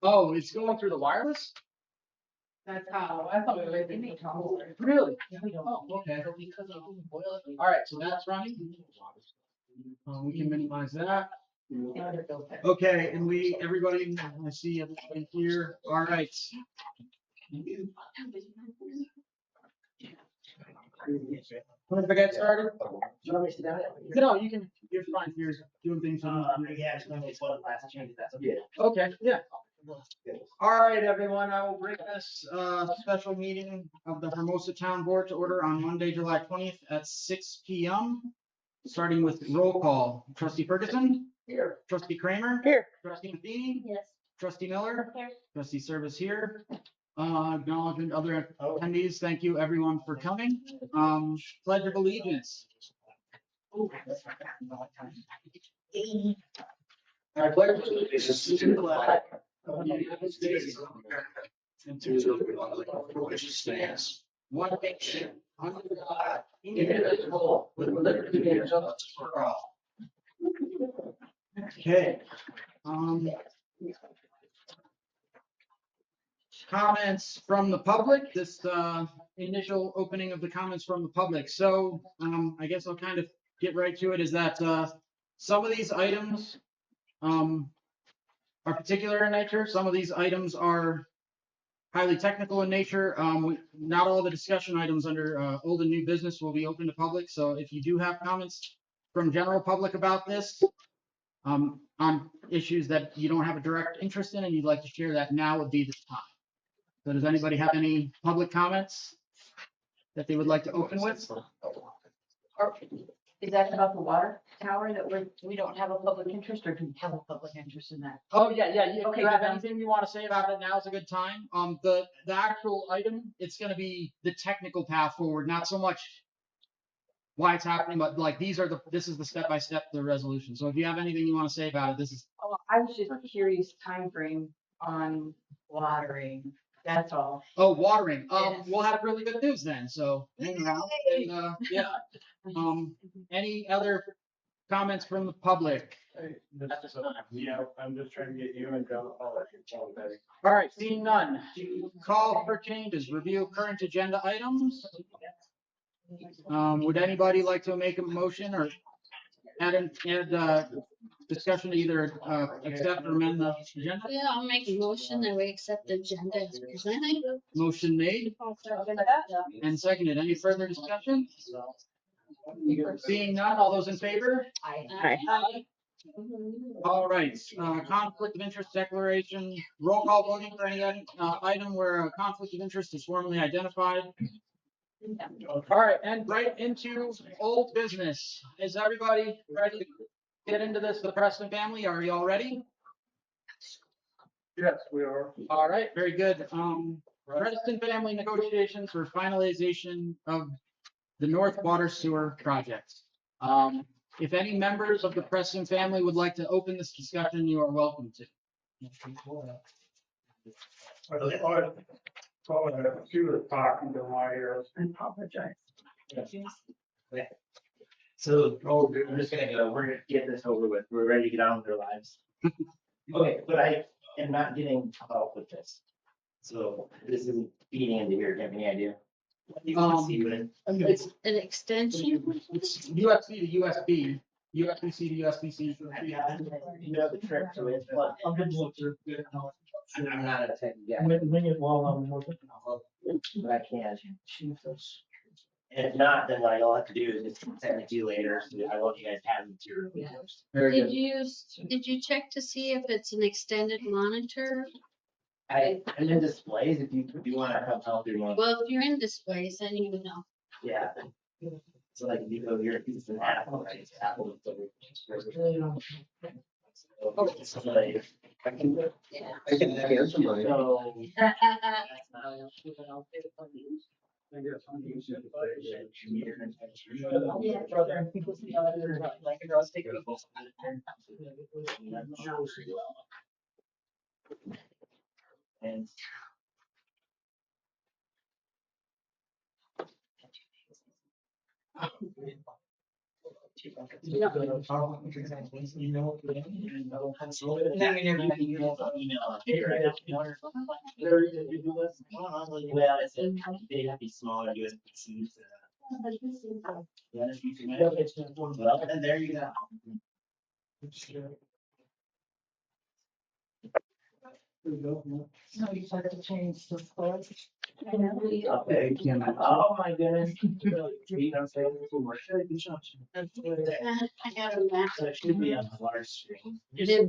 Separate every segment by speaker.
Speaker 1: Oh, it's going through the wireless?
Speaker 2: That's how, I thought we were gonna make
Speaker 1: Really? Oh, okay. All right, so that's running. We can minimize that. Okay, and everybody, I see everybody here. All right. Want to get started? No, you can, you're fine. You're doing things.
Speaker 3: Yeah, it's gonna be one last change. That's okay.
Speaker 1: Okay, yeah. All right, everyone, I will bring this special meeting of the Hermosa Town Board to order on Monday, July 20th at 6 p.m. Starting with roll call. Trustee Ferguson?
Speaker 2: Here.
Speaker 1: Trustee Kramer?
Speaker 2: Here.
Speaker 1: Trustee Matheny?
Speaker 2: Yes.
Speaker 1: Trustee Miller?
Speaker 2: Here.
Speaker 1: Trustee Service here. Acknowledgement other attendees. Thank you everyone for coming. Pledge of Allegiance. I pledge allegiance to the flag of the United States of America and to the republic for which it stands, one nation, under God, indivisible, with liberty and justice for all. Okay. Comments from the public. This initial opening of the comments from the public. So I guess I'll kind of get right to it. Is that some of these items are particular in nature. Some of these items are highly technical in nature. Not all the discussion items under old and new business will be open to public. So if you do have comments from general public about this, on issues that you don't have a direct interest in and you'd like to share, that now would be the time. So does anybody have any public comments that they would like to open with?
Speaker 2: Is that about the water tower that we don't have a public interest, or do we have a public interest in that?
Speaker 1: Oh, yeah. If
Speaker 2: Okay,
Speaker 1: you have
Speaker 2: then.
Speaker 1: anything you want to say about it, now's a good time. The actual item, it's gonna be the technical path forward, not so much why it's happening, but like this is the step-by-step, the resolution. So if you have anything you want to say about it, this is.
Speaker 2: Oh, I was just curious timeframe on watering, that's all.
Speaker 1: Oh, watering.
Speaker 2: Yes.
Speaker 1: We'll have really good news then. So hang around. And, yeah. Any other comments from the public?
Speaker 3: Yeah, I'm just trying to get you and John.
Speaker 1: All right, seeing none. Call for changes. Review current agenda items. Would anybody like to make a motion or add discussion to either accept or amend the agenda?
Speaker 4: Yeah, I'll make a motion that we accept the agenda as presented.
Speaker 1: Motion made and seconded. Any further discussion? Seeing none, all those in favor?
Speaker 2: Aye.
Speaker 1: All right, conflict of interest declaration, roll call voting for any item where a conflict of interest is formally identified. All right, and right into old business. Is everybody ready to get into this, the Preston family? Are you all ready?
Speaker 3: Yes, we are.
Speaker 1: All right, very good. Preston family negotiations for finalization of the North Water Sewer project. If any members of the Preston family would like to open this discussion, you are welcome to.
Speaker 3: She was talking to my ears.
Speaker 2: I apologize.
Speaker 5: So, I'm just gonna go, we're gonna get this over with, we're ready to get on with our lives. Okay, but I am not getting involved with this. So this isn't feeding into here, do you have any idea? You can see what it-
Speaker 1: It's
Speaker 4: An extension?
Speaker 1: USB to USB, USB-C to USB-C.
Speaker 5: You know the trick to it, but I'm not a tech guy,
Speaker 3: Wing it while I'm working.
Speaker 5: but I can. And if not, then what I'll have to do is just send it to you later, so I want you guys to have material.
Speaker 1: Very
Speaker 4: Did
Speaker 1: good.
Speaker 4: you check to see if it's an extended monitor?
Speaker 5: I'm in displays, if you wanna come help your mom,
Speaker 4: Well, if you're in displays, then you would know.
Speaker 5: yeah. So like, if you go here, it's an Apple, right, it's Apple. So, like, I can.
Speaker 4: Yeah.
Speaker 5: I can have somebody. So. And.
Speaker 2: And then we never even use it.
Speaker 5: Email. Well, it's they have these smaller USB-Cs. Well, then there you go.
Speaker 2: No, you just have to change the clothes.
Speaker 5: Okay. Oh, my goodness. You know, say too much.
Speaker 4: I got a map.
Speaker 5: So it should be on a large screen.
Speaker 4: It is.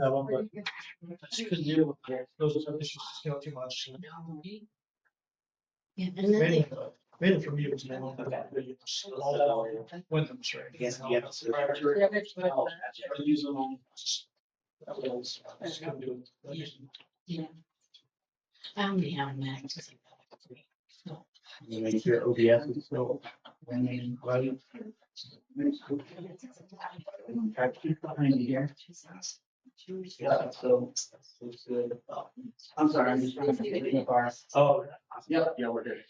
Speaker 3: Just couldn't deal with it. Those are issues, just got too much.
Speaker 4: Yeah, and then
Speaker 3: Mainly for me, it was more.
Speaker 5: Okay.
Speaker 3: Wyndham's right.
Speaker 5: I guess you have to switch. Oh, gotcha.
Speaker 3: Use them on. Just couldn't do it.
Speaker 4: I only have a map.
Speaker 5: You make sure OBS is still. Try to keep behind you here. Yeah, so. Looks good. I'm sorry, I'm just trying to get in the bar. Oh, yep, yeah, we're good.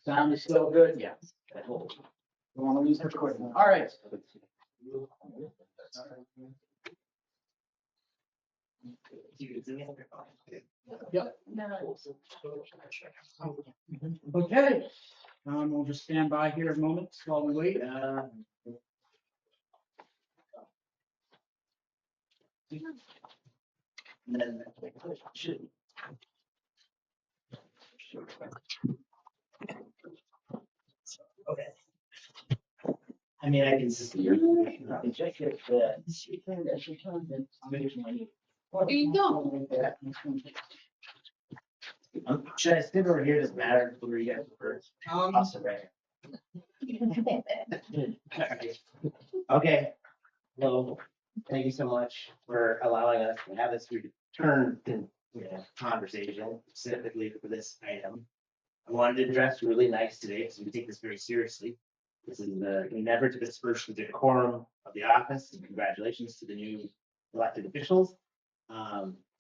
Speaker 5: Sound is still good, yeah. Don't want to lose the recording. All right. Yep. Okay. We'll just stand by here a moment while we wait. And then should. Okay. I mean, I can see. I can check it.
Speaker 4: There you go.
Speaker 5: Should I sit over here? Does it matter where you guys prefer? I'll sit right here. Okay. Well, thank you so much for allowing us to have this return to conversation specifically for this item. I wanted to dress really nice today because we take this very seriously. This is the never to disperse the decorum of the office. And congratulations to the new elected officials.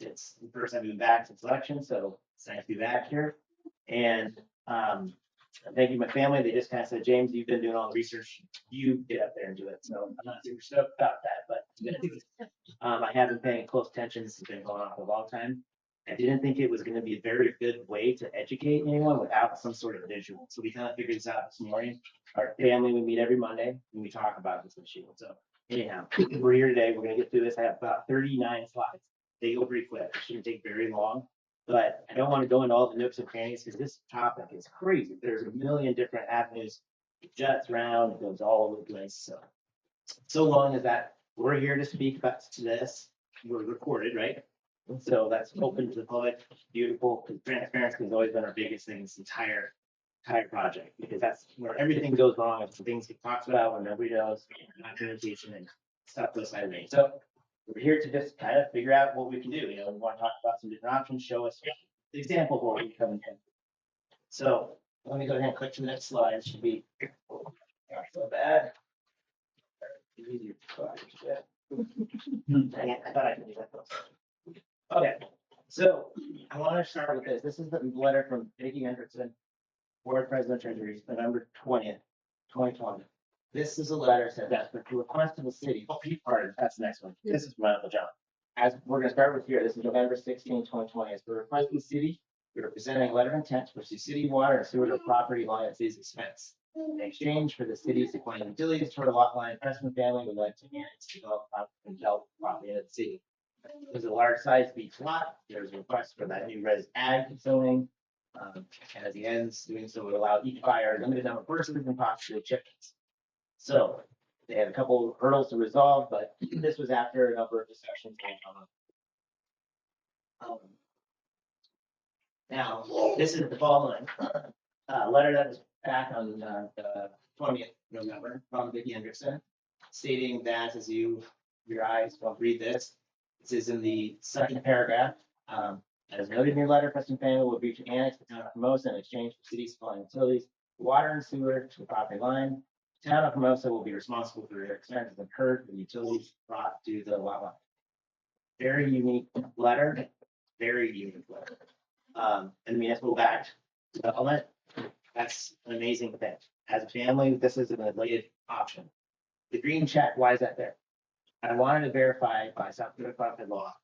Speaker 5: It's the first time we've been back since election, so it's nice to be back here. And thank you, my family. They just kind of said, James, you've been doing all the research. You get up there and do it. So I'm not super stoked about that, but I'm gonna do it. I have been paying close attention. This has been going on for a long time. I didn't think it was going to be a very good way to educate anyone without some sort of visual. So we kind of figured this out this morning. Our family, we meet every Monday and we talk about this issue. So anyhow, we're here today. We're going to get through this. I have about 39 slides. They go pretty quick. It shouldn't take very long. But I don't want to go into all the nooks and crannies because this topic is crazy. There's a million different avenues. It juts around, it goes all over the place. So long as that we're here to speak about this, we're recorded, right? And so that's open to the public, beautiful, because transparency has always been our biggest thing this entire project, because that's where everything goes wrong, is when things get talked about, when nobody knows, documentation and stuff goes side of me. So we're here to just kind of figure out what we can do. You know, we want to talk about some different options, show us the example of what we come in. So let me go ahead and click to the next slide. It should be not so bad. Easier to find, yeah. I thought I could do that. Okay, so I want to start with this. This is the letter from Vicki Hendrickson, Board President Treasury, November 20th, 2020. This is a letter said that the request of the city, pardon, that's the next one. This is from my Uncle John. As we're going to start with here, this is November 16, 2020. As the request of the city, we are presenting a letter of intent to pursue city water and sewer property line at city's expense. In exchange for the city's declining utilities toward a lot line, Preston family would like to manage develop property in the city. There's a large size beach lot. There's a request for that new res ag zoning. And at the ends, doing so would allow each buyer a limited number of persons and possibly chickens. So they had a couple of hurdles to resolve, but this was after a number of discussions going on. Now, this is the following letter that was back on the 20th November from Vicki Hendrickson, stating that as your eyes will read this. This is in the second paragraph. As noted in your letter, Preston family will agree to annex the town of Hermosa in exchange for city supplying utilities, water and sewer to the property line. The town of Hermosa will be responsible for their expenses incurred for the utilities brought to the lot line. Very unique letter, very unique letter. And municipal backed development. That's an amazing thing. As a family, this is an elated option. The green check, why is that there? I wanted to verify by South Dakota Codified law,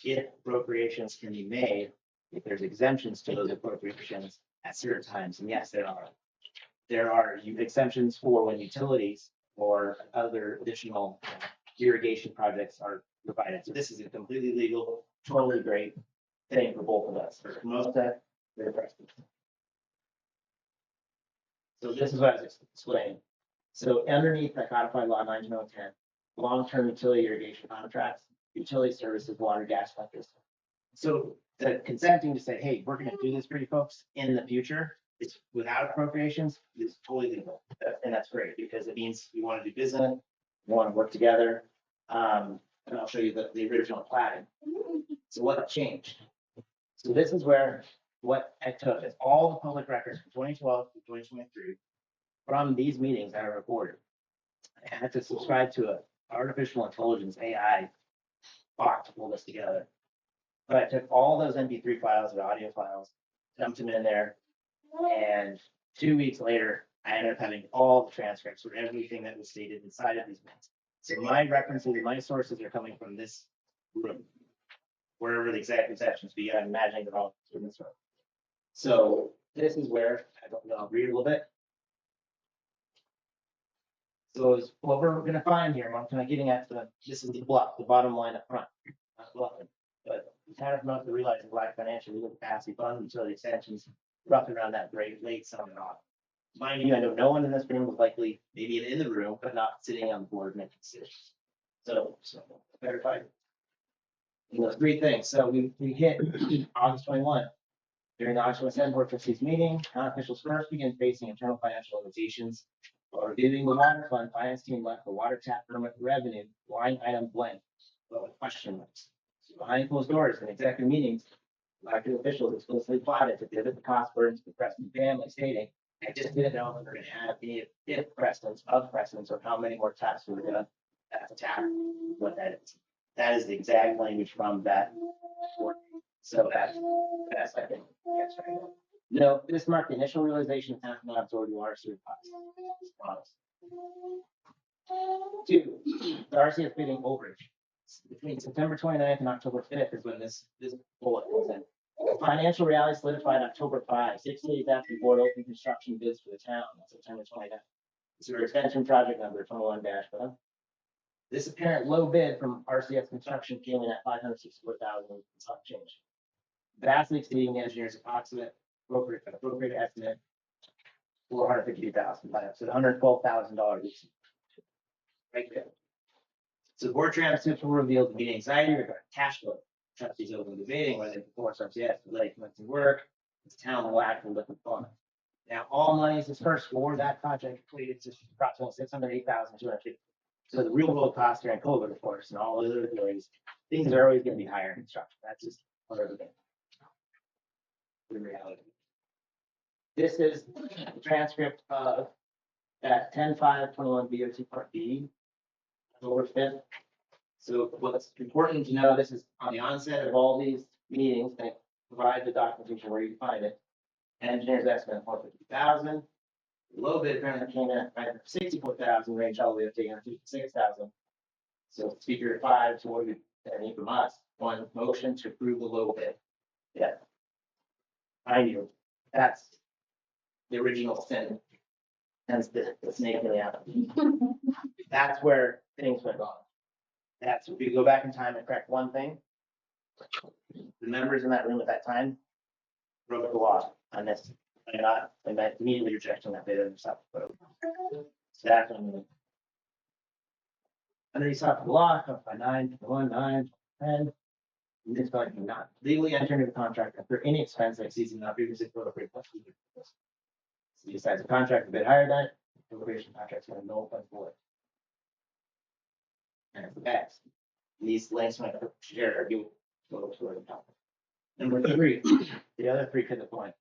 Speaker 5: if appropriations can be made, if there's exemptions to those appropriations at certain times, and yes, there are. There are exemptions for when utilities or other additional irrigation projects are provided. So this is a completely legal, totally great thing for both of us, for Mosta, for Preston. So this is what I was explaining. So underneath the codified law 19010, long-term utility irrigation contracts, utility services, water, gas, electricity. So the consenting to say, hey, we're gonna do this for you folks in the future, it's without appropriations, is totally legal. And that's great, because it means we want to do business, we want to work together. And I'll show you the original platting. So what changed? So this is where, what I took is all the public records from 2012 to 2023 from these meetings that are recorded. I had to subscribe to a artificial intelligence AI bot to pull this together. But I took all those MP3 files or audio files, dumped them in there, and 2 weeks later, I ended up having all the transcripts for everything that was stated inside of these minutes. So my references, my sources are coming from this room, wherever the executive sessions be. I'm imagining they're all in this room. So this is where, I don't know, I'll read a little bit. So is what we're gonna find here, I'm kind of getting at this is the bluff, the bottom line up front, not bluffing. But the town of Mosta realizing Black financial legal capacity fund utility extensions roughly around that break late summer and autumn. Mind you, I know no one in this room was likely maybe in the room, but not sitting on the board making decisions. So verified. And those three things. So we hit August 21. During the August 27 board trustees meeting, town officials first began facing internal financial limitations. While reviewing the water fund, finance team left the water tap permit revenue line item blank, but with question marks. So behind closed doors in executive meetings, elected officials explicitly plotted to pivot the cost burden to the Preston family, stating, I just didn't know if we were gonna have any if Prestons of Prestons or how many more taps we were gonna have to tap, what that is. That is the exact language from that. Report. So that's I think. Yes, right. No, this marked the initial realization of half not absorbed water sewer costs. Two, the RCF bidding overage. Between September 29th and October 5th is when this bullet goes in. Financial reality solidified October 5, 6 days after the board opened construction bids for the town on September 29th. Sewer extension project number 21-1. This apparent low bid from RCF construction came in at $564,000 some change, vastly exceeding the engineer's approximate appropriate estimate, $452,000, so $112,000. Right there. So board transcripts will reveal the meeting anxiety regarding cash flow. Trustees open debating whether they force RCS to delay commencing work. The town will act with liquid funds. Now, all money is dispersed for that project completed to approximately $608,250. So the real world cost during COVID, of course, and all the other delays, things are always going to be higher in construction. That's just part of the game. In reality. This is the transcript of that 10/5/21 BOT Part B, October 5th. So what's important to know, this is on the onset of all these meetings, they provide the documentation where you find it. Engineer's estimate of $450,000. Low bid apparently came in at $64,000, range all the way up to $56,000. So speaker 5, so what do we need from us? One, motion to approve the low bid. Yeah. I knew, that's the original sin. Hence the snake in the apple. That's where things went wrong. That's, if you go back in time and correct one thing, the members in that room at that time broke the law on this. And I immediately rejecting that bid and stuff. So that's what I'm doing. Under South law, by 9/1/9/10, it's going to not legally enter into the contract for any expense that exceeds not previously appropriate. So he decides the contract a bit higher than it, the appropriation contract's going to null and void. And it's the best. These links might share you go to the top. Number 3, the other 3 pivot point.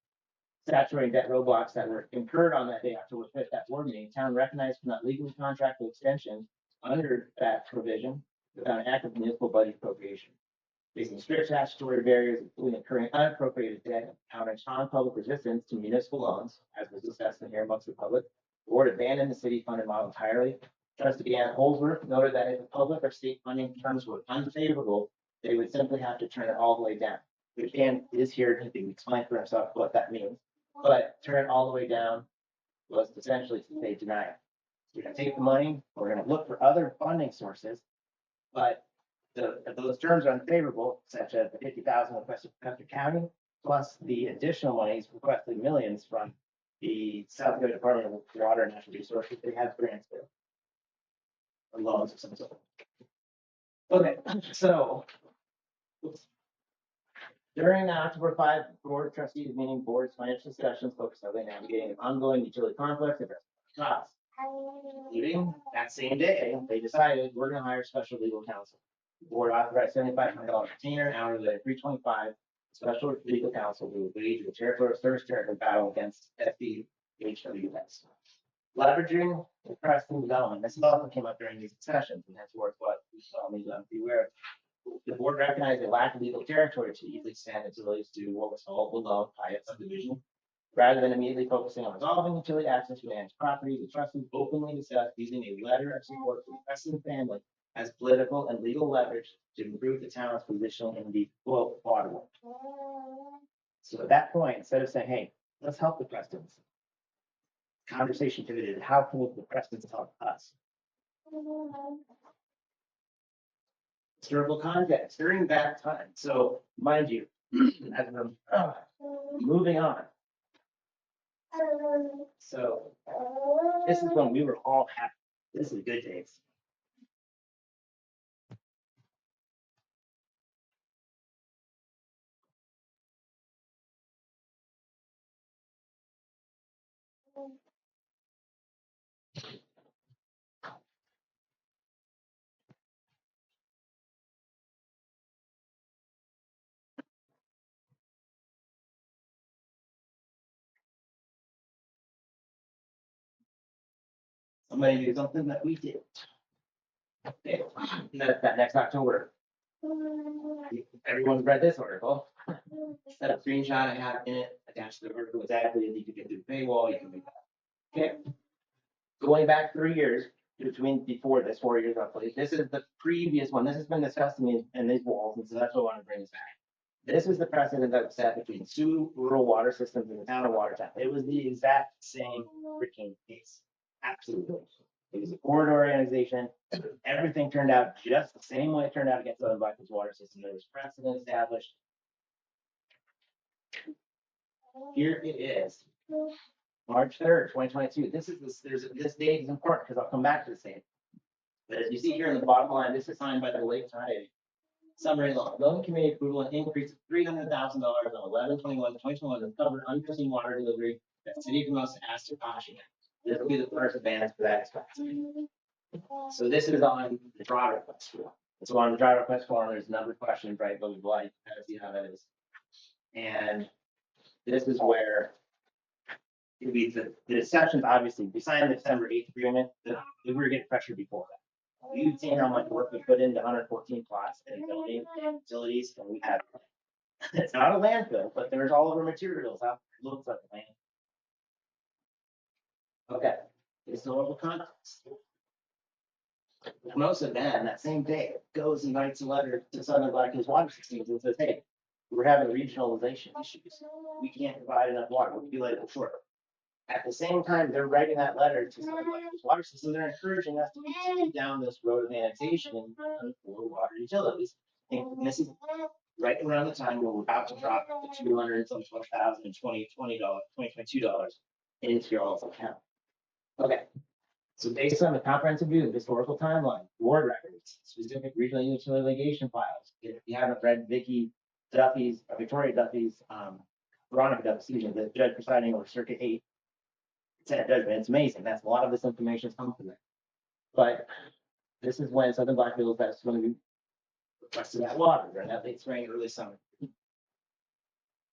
Speaker 5: Statutory debt roadblocks that were incurred on that day, October 5th, that board meeting, town recognized for not legally contractual extension under that provision without an active municipal budget appropriation. Facing strict statutory barriers, including incurring unappropriated debt, encountering strong public resistance to municipal loans, as was discussed in here amongst the public, the board abandoned the city funded model entirely. Trustee Ann Holsworth noted that if the public or state funding terms were unfavorable, they would simply have to turn it all the way down. Which Ann is here to explain for himself what that means. But turn it all the way down was essentially to say deny it. We're gonna take the money, we're gonna look for other funding sources, but if those terms are unfavorable, such as the 50,000 requested from Custer County, plus the additional monies requested millions from the South Dakota Department of Water and Natural Resources, they have grants for. Or loans of some sort. Okay, so. oops. During the October 5 Board of Trustees meeting, board's financial discussions focused on navigating an ongoing utility conflict and costs. Including that same day, they decided we're gonna hire special legal counsel. The board authorized $7,500 retainer hourly at $325. Special legal counsel will wage a territorial service territory battle against SDHWS. Leveraging the Preston development, this also came up during these discussions, and that's worth what we saw me be aware of. The board recognized a lack of legal territory to easily expand its abilities to what was called below private subdivision. Rather than immediately focusing on resolving utility access to managed property, the trustees openly discussed using a letter of support from the Preston family as political and legal leverage to improve the town's position in the quote waterway. So at that point, instead of saying, hey, let's help the Prestons, conversation pivoted, how can the Prestons help us? Historical context during that time. So mind you, as we're moving on. So this is when we were all happy. This is good days. Somebody do something that we did. Okay, that next October. Everyone's read this article. That screenshot I have in it attached to the article exactly. You can do the paywall. You can make that. Okay. Going back 3 years between before this, 4 years roughly. This is the previous one. This has been discussed in these walls, and so that's what I want to bring this back. This is the precedent that was set between two rural water systems in the town of Watertown. It was the exact same freaking case. Absolutely. It was a corridor organization. Everything turned out just the same way it turned out against Southern Blackfoot's water system. There was precedent established. Here it is. March 3rd, 2022. This date is important because I'll come back to the same. But as you see here in the bottom line, this is signed by the Lake Society. Summary loan committee approval and increase of $300,000 on 11/21/2021 to cover unforeseen water delivery that City of Hermosa asked to Washington. This will be the first advance for that expense. So this is on the draw request form. So on the draw request form, there's a number of questions, right? But we'd like to see how that is. And this is where it be the discussions, obviously, we signed the December 8th agreement, we were getting pressure before that. We've seen how much work we put into 114 plots and building and utilities, and we have, it's not a landfill, but there's all of our materials out, looks like a land. Okay, historical context. Hermosa then, that same day, goes and writes a letter to Southern Black Hills Water Systems and says, hey, we're having regionalization issues. We can't provide enough water. We'll be late for. At the same time, they're writing that letter to Southern Black Hills Water Systems. They're encouraging us to continue down this road of annexation for water utilities. And this is right around the time where we're about to drop the $212,000 and $2022 into your all's account. Okay. So based on the comprehensive view of the historical timeline, board records, specific regional utility litigation files. If you haven't read Victoria Duffy's, Veronica Duffy's, excuse me, the judge presiding over Circuit 8 Senate judgment, it's amazing. That's a lot of this information has come from there. But this is when Southern Black Hills that's going to be requested that water during that late spring, early summer.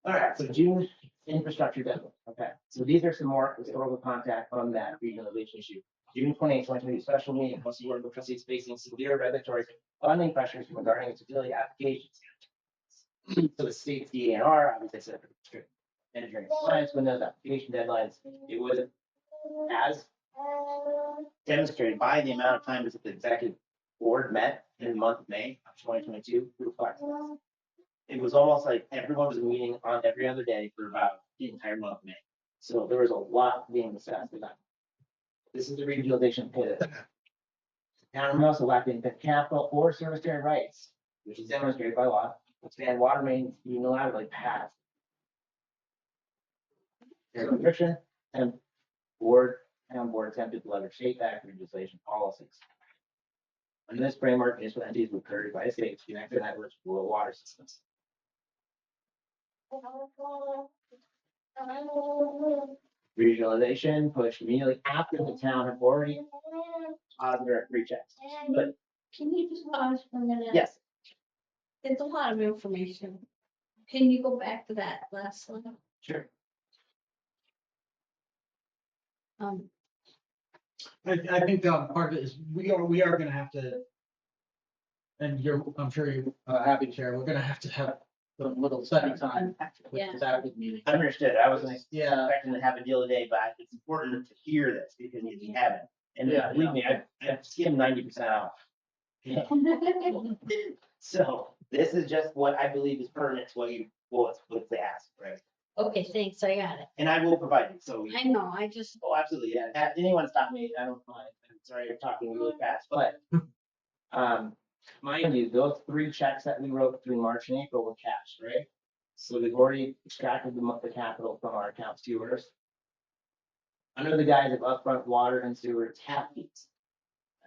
Speaker 5: All right, so June infrastructure deadline. Okay, so these are some more historical contact on that regionalization issue. June 28, 2022, special meeting, most of the board of trustees facing severe regulatory funding pressures regarding its utility applications. So the state's DNR, obviously, said engineering compliance with those application deadlines. It was as demonstrated by the amount of times that the executive board met in the month of May of 2022 reflects this. It was almost like everyone was meeting on every other day for about the entire month of May. So there was a lot being discussed about. This is the regionalization pivot. Town of Hermosa lacking the capital or service area rights, which is demonstrated by law, expand water mains unilaterally past. There's restriction and town board attempted to leverage state act regionalization policies. Under this framework, municipal entities were created by states to connect their networks to rural water systems. Regionalization pushed immediately after the town had already audited their free checks. But
Speaker 4: Can you just pause for a minute?
Speaker 5: yes,
Speaker 4: It's a lot of information. Can you go back to that last slide?
Speaker 5: sure.
Speaker 1: I think part of it is we are gonna have to, and I'm sure you're happy to share, we're gonna have to have a little study time with
Speaker 4: Yeah.
Speaker 1: this active meeting.
Speaker 5: Understood. I wasn't
Speaker 1: Yeah.
Speaker 5: expecting to have a deal today, but it's important to hear this because you haven't. And
Speaker 1: Yeah,
Speaker 5: believe me, I've skimmed 90% off. So this is just what I believe is pertinent to what they asked, right?
Speaker 4: Okay, thanks, I got it.
Speaker 5: And I will provide you, so.
Speaker 4: I know, I just,
Speaker 5: Oh, absolutely, yeah. Anyone stop me, I don't mind. I'm sorry, I'm talking really fast, but, mind you, those 3 checks that we wrote between March and April were cashed, right? So we've already extracted the capital from our account stewards. Under the guise of upfront water and sewer tap fees.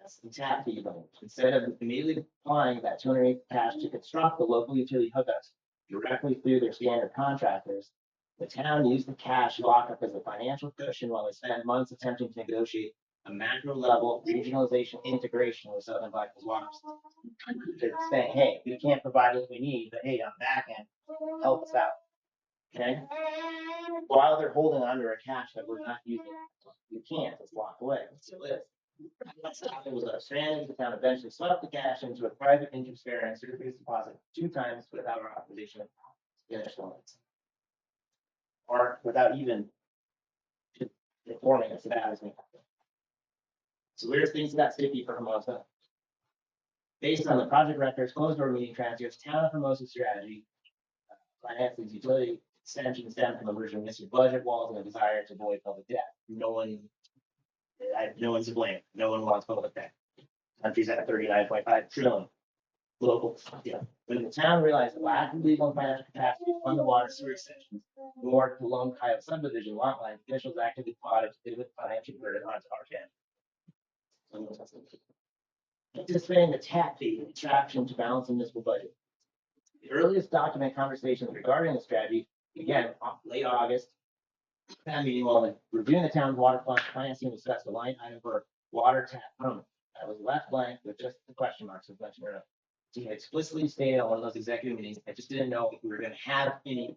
Speaker 5: That's the tap fee loan. Instead of immediately applying that 208 cash to construct the local utility hookups directly through their standard contractors, the town used the cash lockup as a financial cushion while they spent months attempting to negotiate a macro level regionalization integration with Southern Black Hills Water. They're saying, hey, we can't provide what we need, but hey, on the back end, help us out. Okay? While they're holding onto our cash that we're not using, we can't, it's locked away, it still is. It was outstanding, the town eventually swept the cash into a private interest-bearing securities deposit 2 times without our authorization to finish the loans. Or without even informing us that that was going to happen. So where's things that sticky for Hermosa? Based on the project records, closed door meeting transcripts, town of Hermosa strategy, finances, utility extensions stem from a version of missing budget walls and a desire to avoid public debt. No one's to blame. No one wants public debt. Country's at 39.5 trillion. Local, when the town realized the lack of legal and financial capacity to fund the water sewer extensions, nor the Lone Coyote subdivision lot line, officials actively plotted to pivot financial burden onto our town. Anticipating the tap fee attraction to balance the municipal budget. The earliest document conversations regarding the strategy began late August. That meeting, while reviewing the town's water fund financing, discussed the line item for water tap permit. That was left blank with just the question marks as mentioned earlier. He had explicitly stated on one of those executive meetings, I just didn't know if we were gonna have any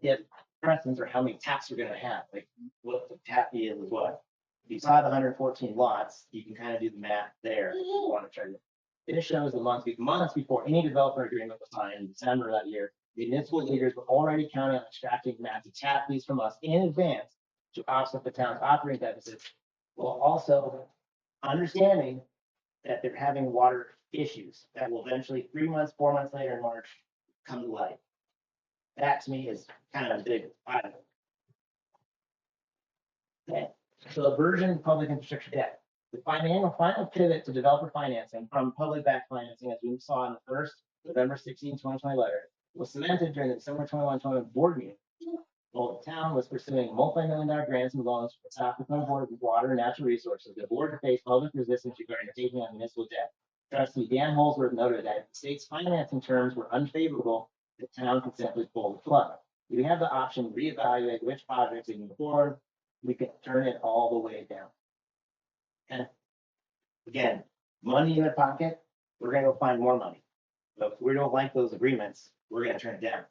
Speaker 5: precedents or how many taps we're gonna have, like what the tap fee is what. If you saw the 114 lots, you can kind of do the math there. If you want to try to. It shows the months before any developer agreement was signed in December of that year, municipal leaders were already counting on extracting massive tap fees from us in advance to offset the town's operating deficits, while also understanding that they're having water issues that will eventually 3 months, 4 months later in March come to light. That to me is kind of a big item. Okay, so aversion to public infrastructure debt. The final pivot to developer financing from public backed financing, as we saw in the first November 16, 2020 letter, was cemented during the December 21 board meeting. While the town was pursuing multi-million-dollar grants and loans for the South Dakota Board of Water and Natural Resources, the board faced public resistance regarding taking on municipal debt. Trustee Dan Holsworth noted that if the state's financing terms were unfavorable, the town could simply pull the plug. We have the option to reevaluate which projects we move forward. We could turn it all the way down. And again, money in their pocket, we're gonna go find more money. But if we don't like those agreements, we're gonna turn it down.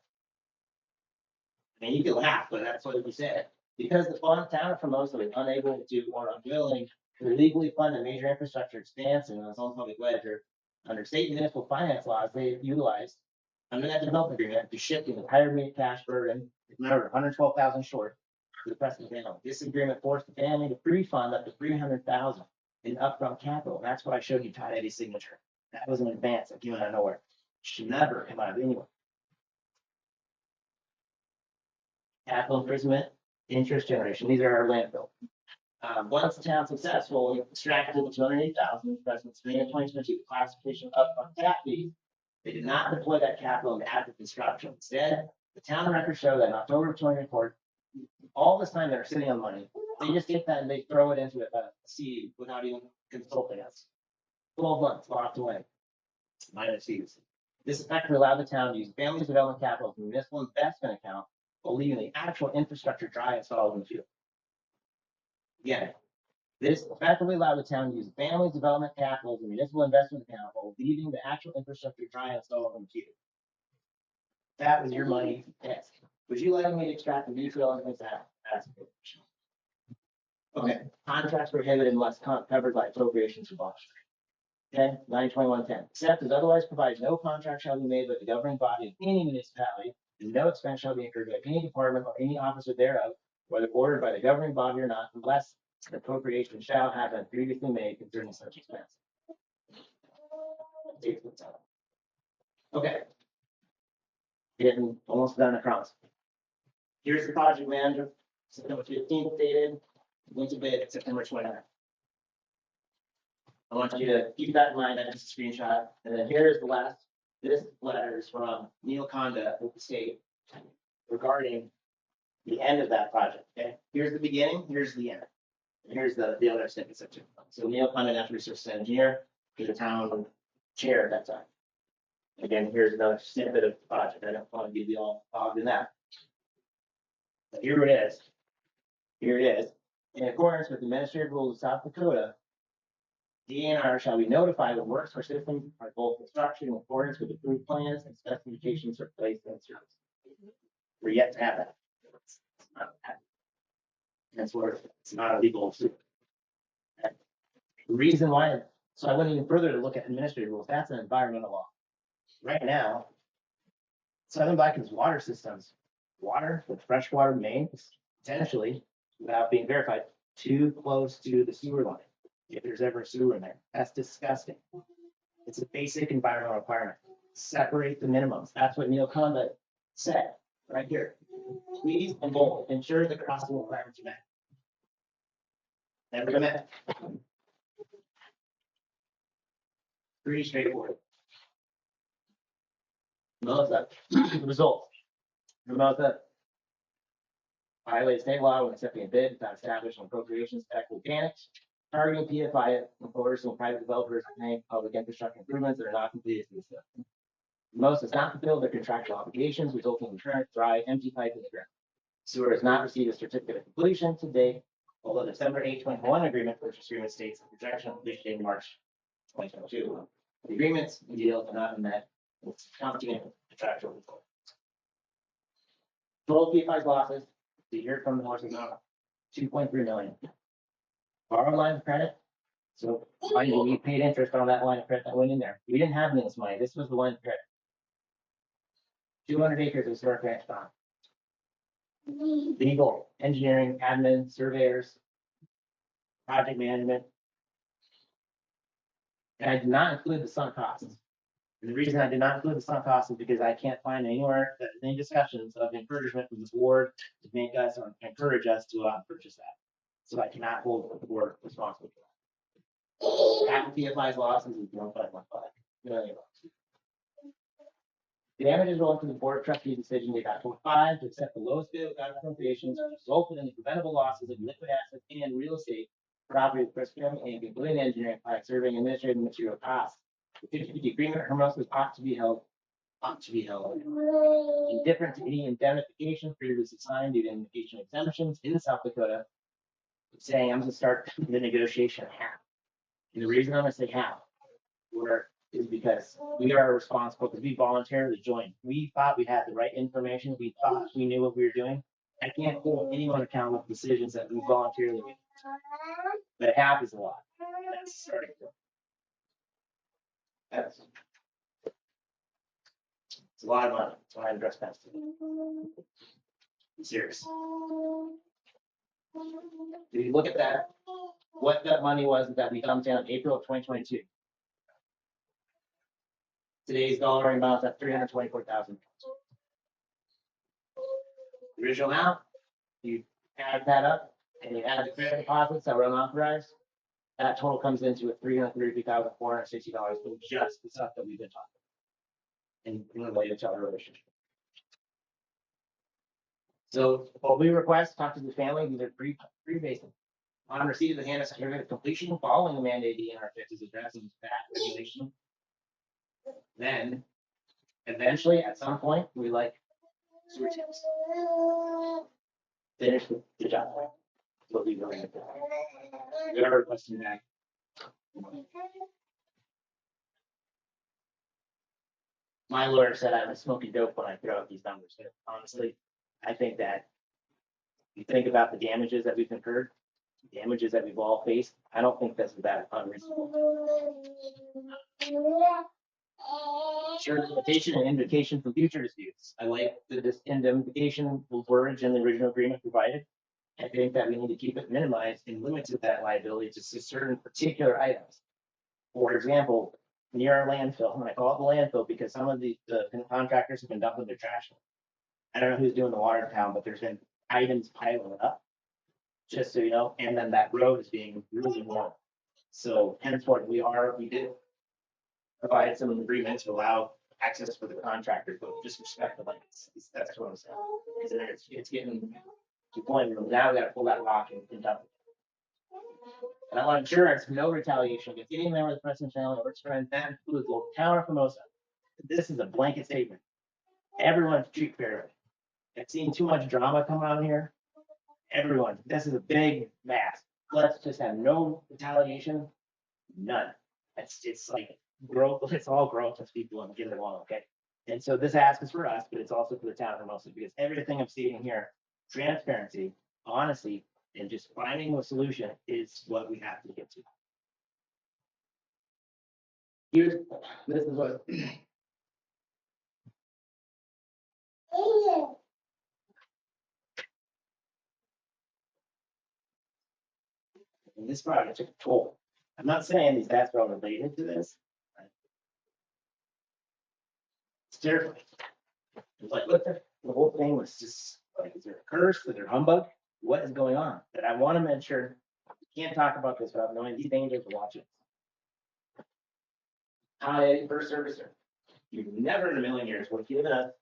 Speaker 5: I mean, you can laugh, but that's what we said. Because the town of Hermosa was unable to or unwilling to legally fund a major infrastructure expansion on its own public ledger, under state municipal finance laws, they utilized under that development agreement to shift the entire cash burden, remember, 112,000 short, to the Preston family. This agreement forced the family to pre-fund up to $300,000 in upfront capital. And that's why I showed you Todd Eddy's signature. That was an advance that came out of nowhere. Should never come out of anywhere. Capital imprisonment, interest generation. These are our landfill. Once the town successful, extracted the 208,000, President's May of 2022 classification of tap fees. They did not deploy that capital into active construction. Instead, the town records show that in October of 2024, all this time they're sitting on money. They just get that and they throw it into a seed without even consulting us. 12 months locked away. Minus fees. This effectively allowed the town to use families development capital from municipal investment account while leaving the actual infrastructure dry installed in the field. Again, this effectively allowed the town to use families development capital as a municipal investment account while leaving the actual infrastructure dry installed in the field. That was your money. Yes. Would you like me to extract the neutral and that? That's a good question. Okay, contracts prohibited unless covered by appropriations from law. Okay, 92110. Except as otherwise provides, no contract shall be made with the governing body of any municipality, and no expense shall be incurred by any department or any officer thereof, whether ordered by the governing body or not, unless an appropriation shall have been previously made concerning such expense. Okay. Getting almost done across. Here's the project manager, September 15th dated, went to bid September 29th. I want you to keep that in mind, that's just a screenshot. And then here's the last, this letter is from Neil Conda with the state regarding the end of that project, okay? Here's the beginning, here's the end. And here's the other snippet section. So Neil Conda, natural resources engineer, he's the town chair at that time. Again, here's another snippet of the project. I don't want to give you all bogged in that. But here it is. Here it is. In accordance with the administrative rules of South Dakota, DNR shall be notified when works for citizens are both construction in accordance with approved plans and specifications for place and service. We're yet to have that. That's where it's not a legal suit. The reason why, so I went even further to look at administrative rules. That's an environmental law. Right now, Southern Blackens water systems, water with freshwater mains, potentially, without being verified, too close to the sewer line. If there's ever a sewer in there, that's disgusting. It's a basic environmental requirement. Separate the minimums. That's what Neil Conda said right here. Please and bold ensure the crossing requirements are met. Never been met. Pretty straightforward. Melissa, results. Melissa violated state law when accepting a bid without establishing appropriations to equity mechanics, targeting PFI and coercing private developers to make public infrastructure improvements that are not completed to the system. Most has not fulfilled their contractual obligations, resulting in current dry, empty pipe in the ground. Sewer has not received a certificate of completion to date, although the December 8, 2021 agreement, purchase agreement states the projection of completion date in March 2022. The agreements and deals are not met. It's constituting contractual default. Total PFI's losses, to hear from the horse's mouth, 2.3 million. Borrowed line of credit. So mind you, we paid interest on that line of credit that went in there. We didn't have this money. This was the line of credit. 200 acres of historic ranch farm. Legal, engineering, admin, surveyors, project management. And I did not include the sunk costs. And the reason I did not include the sunk costs is because I can't find anywhere that any discussions of encouragement from this board to make us or encourage us to purchase that. So I cannot hold the board responsible for that. Half of PFI's losses is 1.15 million. The damages relative to the board of trustees decision made October 5 to accept the lowest bid without appropriations, which resulted in the preventable losses of liquid assets and real estate property of Chris Kim and including engineering, product surveying, administrative and material costs. The 50/50 agreement Hermosa ought to be held indifferent to any indemnification previously signed due to indemnification exemptions in South Dakota. Saying I'm going to start the negotiation half. And the reason I'm going to say half is because we are responsible because we voluntarily joined. We thought we had the right information. We thought we knew what we were doing. I can't hold anyone accountable for decisions that we voluntarily made. But half is a lot. That's starting to. That's it's a lot of money. That's why I address that. I'm serious. If you look at that, what that money was that we dumped in April of 2022. Today's dollar amount at 324,000. The original amount, you add that up and you add the credit deposits that were unauthorized, that total comes into $333,460 for just the stuff that we've been talking. In related to our relationship. So what we request, talk to the family, these are pretty basic. On receipt of the HANA certificate of completion, following the mandate DNR 5 is addressing that regulation. Then, eventually, at some point, we like sewer tips. Finish the job. What we really have. We are requesting that. My lawyer said I was smoking dope when I throw out these numbers, but honestly, I think that you think about the damages that we've incurred, damages that we've all faced, I don't think this is that unreasonable. Sure, limitation and indication for future disputes. I like this indemnification wordage in the original agreement provided. I think that we need to keep it minimized and limited that liability to certain particular items. For example, near our landfill, and I call it the landfill because some of the contractors have been dumping their trash. I don't know who's doing the water in town, but there's been items piling up. Just so you know, and then that road is being really long. So henceforth, we did provide some agreements to allow access for the contractors, but just respect the limits. That's what I'm saying. It's getting to the point where now we gotta pull that rock and dump it. And I want insurance, no retaliation against any member of the Preston family or its friends, that includes the town of Formosa. This is a blanket statement. Everyone's treated fairly. I've seen too much drama come out here. Everyone, this is a big mass. Let's just have no retaliation, none. It's like growth, it's all growth as people and get along, okay? And so this ask is for us, but it's also for the town of Hermosa because everything I'm seeing here, transparency, honesty, and just finding a solution is what we have to get to. This is what. And this project took a toll. I'm not saying these stats are all related to this. Right? It's terrifying. It's like, what the whole thing was just like, is there a curse? Is there humbug? What is going on? But I want to make sure we can't talk about this without knowing these dangers are watching. I, first servicer, you've never in a million years would have given us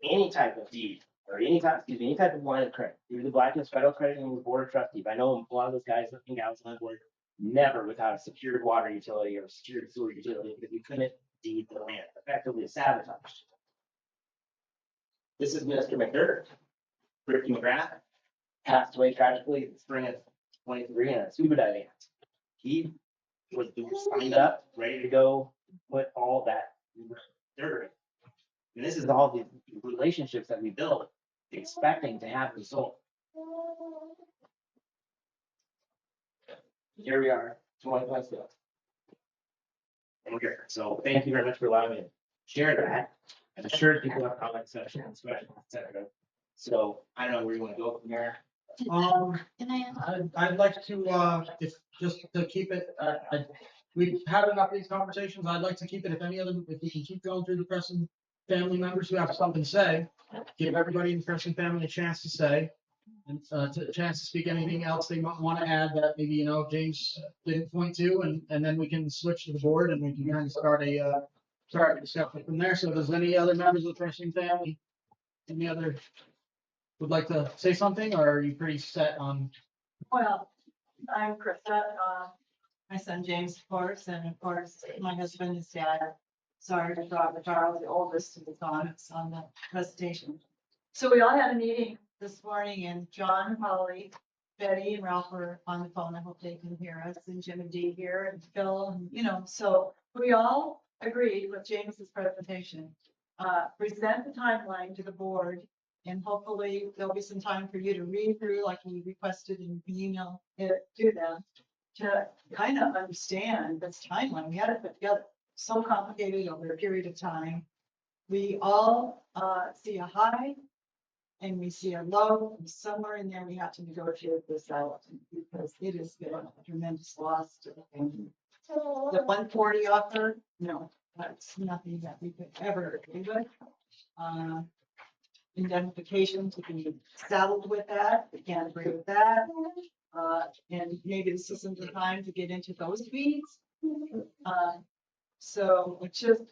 Speaker 5: any type of deed or any type of line of credit. You're the Blackness Federal Credit Union Board of Trustees. I know a lot of those guys and gals on that board never without a secured water utility or a secured sewer utility because we couldn't deed the land, effectively sabotaged. This is Mr. McDermott. Ricky McGrath passed away tragically in the spring of 23 in a scuba diving accident. He was signed up, ready to go, put all that dirt in. And this is all the relationships that we built, expecting to have result. Here we are, 20 plus ago. And we're here. So thank you very much for allowing me to share that. I'm sure people have comment sections, questions, etc. So I don't know where you want to go from here.
Speaker 4: Can I ask?
Speaker 1: I'd like to, if, just to keep it, we've had enough of these conversations. I'd like to keep it, if we can keep going through the Preston family members who have something to say, give everybody in the Preston family a chance to say, and a chance to speak anything else they might want to add that maybe, James didn't point to, and then we can switch to the board and we can kind of start a discussion from there. So does any other members of the Preston family, would like to say something, or are you pretty set on?
Speaker 6: Well, I'm Krista, my son James, of course, and of course, my husband, his dad, Sergeant Robert Charles, the oldest of the sons on the presentation. So we all had a meeting this morning and John, Holly, Betty and Ralph were on the phone. I hope they can hear us, and Jim and Dee here and Phil, and so we all agreed with James's presentation. Present the timeline to the board. And hopefully there'll be some time for you to read through, like we requested and email it to them, to kind of understand this timeline. We had it put together so complicated over a period of time. We all see a high and we see a low, and somewhere in there, we have to negotiate this out because it has been a tremendous loss to the family. The 140 offer, no, that's nothing that we could ever agree with. Indemnification to be saddled with that, we can't agree with that. And maybe this isn't the time to get into those weeds. So it's just,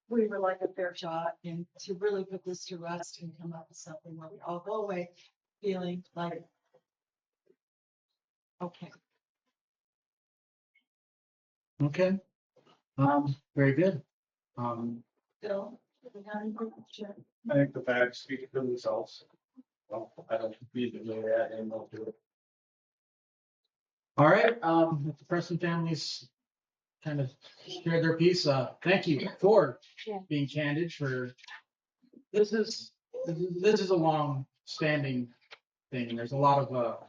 Speaker 6: we were like a fair shot and to really put this to rest and come up with something where we all go away feeling like, okay.
Speaker 1: Okay. Very good.
Speaker 6: Bill, we got anything to share?
Speaker 3: I think the facts speak for themselves. Well, I don't need to know that and they'll do it.
Speaker 1: All right, if the Preston families kind of shared their piece, thank you for
Speaker 4: Yeah.
Speaker 1: being candid for, this is a long standing thing. There's a lot of,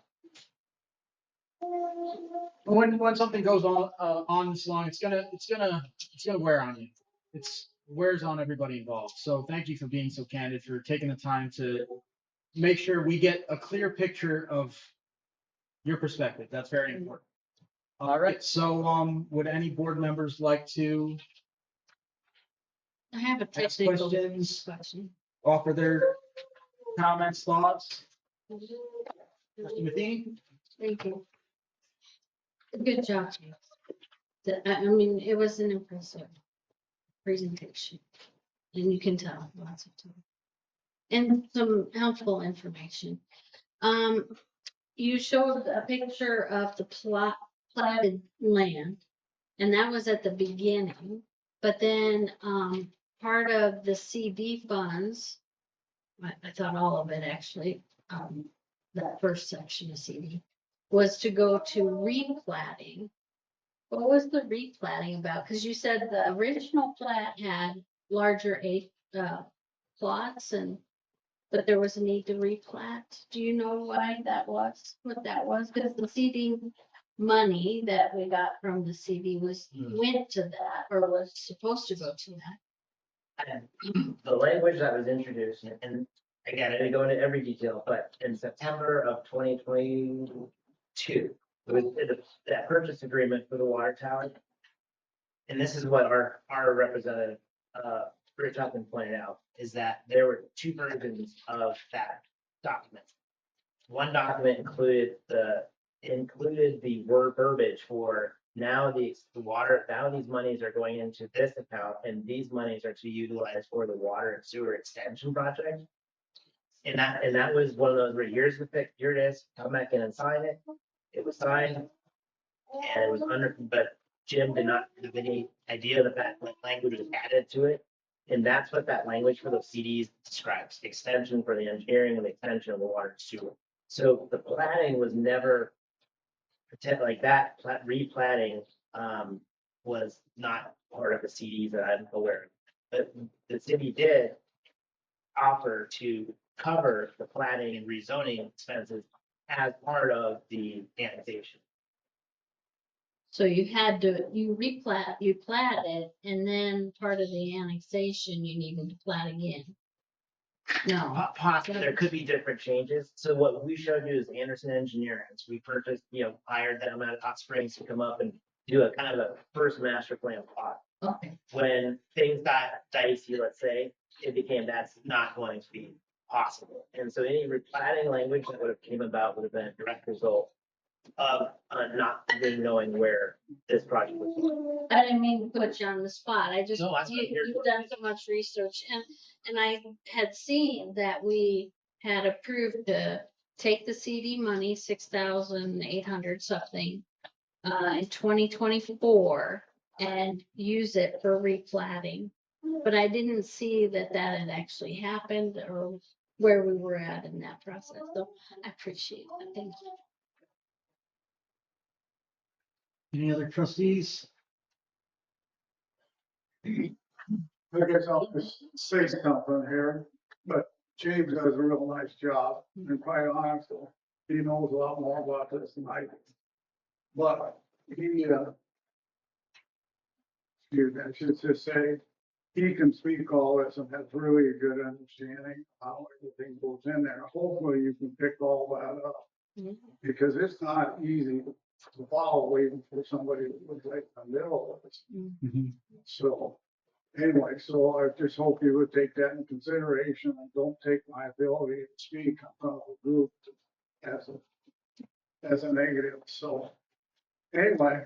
Speaker 1: when something goes on this long, it's gonna wear on you. It's wears on everybody involved. So thank you for being so candid, for taking the time to make sure we get a clear picture of your perspective. That's very important. All right, so would any board members like to
Speaker 4: I have a
Speaker 1: ask
Speaker 4: technical
Speaker 1: questions,
Speaker 4: question.
Speaker 1: offer their comments, thoughts? Mr. Matheny?
Speaker 4: Thank you. Good job, James. I mean, it was an impressive presentation. And you can tell lots of time. And some helpful information. You showed a picture of the platted land, and that was at the beginning. But then, part of the CD funds, I thought all of it actually, that first section of CD, was to go to replatting. What was the replatting about? Because you said the original plat had larger plots but there was a need to replat. Do you know why that was, what that was? Because the CD money that we got from the CD went to that, or was supposed to go to that.
Speaker 5: And the language that was introduced, and again, I didn't go into every detail, but in September of 2022, it was that purchase agreement for the water tower. And this is what our representative, Rich Huffman pointed out, is that there were two versions of that document. One document included the word verbiage for now the water, now these monies are going into this account and these monies are to utilize for the water and sewer extension project. And that was one of those where here's the pick, here it is, come back in and sign it. It was signed and it was but Jim did not have any idea that that language was added to it. And that's what that language for those CDs describes, extension for the engineering and the extension of the water and sewer. So the platting was never like that, replatting was not part of the CDs that I'm aware of. But the city did offer to cover the platting and rezoning expenses as part of the annexation.
Speaker 4: So you platted, and then part of the annexation, you needed to plat again. No.
Speaker 5: Possibly, there could be different changes. So what we showed you is Anderson Engineering. So we purchased, hired them out of Hot Springs to come up and do a kind of a first master plan plot.
Speaker 4: Okay.
Speaker 5: When things got dicey, let's say, it became that's not going to be possible. And so any replatting language that would have came about would have been a direct result of not really knowing where this project was going.
Speaker 4: I didn't mean to put you on the spot. I just,
Speaker 5: No, that's what I'm here
Speaker 4: you've
Speaker 5: for.
Speaker 4: done so much research, and I had seen that we had approved to take the CD money, 6,800 something, in 2024 and use it for replatting. But I didn't see that had actually happened or where we were at in that process. So I appreciate that. Thank you.
Speaker 1: Any other trustees?
Speaker 7: I guess I'll just say something here, but James does a real nice job, and quite honestly, he knows a lot more about this than I do. But he, excuse me, I should just say, he can speak all this and has really a good understanding of how everything goes in there. Hopefully you can pick all that up. Because it's not easy to follow waiting for somebody that was right in the middle of it. So, anyway, so I just hope you would take that in consideration and don't take my ability to speak in front of a group as a negative, so. Anyway,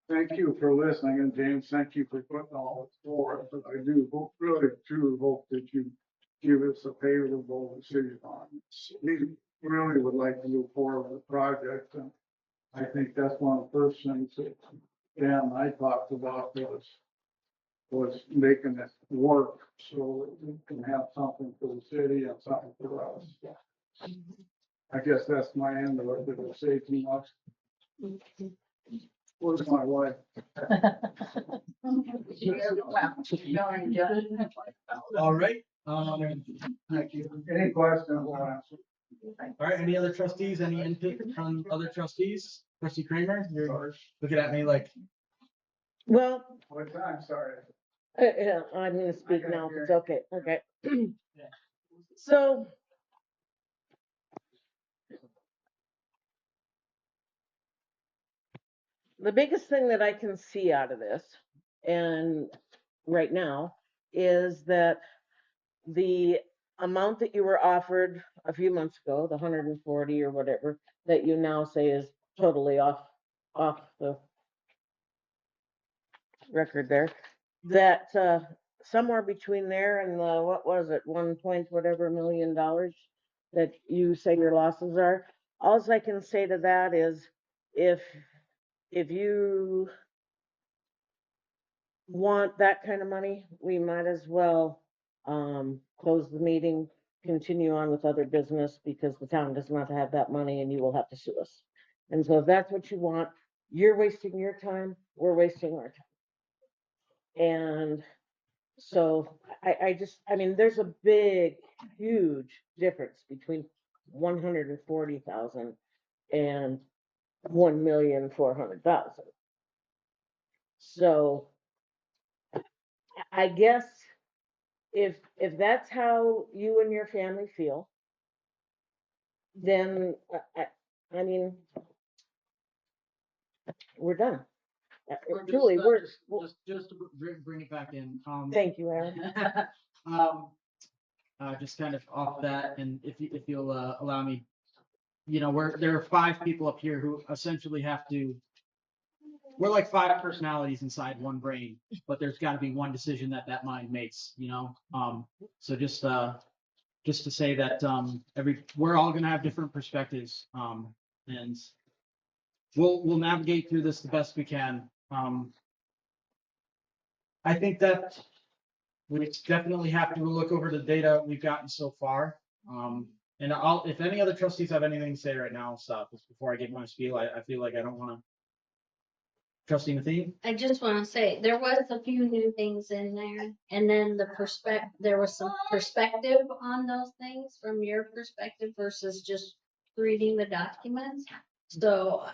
Speaker 7: thank you for listening, and James, thank you for putting all this forward, but I do hope, really, truly hope that you give us a favorable decision on this. We really would like to move forward with the project, and I think that's one of the first things that Dan and I talked about was making it work, so that we can have something for the city and something for us. I guess that's my end of it, did I say too much? Where's my wife?
Speaker 1: All right,
Speaker 7: Thank you. Any questions, we'll answer.
Speaker 1: all right, any other trustees, any input from other trustees? Trustee Kramer, you're looking at me like,
Speaker 8: Well,
Speaker 7: What time, sorry.
Speaker 8: yeah, I'm gonna speak now, if it's okay, okay. So. The biggest thing that I can see out of this, and right now, is that the amount that you were offered a few months ago, the 140 or whatever, that you now say is totally off the record there, that somewhere between there and the, what was it, 1 point whatever $1 million that you say your losses are. Alls I can say to that is, if you want that kind of money, we might as well close the meeting, continue on with other business, because the town does not have that money and you will have to sue us. And so if that's what you want, you're wasting your time, we're wasting our time. And so I mean, there's a big, huge difference between 140,000 and 1,400,000. So I guess if that's how you and your family feel, then I mean, we're done. Truly,
Speaker 1: just to bring it back in.
Speaker 8: Thank you, Aaron.
Speaker 1: Just kind of off that, and if you'll allow me, there are 5 people up here who essentially have to. We're like 5 personalities inside one brain, but there's got to be one decision that mind makes. So just to say that we're all going to have different perspectives, and we'll navigate through this the best we can. I think that we definitely have to look over the data we've gotten so far. And if any other trustees have anything to say right now, I'll stop this before I get my spiel. I feel like I don't want to. Trustee Matheny?
Speaker 4: I just want to say, there was a few new things in there, and then there was some perspective on those things from your perspective versus just reading the documents. So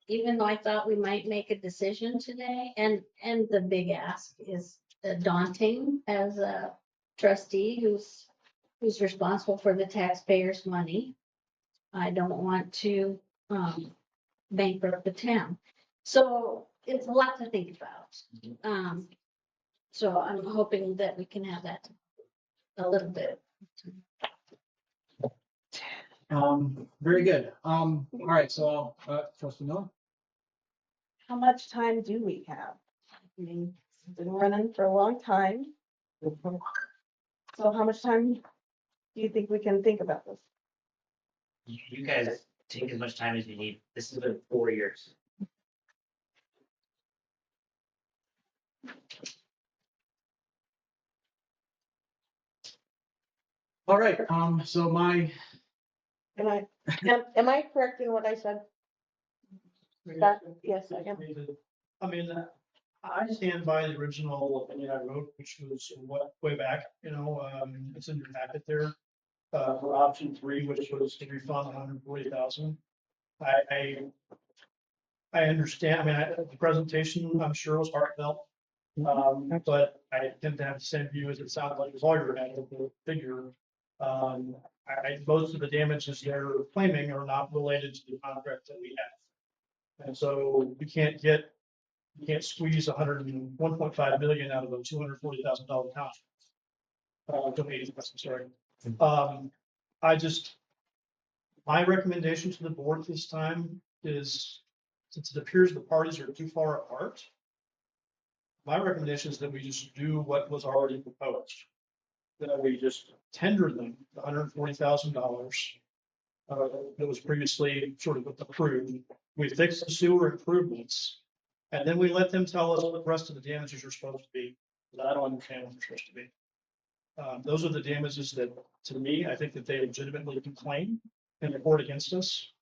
Speaker 4: even though I thought we might make a decision today, and the big ask is daunting as a trustee who's responsible for the taxpayers' money. I don't want to bankrupt the town. So it's a lot to think about. So I'm hoping that we can have that a little bit.
Speaker 1: Very good. All right, so Trustee Miller?
Speaker 6: How much time do we have? I mean, it's been running for a long time. So how much time do you think we can think about this?
Speaker 5: You guys take as much time as you need. This has been 4 years.
Speaker 1: All right, so
Speaker 8: Am I correct in what I said? Scott? Yes, I am.
Speaker 3: I mean, I stand by the original opinion I wrote, which was way back, it's in your packet there. For option 3, which was to refund 140,000. I understand, the presentation, I'm sure was heartfelt. But I tend to have the same view as it sounds like the lawyer had with the figure. Most of the damages they're claiming are not related to the contract that we have. And so you can't squeeze 101.5 million out of a $240,000 contract. Donating, I'm sorry. My recommendation to the board this time is, since it appears the parties are too far apart, my recommendation is that we just do what was already proposed. That we just tender them the $140,000 that was previously sort of approved. We fix the sewer improvements, and then we let them tell us what the rest of the damages are supposed to be. But I don't understand what they're supposed to be. Those are the damages that, to me, I think that they legitimately can claim and report against us.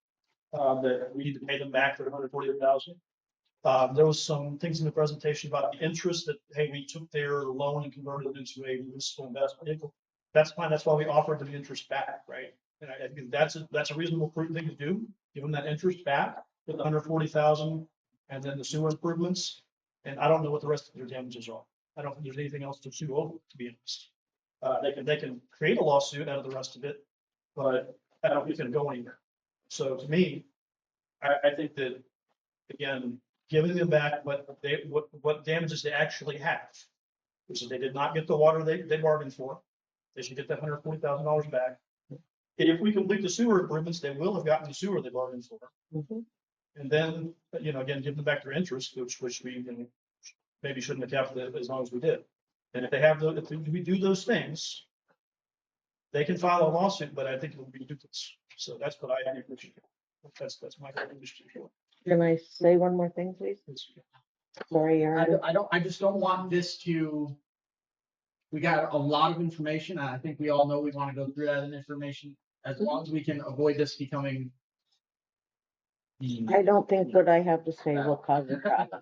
Speaker 3: That we need to pay them back their $140,000. There was some things in the presentation about the interest that, hey, we took their loan and converted it into a municipal investment vehicle. That's fine. That's why we offered them the interest back, right? And I think that's a reasonable, prudent thing to do. Give them that interest back with the $140,000 and then the sewer improvements. And I don't know what the rest of their damages are. I don't think there's anything else to sue over, to be honest. They can create a lawsuit out of the rest of it, but I don't think it's gonna go anywhere. So to me, I think that, again, giving them back what damages they actually have, which is they did not get the water they bargained for. They should get that $140,000 back. If we complete the sewer improvements, they will have gotten the sewer they bargained for. And then, again, give them back their interest, which we maybe shouldn't have kept as long as we did. And if we do those things, they can file a lawsuit, but I think it will be ridiculous. So that's what I think we should do. That's my recommendation.
Speaker 8: Can I say one more thing, please? Sorry, Aaron.
Speaker 1: I just don't want this to, we got a lot of information. And I think we all know we want to go through that information as long as we can avoid this becoming.
Speaker 8: I don't think what I have to say will cause a problem.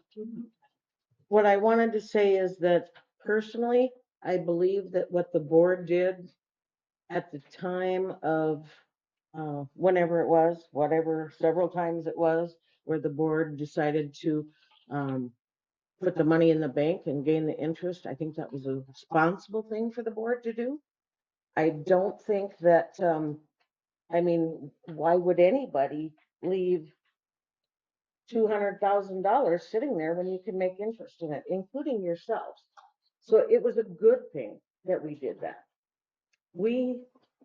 Speaker 8: What I wanted to say is that personally, I believe that what the board did at the time of whenever it was, whatever, several times it was, where the board decided to put the money in the bank and gain the interest, I think that was a responsible thing for the board to do. I don't think that, why would anybody leave $200,000 sitting there when you can make interest in it, including yourselves? So it was a good thing that we did that.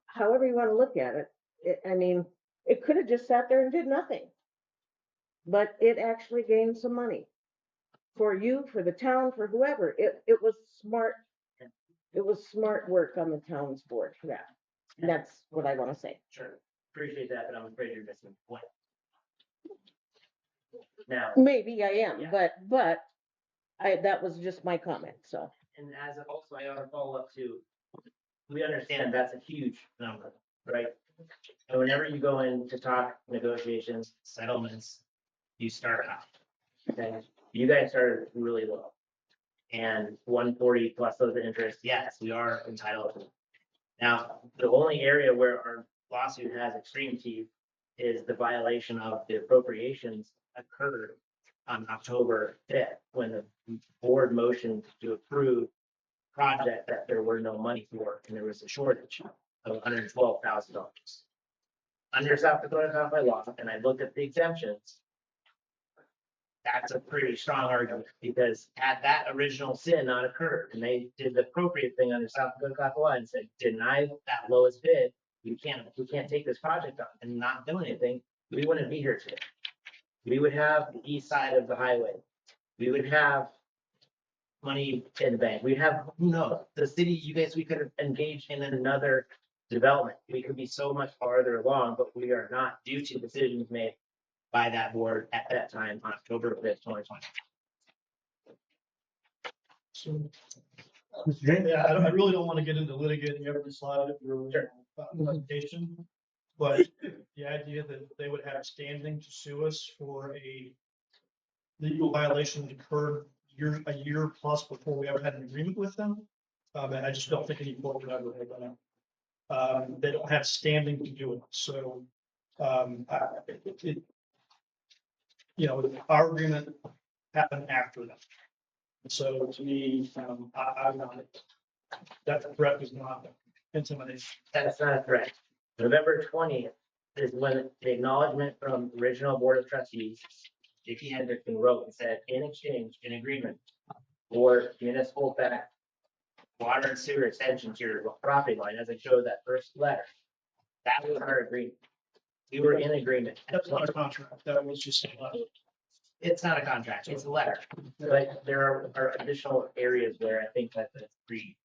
Speaker 8: However you want to look at it, it could have just sat there and did nothing. But it actually gained some money for you, for the town, for whoever. It was smart. It was smart work on the town's board for that. And that's what I want to say.
Speaker 5: Sure, appreciate that, but I'm afraid you're missing the point. Now,
Speaker 8: Maybe I am,
Speaker 5: Yeah.
Speaker 8: but that was just my comment, so.
Speaker 5: and as also I ought to follow up to, we understand that's a huge number, right? And whenever you go in to talk negotiations, settlements, you start high. Okay, you guys started really low. And 140 plus those interest, yes, we are entitled to. Now, the only area where our lawsuit has extreme teeth is the violation of the appropriations occurred on October 5th, when the board motioned to approve project that there were no money for, and there was a shortage of $112,000. Under South Dakota codified law, and I looked at the exemptions, that's a pretty strong argument, because had that original sin not occurred, and they did the appropriate thing under South Dakota codified law and said, deny that lowest bid, we can't take this project on, and not do anything, we wouldn't be here today. We would have the east side of the highway. We would have money in the bank. We'd have, who knows, the city, you guys, we could have engaged in another development. We could be so much farther along, but we are not, due to decisions made by that board at that time on October 5th, 2020.
Speaker 3: So,
Speaker 1: Mr. James?
Speaker 3: yeah, I really don't want to get into litigating every slide of your presentation. But the idea that they would have standing to sue us for a legal violation that occurred a year plus before we ever had an agreement with them, and I just don't think any court would ever have that. They don't have standing to do it. So, our agreement happened after that. So to me, I'm not, that threat was not intimidating.
Speaker 5: That's not a threat. November 20th is when the acknowledgement from the original Board of Trustees, J.P. Hendrickson wrote and said, in exchange, in agreement for municipal back water and sewer extension to your property line, as I showed that first letter. That was our agreement. We were in agreement.
Speaker 3: That's not a contract, that was just a letter.
Speaker 5: It's not a contract, it's a letter. But there are additional areas where I think that the pre.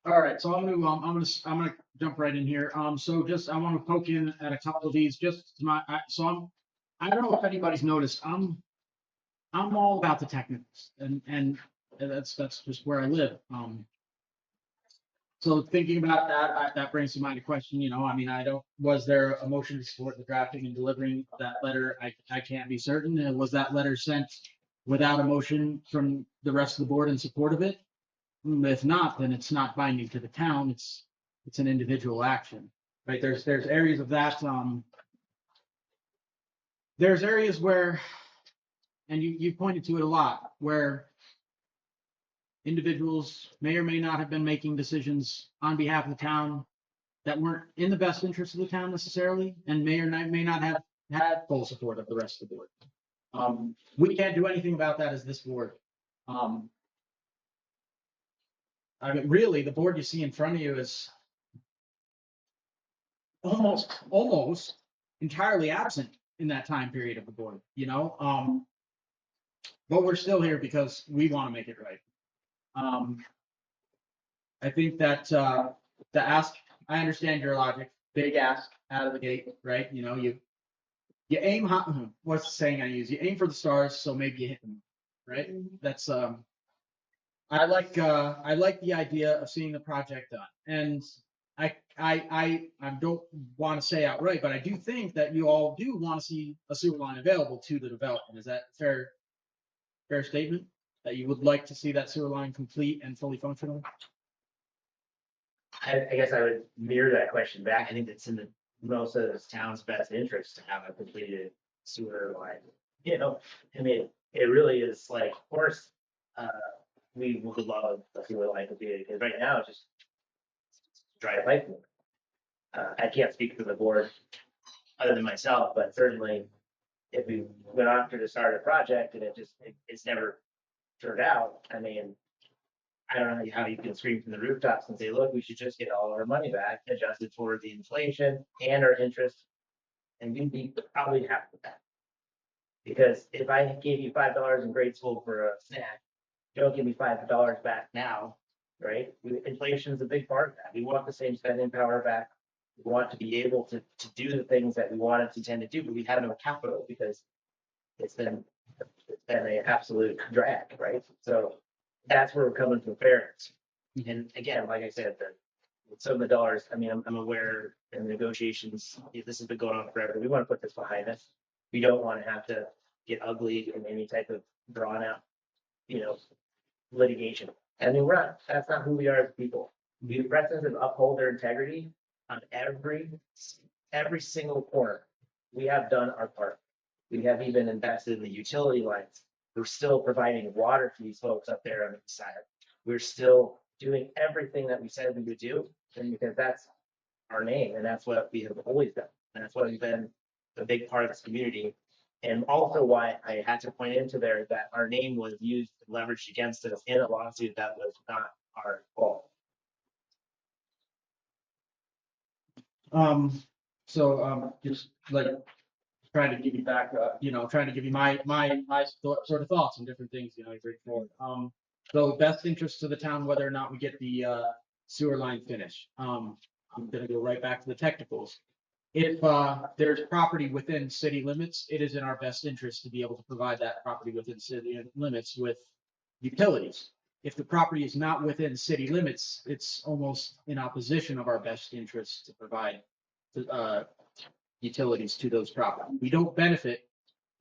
Speaker 1: All right, so I'm gonna jump right in here. So just, I want to poke in at a couple of these, just to I don't know if anybody's noticed, I'm all about the technicals and that's just where I live. So thinking about that, that brings to mind a question, I mean, was there a motion to support the drafting and delivering that letter? I can't be certain. Was that letter sent without a motion from the rest of the board in support of it? If not, then it's not binding to the town. It's an individual action, right? There's areas of that, there's areas where, and you pointed to it a lot, where individuals may or may not have been making decisions on behalf of the town that weren't in the best interest of the town necessarily, and may not have had full support of the rest of the board. We can't do anything about that as this board. I mean, really, the board you see in front of you is almost entirely absent in that time period of the board, but we're still here because we want to make it right. I think that the ask, I understand your logic, big ask out of the gate, right? You aim high, what's the saying I use? You aim for the stars, so maybe you hit them, right? That's I like the idea of seeing the project done, and I don't want to say outright, but I do think that you all do want to see a sewer line available to the development. Is that a fair statement? That you would like to see that sewer line complete and fully functional?
Speaker 5: I guess I would mirror that question back. I think it's in most of this town's best interest to have a completed sewer line. I mean, it really is like, of course, we would love a sewer line completed, because right now it's just dry pipe. I can't speak for the board other than myself, but certainly if we went after to start a project and it's never turned out, I mean, I don't know how you can scream from the rooftops and say, look, we should just get all our money back, adjusted for the inflation and our interest. And we'd be probably happy with that. Because if I gave you $5 in grade school for a snack, don't give me $5 back now, right? Inflation is a big part of that. We want the same spending power back. We want to be able to do the things that we wanted to tend to do, but we have no capital because it's been an absolute drag, right? So that's where we're coming from fairness. And again, like I said, some of the dollars, I mean, I'm aware in the negotiations, this has been going on forever. We want to put this behind us. We don't want to have to get ugly in any type of drawn out, litigation. I mean, that's not who we are as people. We residents that uphold their integrity on every single corner. We have done our part. We have even invested in the utility lines. We're still providing water for these folks up there on the side. We're still doing everything that we said we would do, and because that's our name, and that's what we have always done, and that's what has been a big part of this community. And also why I had to point into there that our name was used and leveraged against us in a lawsuit that was not our fault.
Speaker 1: Just like trying to give you back, trying to give you my sort of thoughts on different things, you bring forward. So best interest to the town, whether or not we get the sewer line finished. I'm gonna go right back to the technicals. If there's property within city limits, it is in our best interest to be able to provide that property within city limits with utilities. If the property is not within city limits, it's almost in opposition of our best interest to provide utilities to those properties. We don't benefit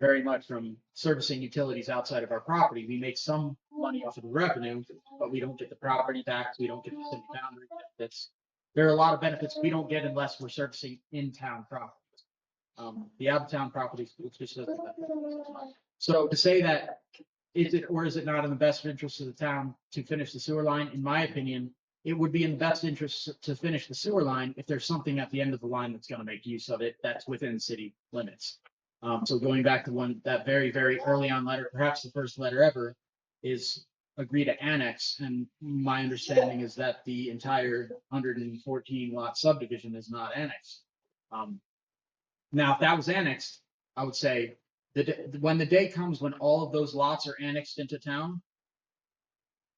Speaker 1: very much from servicing utilities outside of our property. We make some money off of the revenue, but we don't get the property tax. We don't get the city boundary benefits. There are a lot of benefits we don't get unless we're servicing in-town properties. The out-of-town properties, it just doesn't benefit. So to say that is it or is it not in the best interest of the town to finish the sewer line? In my opinion, it would be in the best interest to finish the sewer line if there's something at the end of the line that's gonna make use of it, that's within city limits. So going back to that very, very early on letter, perhaps the first letter ever, is agree to annex, and my understanding is that the entire 114 lot subdivision is not annexed. Now, if that was annexed, I would say when the day comes when all of those lots are annexed into town,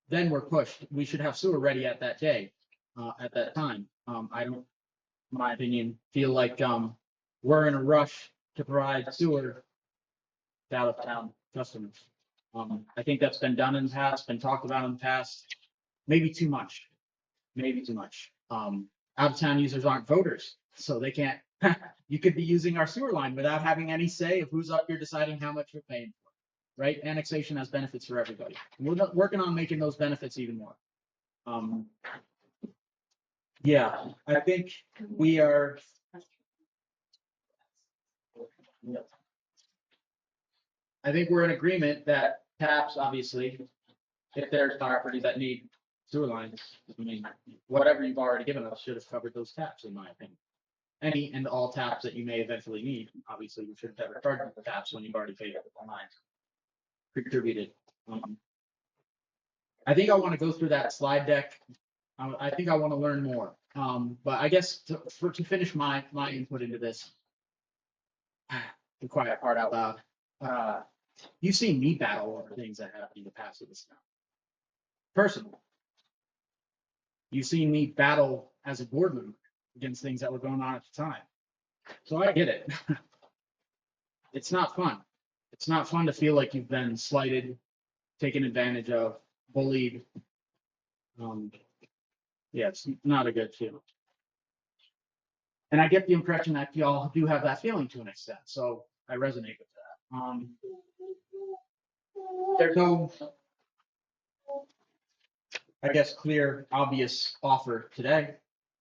Speaker 1: then we're pushed. We should have sewer ready at that day, at that time. I don't, in my opinion, feel like we're in a rush to provide sewer to out of town customers. I think that's been done in the past, been talked about in the past, maybe too much, maybe too much. Out of town users aren't voters, so they can't, you could be using our sewer line without having any say of who's up here deciding how much you're paying for, right? Annexation has benefits for everybody. We're working on making those benefits even more. Yeah, I think we are, I think we're in agreement that taps, obviously, if there's properties that need sewer lines, I mean, whatever you've already given us should have covered those taps, in my opinion. Any and all taps that you may eventually need, obviously, you should have ever charged for taps when you've already paid for the lines. Contributed. I think I want to go through that slide deck. I think I want to learn more. But I guess to finish my input into this, the quiet part out loud. You've seen me battle over things that happened in the past of this now. Personally. You've seen me battle as a board member against things that were going on at the time. So I get it. It's not fun. It's not fun to feel like you've been slighted, taken advantage of, bullied. Yeah, it's not a good feeling. And I get the impression that y'all do have that feeling to an extent, so I resonate with that. There's no, I guess, clear, obvious offer today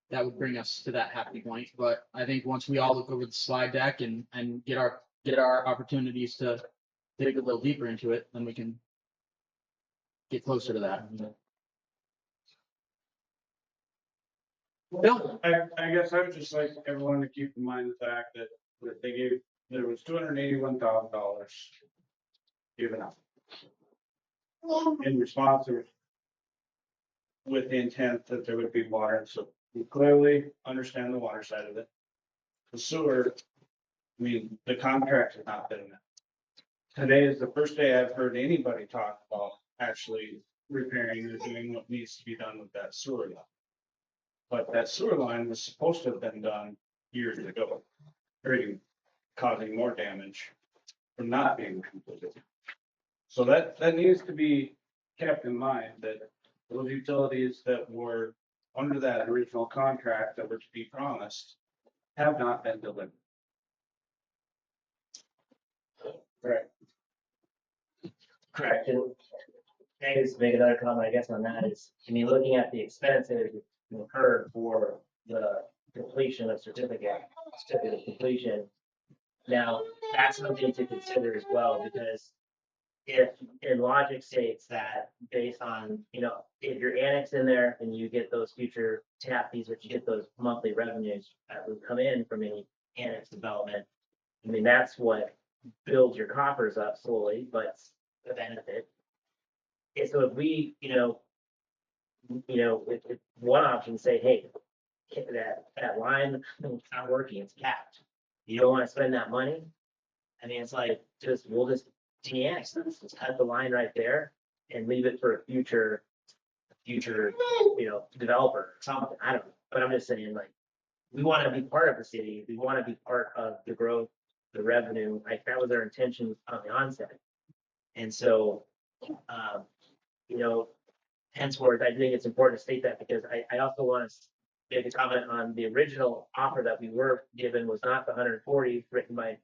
Speaker 1: that would bring us to that happy point. But I think once we all look over the slide deck and get our opportunities to dig a little deeper into it, then we can get closer to that. Bill?
Speaker 7: I guess I would just like everyone to keep in mind the fact that they gave, there was $281,000 given out. In response to, with the intent that there would be water, so we clearly understand the water side of it. The sewer, I mean, the contract has not been met. Today is the first day I've heard anybody talk about actually repairing or doing what needs to be done with that sewer line. But that sewer line was supposed to have been done years ago, or even causing more damage from not being completed. So that needs to be kept in mind, that those utilities that were under that original contract that were to be promised have not been delivered.
Speaker 5: Right. Correct. And I just make another comment, I guess, on that is, I mean, looking at the expenses incurred for the completion of certificate of completion. Now, that's something to consider as well, because if in logic states that based on, if you're annexed in there and you get those future tap fees, which you get those monthly revenues that would come in from any annex development, I mean, that's what builds your coffers up slowly, but it's a benefit. And so if we, if one option say, hey, that line, it's not working, it's capped. You don't want to spend that money. I mean, it's like, we'll just de-annex this, just cut the line right there and leave it for a future, developer or something. I don't know, but I'm just saying, like, we want to be part of the city. We want to be part of the growth, the revenue. Like, that was our intention on the onset. And so, henceforth, I think it's important to state that, because I also want to make a comment on the original offer that we were given was not the 140 written by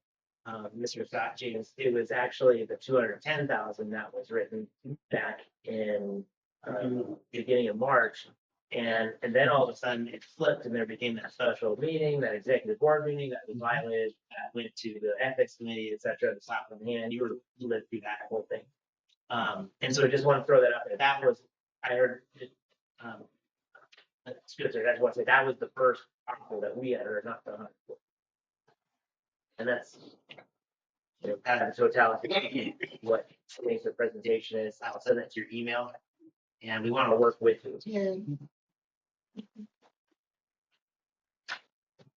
Speaker 5: Mr. Scott James. It was actually the 210,000 that was written back in beginning of March. And then all of a sudden it flipped, and there became that special meeting, that executive board meeting that was violated, that went to the ethics committee, et cetera, the slap on the hand. You lived through that whole thing. And so I just want to throw that out there. That was, I heard, Spitzer, I just want to say, that was the first article that we had heard, not the 100. And that's, kind of the totality, of what today's presentation is. I'll send that to your email. And we want to work with you.
Speaker 4: Yeah.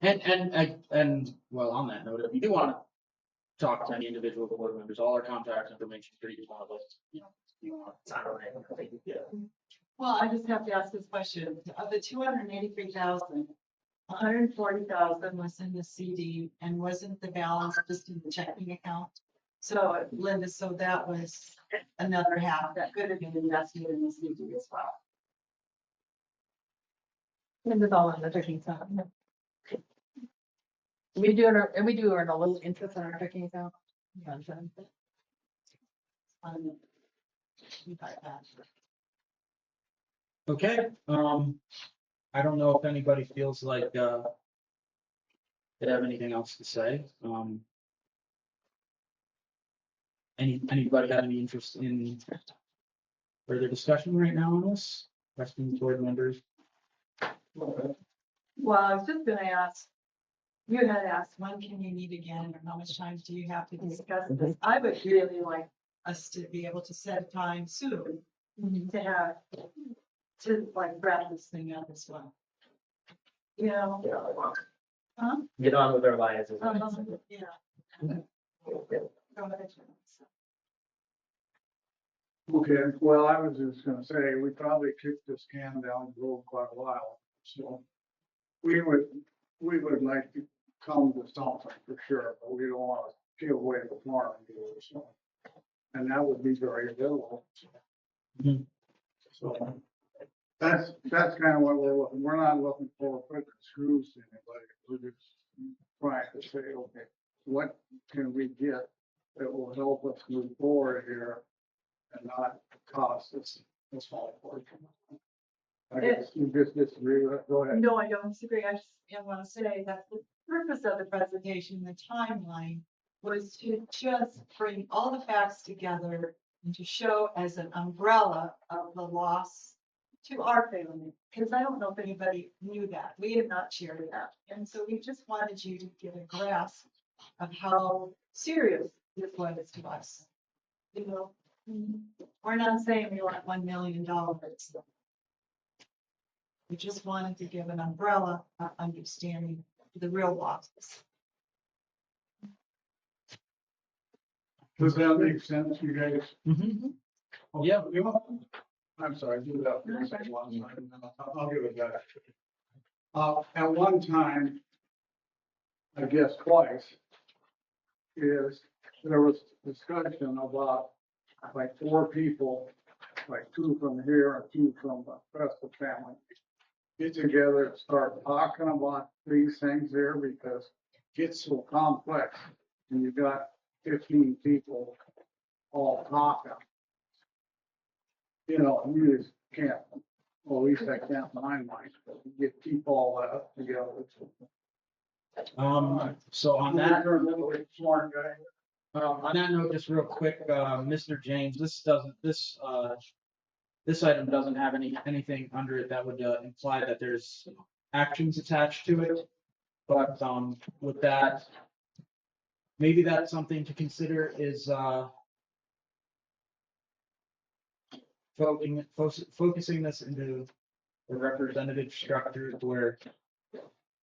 Speaker 1: And well, on that note, if you do want to talk to any individual board members, all our contact information is pretty on the list. You want
Speaker 5: It's not really- yeah.
Speaker 6: Well, I just have to ask this question. Of the 283,000, 140,000 was in the CD and wasn't the balance just in the checking account? So Linda, so that was another half that could have been invested in the CD as well.
Speaker 2: And it's all in the checking account. We do, and we do earn a little interest on our checking account.
Speaker 6: We got that.
Speaker 1: Okay, I don't know if anybody feels like, they have anything else to say. Anybody have any interest in further discussion right now on this? Questions, board members?
Speaker 6: Well, I was just gonna ask, you had asked, when can you meet again, or how much time do you have to discuss this? I would really like us to be able to set time soon to have, to like wrap this thing up as well. You know? Huh?
Speaker 5: Get on with our lives. as well.
Speaker 6: Yeah. Go ahead.
Speaker 7: Okay, well, I was just gonna say, we probably kicked this can down the road quite a while, so we would like to come to something for sure, but we don't wanna give away the farm either, so. And that would be very available.
Speaker 1: Mhm.
Speaker 7: So that's kind of what we're looking, we're not looking for putting screws to anybody, we're just trying to say, okay, what can we get that will help us move forward here and not cost us a small fortune? I guess you just disagree with it, go ahead.
Speaker 6: No, I don't disagree. I just want to say that the purpose of the presentation, the timeline, was to just bring all the facts together and to show as an umbrella of the loss to our family. Because I don't know if anybody knew that. We had not shared that. And so we just wanted you to get a grasp of how serious this was to us. You know, we're not saying we want $1 million. We just wanted to give an umbrella understanding the real losses.
Speaker 7: Does that make sense, you guys?
Speaker 1: Mm-hmm. Yeah.
Speaker 7: You know, I'm sorry, do that. for a second, and then I'll give it back. At one time, I guess twice, there was discussion about like 4 people, like 2 from here and 2 from the rest of the family. Get together and start talking about these things here because it gets so complex and you got 15 people all talking. You know, you just can't, well, at least I can't in my mind, but you keep all that up together.
Speaker 1: So on that,
Speaker 7: You're a little bit smart guy.
Speaker 1: on that note, just real quick, Mr. James, this item doesn't have anything under it that would imply that there's actions attached to it. But, with that, maybe that's something to consider is, focusing this into a representative structure where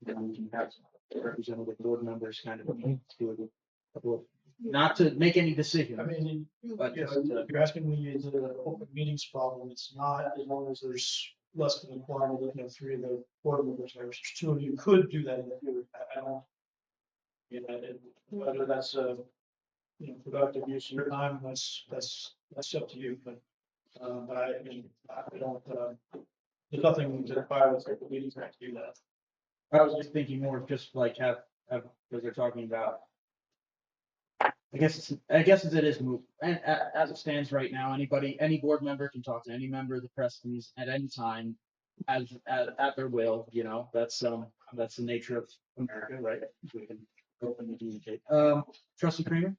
Speaker 1: we can have representative board members kind of do a couple of, not to make any decision.
Speaker 3: I mean,
Speaker 1: But
Speaker 3: you know,
Speaker 1: just to-
Speaker 3: if you're asking me, is it an open meetings problem? It's not, as long as there's less than a quorum, looking at 3 of the board members, there's 2 of you could do that in the future. I don't. You know, whether that's a, you know, productive use of your time, that's up to you, but I mean, I don't, there's nothing that violates the meetings act to do that.
Speaker 1: I was just thinking more of just like have, because they're talking about. I guess it is moot, and as it stands right now, any board member can talk to any member of the press at any time. at their will, you know, that's the nature of America, right? We can openly communicate. Trustee Kramer?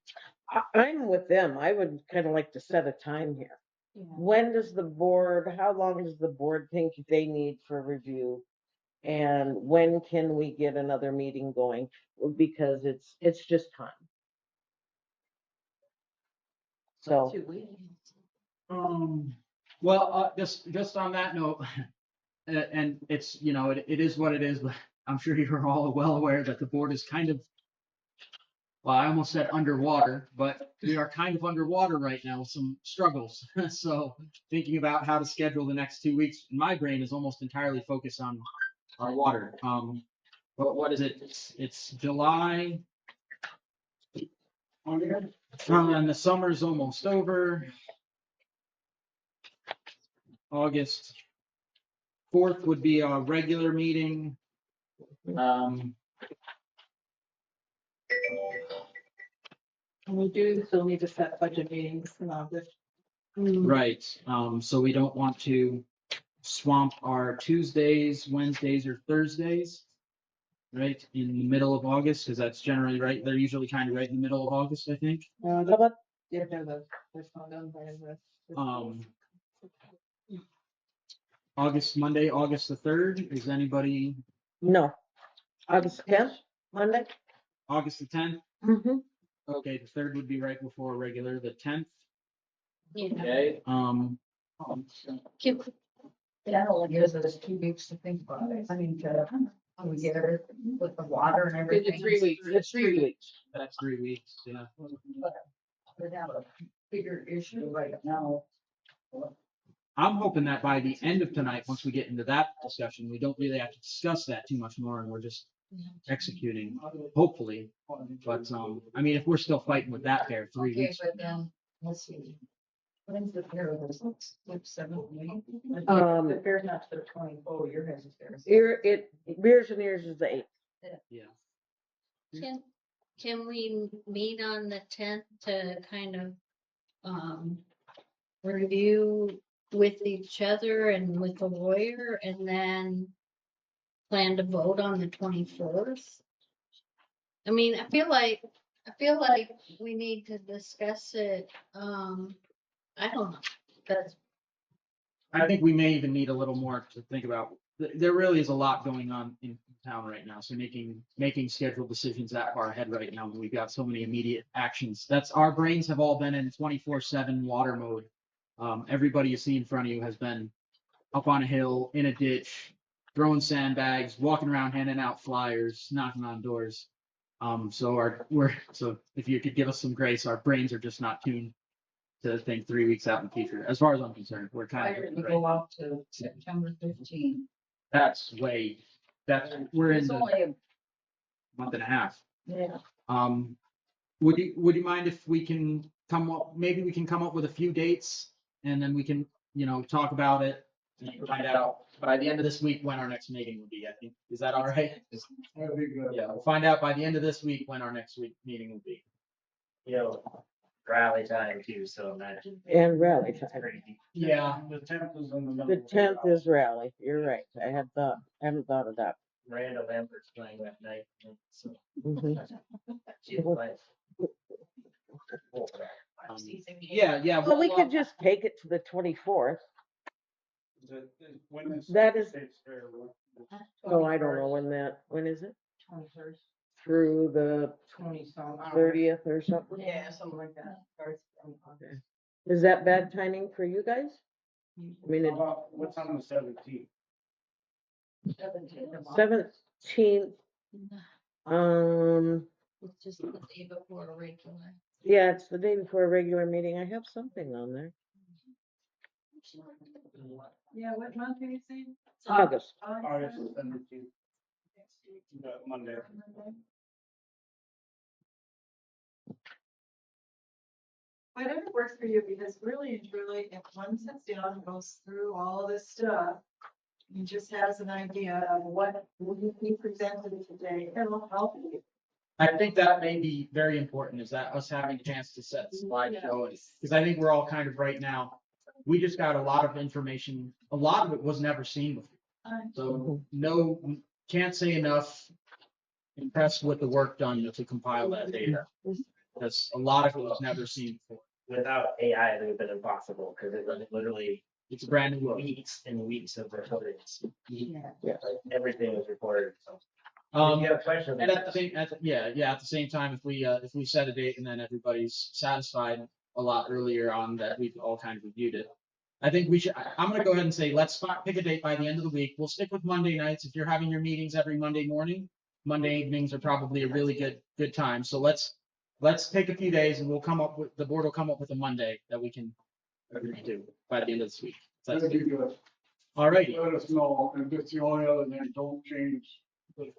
Speaker 8: I'm with them. I would kind of like to set a time here. When does the board, how long does the board think they need for review? And when can we get another meeting going? Because it's just time. So,
Speaker 6: 2 weeks.
Speaker 1: Well, just on that note, and it's, you know, it is what it is, but I'm sure you're all well aware that the board is kind of, well, I almost said underwater, but we are kind of underwater right now with some struggles. So thinking about how to schedule the next 2 weeks, my brain is almost entirely focused on our water. But what is it? It's July. And the summer's almost over. August 4th would be a regular meeting.
Speaker 6: We do still need to set budget meetings in August.
Speaker 1: Right, so we don't want to swamp our Tuesdays, Wednesdays, or Thursdays, right, in the middle of August, because that's generally right, they're usually kind of right in the middle of August, I think.
Speaker 8: how about,
Speaker 6: Yeah, that's not done by the.
Speaker 1: Monday, August the 3rd, is anybody,
Speaker 8: no, August 10th, Monday?
Speaker 1: August the 10th?
Speaker 8: Mm-hmm.
Speaker 1: Okay, the 3rd would be right before regular, the 10th,
Speaker 4: Yeah.
Speaker 1: okay,
Speaker 4: Can-
Speaker 2: That only gives us 2 weeks to think about it. I mean, we get it with the water and everything.
Speaker 6: 3 weeks.
Speaker 8: It's 3 weeks.
Speaker 1: that's 3 weeks, yeah.
Speaker 2: We have a bigger issue right now.
Speaker 1: I'm hoping that by the end of tonight, once we get into that discussion, we don't really have to discuss that too much more and we're just executing, hopefully. But, I mean, if we're still fighting with that there 3
Speaker 2: Okay,
Speaker 1: weeks,
Speaker 2: but then, let's see. When's the fair of this? Like 7th, May? The fair's not to the 24, your guys' fair.
Speaker 8: Beers and Ears is the 8th.
Speaker 1: yeah.
Speaker 4: Can we meet on the 10th to kind of, review with each other and with the lawyer and then plan to vote on the 24th? I mean, I feel like we need to discuss it, I don't know, that's,
Speaker 1: I think we may even need a little more to think about. There really is a lot going on in town right now, so making scheduled decisions that far ahead right now, when we've got so many immediate actions. That's, our brains have all been in 24/7 water mode. Everybody you see in front of you has been up on a hill, in a ditch, throwing sandbags, walking around handing out flyers, knocking on doors. So if you could give us some grace, our brains are just not tuned to think 3 weeks out in the future. As far as I'm concerned, we're kind
Speaker 2: Fire
Speaker 1: of,
Speaker 2: to go out to September 15th.
Speaker 1: we're in
Speaker 2: It's
Speaker 1: the
Speaker 2: only a,
Speaker 1: month and a half.
Speaker 2: yeah.
Speaker 1: Would you mind if we can maybe we can come up with a few dates and then we can, you know, talk about it and find out by the end of this week when our next meeting will be, I think. Is that all right?
Speaker 7: That'd be good.
Speaker 1: Yeah, we'll find out by the end of this week when our next week meeting will be.
Speaker 5: You know, rally time too, so imagine.
Speaker 8: And rally time.
Speaker 5: Crazy.
Speaker 1: Yeah,
Speaker 7: The 10th is in the middle.
Speaker 8: The 10th is rally. You're right. I hadn't thought of that.
Speaker 5: Randall Lambert's playing that night, so.
Speaker 8: Mhm.
Speaker 5: She's like.
Speaker 1: yeah.
Speaker 8: Well, we could just take it to the 24th.
Speaker 7: When is?
Speaker 8: That is-
Speaker 7: State's Fair?
Speaker 8: Oh, I don't know when is it?
Speaker 2: 21st,
Speaker 8: Through the
Speaker 2: 20-some.
Speaker 8: 30th or something?
Speaker 2: Yeah, something like that. Starts from August.
Speaker 8: Is that bad timing for you guys? I mean,
Speaker 7: What's on the 17th?
Speaker 2: 17th of August.
Speaker 8: 17th,
Speaker 4: it's just the day before a regular.
Speaker 8: yeah, it's the day before a regular meeting. I have something on there.
Speaker 6: Yeah, what month are you saying?
Speaker 8: August.
Speaker 7: August 17th. Monday.
Speaker 6: Whatever works for you, because really and truly, if one sits down and goes through all this stuff, he just has an idea of what will be presented today, it'll help you.
Speaker 1: I think that may be very important, is that us having a chance to set the slideshow, because I think we're all kind of right now, we just got a lot of information, a lot of it was never seen before. So no, can't say enough. Impressed with the work done to compile that data. That's a lot of it was never seen before.
Speaker 5: Without AI, it would have been impossible, because it was literally
Speaker 1: It's a brand new work.
Speaker 5: weeks and weeks of recordings.
Speaker 8: Yeah.
Speaker 5: Like, everything was recorded, so. If
Speaker 1: Um,
Speaker 5: you have questions.
Speaker 1: and at the same, at the same time, if we set a date and then everybody's satisfied a lot earlier on that we've all kind of reviewed it. I think we should, I'm gonna go ahead and say, pick a date by the end of the week. We'll stick with Monday nights. If you're having your meetings every Monday morning, Monday evenings are probably a really good time. So let's take a few days and the board will come up with a Monday that we can agree to by the end of this week. So that's
Speaker 7: That'd
Speaker 1: good.
Speaker 7: be good.
Speaker 1: All righty.
Speaker 7: Let us know, and just the only other thing, don't change the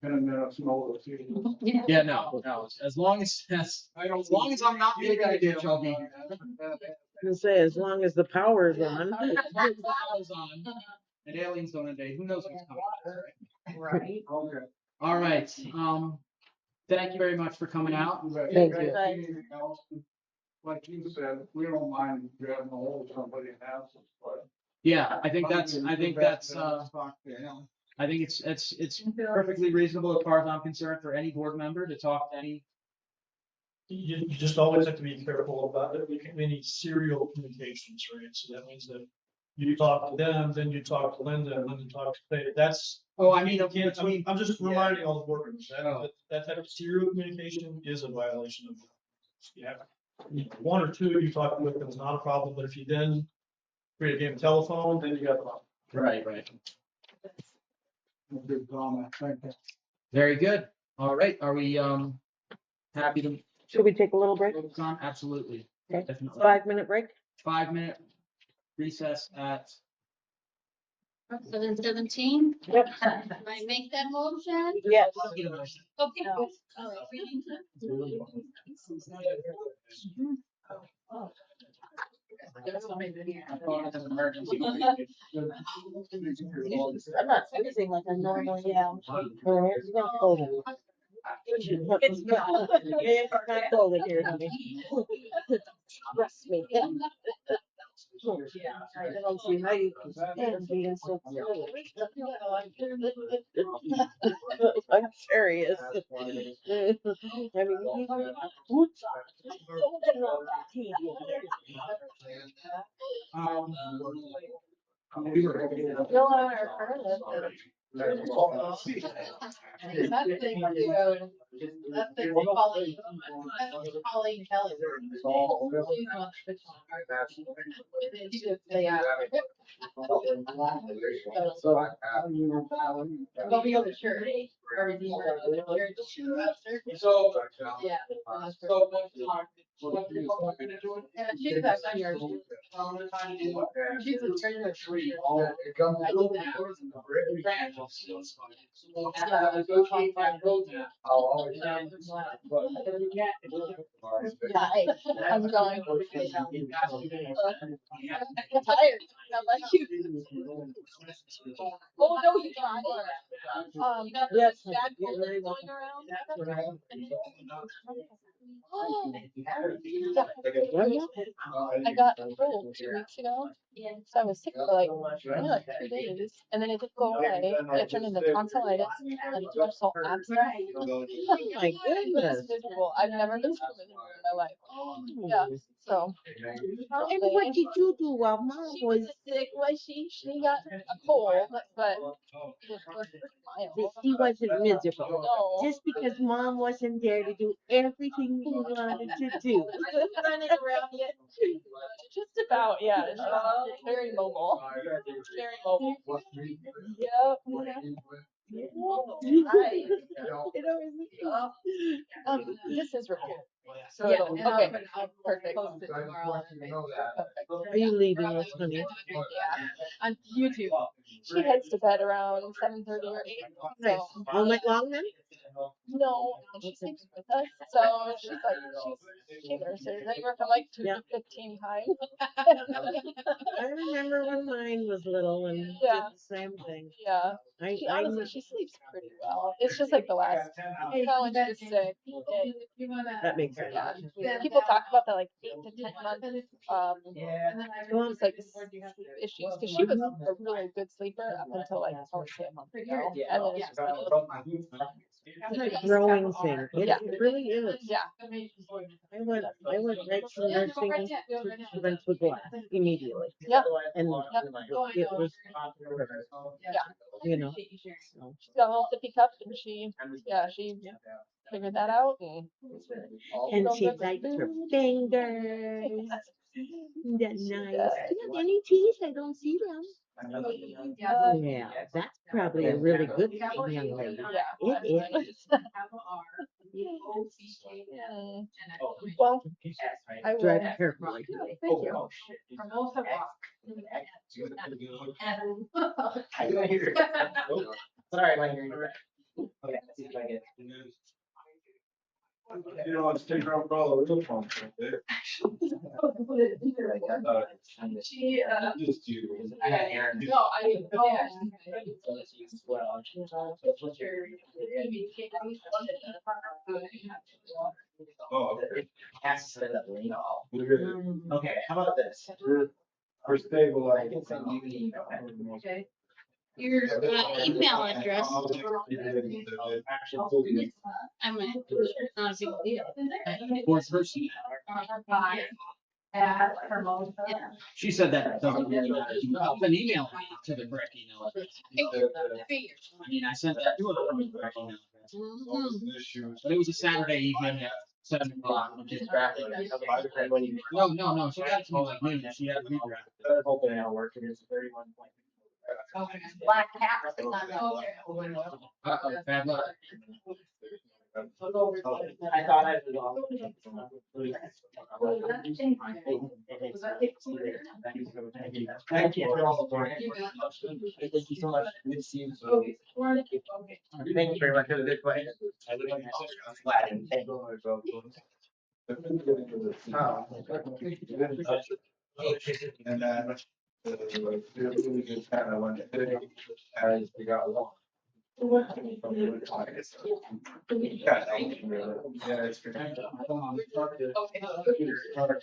Speaker 7: 10 minutes notice.
Speaker 1: Yeah, no, as long as I'm not making a ditch, I'll be here.
Speaker 8: You say, as long as the power's on.
Speaker 1: Power's on, and aliens don't invade, who knows what's coming, right?
Speaker 2: Right.
Speaker 7: Okay.
Speaker 1: All right, thank you very much for coming out.
Speaker 8: Thank
Speaker 7: If
Speaker 8: you.
Speaker 7: guys need anything else, like you said, we don't mind grabbing a hold of somebody and asking, but.
Speaker 1: Yeah, I think that's,
Speaker 7: Talk to him.
Speaker 1: I think it's perfectly reasonable as far as I'm concerned for any board member to talk to any.
Speaker 3: You just always have to be careful about it, any serial communications, right? So that means that you talk to them, then you talk to Linda, and then you talk to Faye. That's,
Speaker 1: Oh, I mean,
Speaker 3: I'm just reminding all the board members that type of serial communication is a violation of. Yeah, one or two you talk with them is not a problem, but if you then create a game of telephone, then you got a problem.
Speaker 1: Right.
Speaker 7: Good comment, thank you.
Speaker 1: Very good. All right, are we, happy to?
Speaker 8: Should we take a little break?
Speaker 1: Focus on? Absolutely,
Speaker 8: Okay.
Speaker 1: definitely.
Speaker 8: 5-minute break?
Speaker 1: 5-minute recess at.
Speaker 4: 7:17.
Speaker 8: Yep.
Speaker 4: Can I make that motion?
Speaker 8: Yes.
Speaker 4: Okay.
Speaker 8: I'm not sneezing like I normally am. It's not cold. It's not. It's not cold in here, honey. Trust me. I don't see how you can stand being so cold. I'm serious. I mean,
Speaker 1: We were.
Speaker 6: Still on our permit. That thing, that thing, Colleen Kelly. She's on Twitch. Go be on the church. Or Redeemer, the church.
Speaker 1: So.
Speaker 6: Yeah. Yeah, she's actually your. She's a trainer. Yeah, I'm going. I'm tired. I'm like you. Oh, no, you got it.
Speaker 8: Yes.
Speaker 6: Bad cold going around. Oh, I got a cold 2 weeks ago. So I was sick for like 2 days, and then it didn't go away. It turned into tonsillitis and tonsil abscess.
Speaker 8: Oh my goodness.
Speaker 6: It's miserable. I've never been so miserable in my life. Yeah. So.
Speaker 8: And what did you do while mom
Speaker 6: She
Speaker 8: was
Speaker 6: was sick. Was she? She got a cold, but it was mild.
Speaker 8: He wasn't miserable.
Speaker 6: No.
Speaker 8: Just because mom wasn't there to do everything he wanted to do.
Speaker 6: Running around yet. Just about, yeah. She's very mobile. Very mobile. Yep. This is recorded. So
Speaker 2: Yeah,
Speaker 6: it'll,
Speaker 2: and
Speaker 6: okay,
Speaker 2: I'll
Speaker 6: perfect.
Speaker 2: post it tomorrow.
Speaker 8: Are you leaving us, honey?
Speaker 6: Yeah, on YouTube. She heads to bed around 7:30 or 8.
Speaker 8: Nice.
Speaker 6: So,
Speaker 8: All night long then?
Speaker 9: No, and she sleeps with us, so she's like, she nurses anywhere from like 2 to 15 times.
Speaker 8: I remember when mine was little and did
Speaker 9: Yeah.
Speaker 8: the same thing.
Speaker 9: Yeah,
Speaker 8: I,
Speaker 9: she
Speaker 8: I,
Speaker 9: honestly, she sleeps pretty well. It's just like the last, when she was sick,
Speaker 8: that makes sense.
Speaker 9: yeah, people talk about the like 8 to 10 months, just like sleep issues, because she was a really good sleeper up until like, I would say a month ago, and then it's just been
Speaker 8: It's a growing thing.
Speaker 9: Yeah.
Speaker 8: It really is.
Speaker 9: yeah.
Speaker 8: I went right from nursing to rental glass immediately.
Speaker 9: Yeah.
Speaker 8: And
Speaker 9: Yep.
Speaker 8: it was, you know. So.
Speaker 9: She's got a little sippy cup, and she figured that out, and
Speaker 8: And she bites her fingers. That's nice. Do you have any teeth? I don't see them. Yeah, that's probably a really good thing, young lady.
Speaker 9: Yeah.
Speaker 8: It is.
Speaker 9: Well, I will.
Speaker 8: Drive carefully.
Speaker 9: Thank you.
Speaker 5: Sorry, my hearing. Okay, let's see if I get.
Speaker 7: You know, let's take our brother real phone.
Speaker 6: She,
Speaker 7: Just you.
Speaker 5: I got Aaron.
Speaker 6: no, I,
Speaker 7: Oh, okay.
Speaker 5: Has to set up link.
Speaker 7: We're good.
Speaker 5: Okay, how about this?
Speaker 7: We're stable.
Speaker 5: I can send you an email.
Speaker 6: okay.
Speaker 4: Your email address, I'm not a big deal.
Speaker 1: Fourth person.
Speaker 6: At Hermosa.
Speaker 4: Yeah.
Speaker 1: She said that doesn't really matter. An email to the correct email address. I mean, I sent that to her from the correct email address.
Speaker 4: Mhm.
Speaker 1: But it was a Saturday evening at 7 o'clock.
Speaker 5: Which is traffic.
Speaker 1: No, she got it to me like noon. She had a redraft.
Speaker 5: Hopefully that'll work. It's 31.2.
Speaker 6: Okay. Black cat. Okay.
Speaker 1: Bad luck.
Speaker 5: I thought I was all. Thank you for all the support. Thank you so much. Good to see you. Thank you very much. Have a good play. I live in Latin. Thank you.
Speaker 7: And then, really good kind of one. As we got along. Yeah, it's good.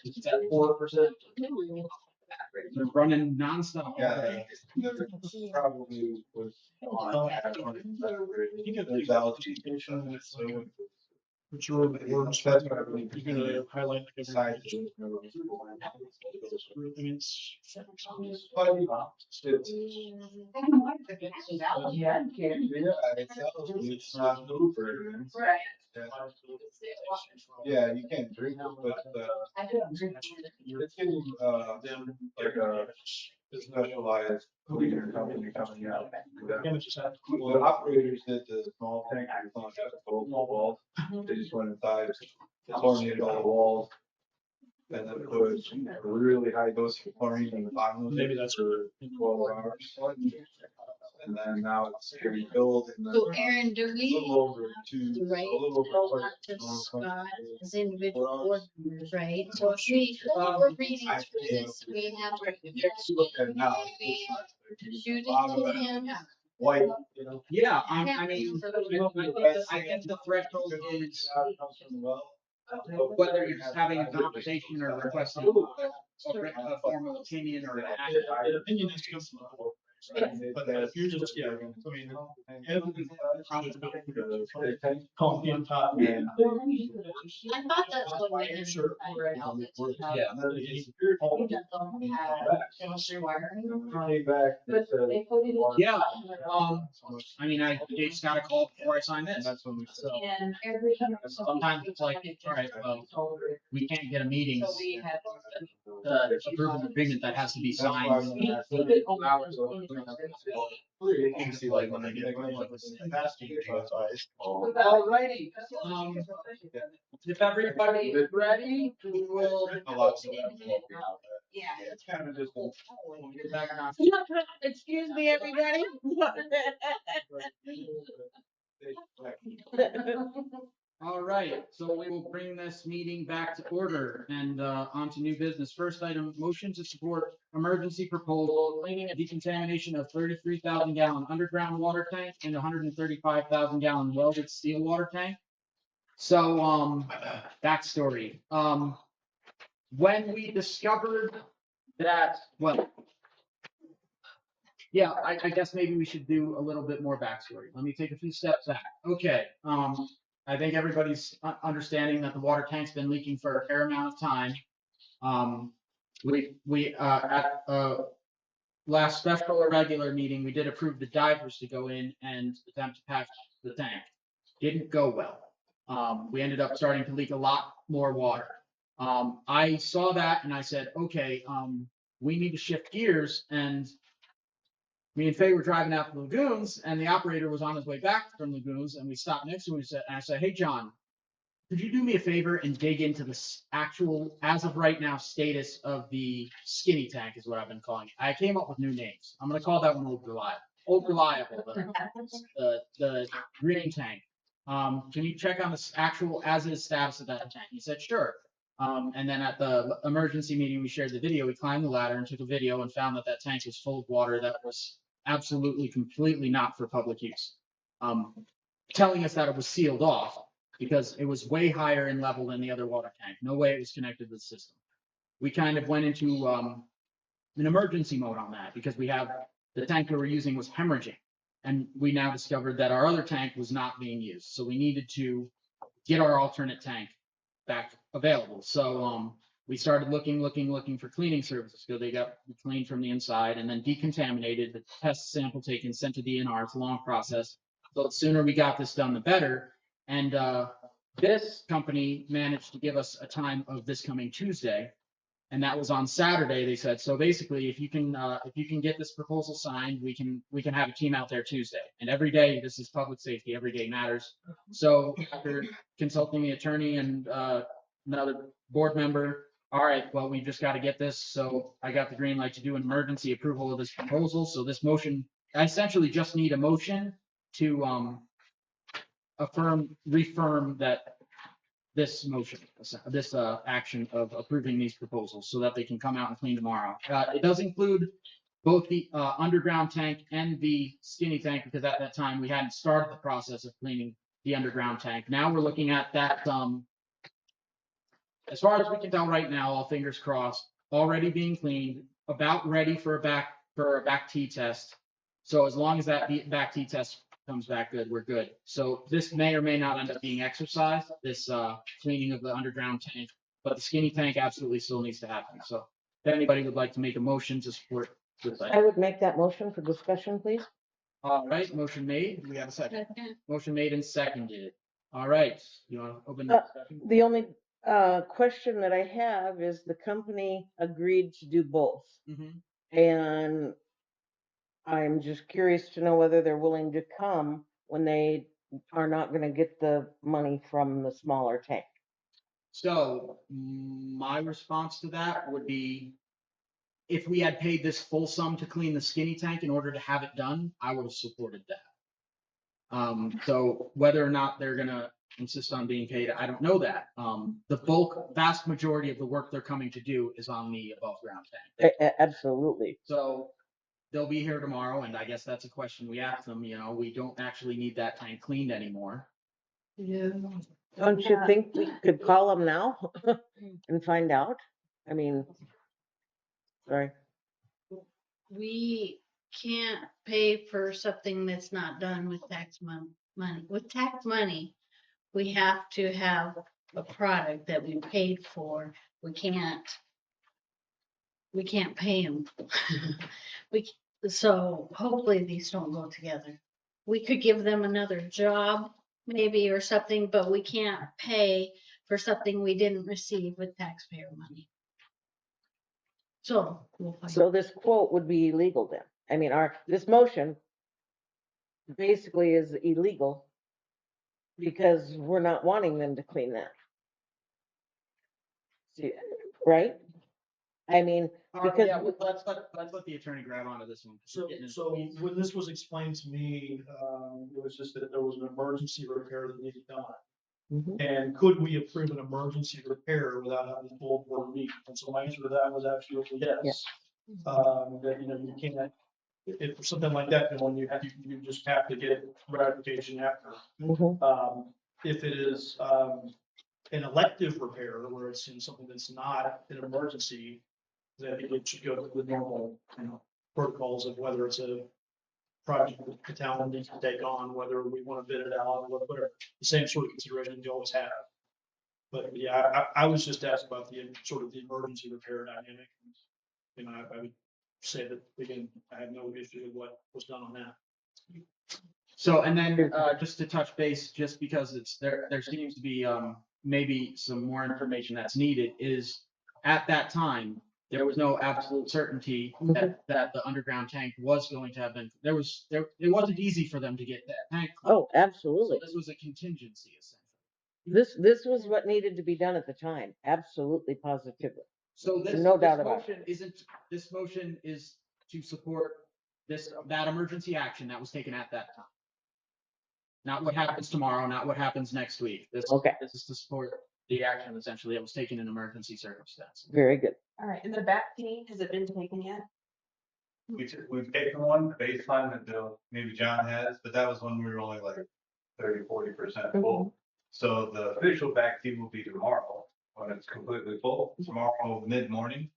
Speaker 1: It's at 4%. They're running nonstop.
Speaker 7: Yeah, probably was on at 20. There's allocation, so.
Speaker 3: Which are the words
Speaker 7: That's
Speaker 3: that
Speaker 7: what I believe.
Speaker 3: you're gonna highlight. Like
Speaker 7: Side.
Speaker 3: I mean, it's.
Speaker 7: Yeah, it's not Uber.
Speaker 6: Right.
Speaker 7: Yeah, you can't drink it, but, it's getting, like a specialized cleaner company coming out. The operators did the small tank, it's not just full walls, they just went inside, chlorinated all the walls. And then put a really high dose of chlorine in the bottom of it.
Speaker 3: Maybe that's
Speaker 7: for 12 hours. And then now it's getting filled and then.
Speaker 4: So Aaron, do
Speaker 7: A
Speaker 4: we
Speaker 7: little over two,
Speaker 4: right
Speaker 7: a little over.
Speaker 4: to Scott as individual board members, right? So if we, we're reading through this, we have
Speaker 7: And now.
Speaker 4: shoot it to him.
Speaker 7: White, you know.
Speaker 1: Yeah, I mean, I think the threshold is whether you're just having a conversation or requesting a formal opinion or an action.
Speaker 3: The opinion is good. But if you're just, yeah, I mean, coffee on top.
Speaker 4: I thought that's what we did.
Speaker 1: Yeah, I mean, I gave Scott a call before I signed this.
Speaker 7: That's when we.
Speaker 1: So sometimes it's like, all right, well, we can't get a meeting. Approve an agreement that has to be signed.
Speaker 7: Like when I get.
Speaker 1: Alrighty, if everybody is ready, we will.
Speaker 7: A lot of.
Speaker 6: Yeah.
Speaker 7: It's kind of just.
Speaker 8: Excuse me, everybody.
Speaker 1: All right, so we will bring this meeting back to order and onto new business. First item, motion to support emergency proposal, cleaning and decontamination of 33,000 gallon underground water tank and 135,000 gallon welded steel water tank. So, backstory. When we discovered that, well, yeah, I guess maybe we should do a little bit more backstory. Let me take a few steps back. Okay, I think everybody's understanding that the water tank's been leaking for a fair amount of time. At last special or regular meeting, we did approve the divers to go in and attempt to patch the tank. Didn't go well. We ended up starting to leak a lot more water. I saw that and I said, okay, we need to shift gears, and me and Faye were driving out the lagoons, and the operator was on his way back from lagoons, and we stopped next to him and I said, hey, John, could you do me a favor and dig into the actual, as of right now, status of the skinny tank is what I've been calling it. I came up with new names. I'm going to call that one Old Reliable. Old Reliable, the green tank. Can you check on the actual as-is status of that tank? He said, sure. And then at the emergency meeting, we shared the video. We climbed the ladder and took a video and found that that tank was full of water that was absolutely, completely not for public use. Telling us that it was sealed off because it was way higher in level than the other water tank. No way it was connected to the system. We kind of went into an emergency mode on that because we have the tank we were using was hemorrhaging. And we now discovered that our other tank was not being used. So we needed to get our alternate tank back available. So we started looking for cleaning services because they got cleaned from the inside and then decontaminated, the test sample taken, sent to DNR. It's a long process. So the sooner we got this done, the better. And this company managed to give us a time of this coming Tuesday. And that was on Saturday, they said. So basically, if you can get this proposal signed, we can have a team out there Tuesday. And every day, this is public safety, every day matters. So after consulting the attorney and another board member, all right, well, we've just got to get this. So I got the green light to do an emergency approval of this proposal. So this motion, I essentially just need a motion to reaffirm that this motion, this action of approving these proposals so that they can come out and clean tomorrow. It does include both the underground tank and the skinny tank because at that time we hadn't started the process of cleaning the underground tank. Now we're looking at that, as far as we can tell right now, all fingers crossed, already being cleaned, about ready for a back T test. So as long as that back T test comes back good, we're good. So this may or may not end up being exercised, this cleaning of the underground tank, but the skinny tank absolutely still needs to happen. So if anybody would like to make a motion to support this
Speaker 8: I
Speaker 1: item.
Speaker 8: would make that motion for discussion, please.
Speaker 1: All right, motion made. Do we have a second? Motion made and seconded. All right, you want to open the discussion?
Speaker 8: The only question that I have is the company agreed to do both.
Speaker 1: Mhm.
Speaker 8: And I'm just curious to know whether they're willing to come when they are not going to get the money from the smaller tank.
Speaker 1: So my response to that would be, if we had paid this full sum to clean the skinny tank in order to have it done, I would have supported that. So whether or not they're gonna insist on being paid, I don't know that. The vast majority of the work they're coming to do is on the above ground tank.
Speaker 8: Absolutely.
Speaker 1: So they'll be here tomorrow, and I guess that's a question we ask them. We don't actually need that tank cleaned anymore.
Speaker 4: Yeah.
Speaker 8: Don't you think we could call them now and find out? I mean, sorry.
Speaker 4: We can't pay for something that's not done with tax money. With tax money, we have to have a product that we paid for. We can't pay them. So hopefully these don't go together. We could give them another job maybe or something, but we can't pay for something we didn't receive with taxpayer money. So we'll find.
Speaker 8: So this quote would be illegal then. I mean, this motion basically is illegal because we're not wanting them to clean that. See, right? I mean, because-
Speaker 1: Yeah, let's let the attorney grab onto this one. 'cause we're
Speaker 3: So,
Speaker 1: getting into
Speaker 3: so
Speaker 1: weeds.
Speaker 3: when this was explained to me, it was just that there was an emergency repair that needed done.
Speaker 8: Mhm.
Speaker 3: And could we approve an emergency repair without having a full board meeting? And so my answer to that was absolutely yes. That, you know, you can't, if for something like that, you know, you just have to get ratification after.
Speaker 8: Mhm.
Speaker 3: If it is, an elective repair where it's in something that's not an emergency, then I think it should go to the normal, you know, protocols of whether it's a project that the town needs to take on, whether we want to bid it out, whatever, the same sort of consideration you always have. But yeah, I was just asked about the sort of the emergency repair dynamic. You know, I would say that, again, I have no issue with what was done on that.
Speaker 1: So, and then, just to touch base, just because there seems to be, maybe some more information that's needed, is at that time, there was no absolute certainty that the underground tank was going to have been, it wasn't easy for them to get that tank.
Speaker 8: Oh,
Speaker 1: So
Speaker 8: absolutely.
Speaker 1: this was a contingency, essentially.
Speaker 8: This was what needed to be done at the time. Absolutely, positively.
Speaker 1: So this
Speaker 8: No doubt about it.
Speaker 1: this motion is to support that emergency action that was taken at that time. Not what happens tomorrow, not what happens next week.
Speaker 8: Okay.
Speaker 1: This is to support the action essentially that was taken in emergency circumstances.
Speaker 8: Very good.
Speaker 6: All right, and the back fee, has it been taken yet?
Speaker 10: We've taken one baseline that maybe John has, but that was when we were only like 30-40% full. So the official back fee will be tomorrow when it's completely full, tomorrow mid-morning.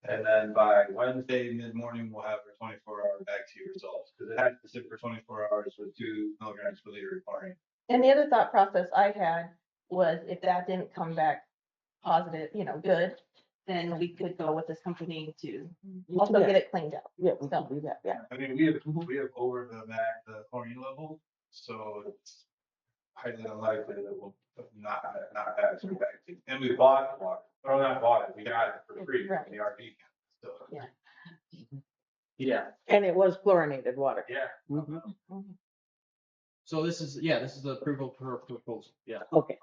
Speaker 10: And then by Wednesday mid-morning, we'll have our 24-hour back fee results, because it has to sit for 24 hours with 2 milligrams per liter requiring.
Speaker 6: And the other thought process I had was if that didn't come back positive, you know, good, then we could go with this company to also get it cleaned up.
Speaker 8: Yeah, we can do that, yeah.
Speaker 10: I mean, we have over the chlorine level, so it's highly unlikely that we'll not have some back fee. And we bought water, or not bought it, we got it for free from the RV. So,
Speaker 1: Yeah.
Speaker 8: And it was chlorinated water.
Speaker 10: yeah.
Speaker 8: Mhm.
Speaker 1: So this is the approval per proposal. Yeah.
Speaker 8: Okay.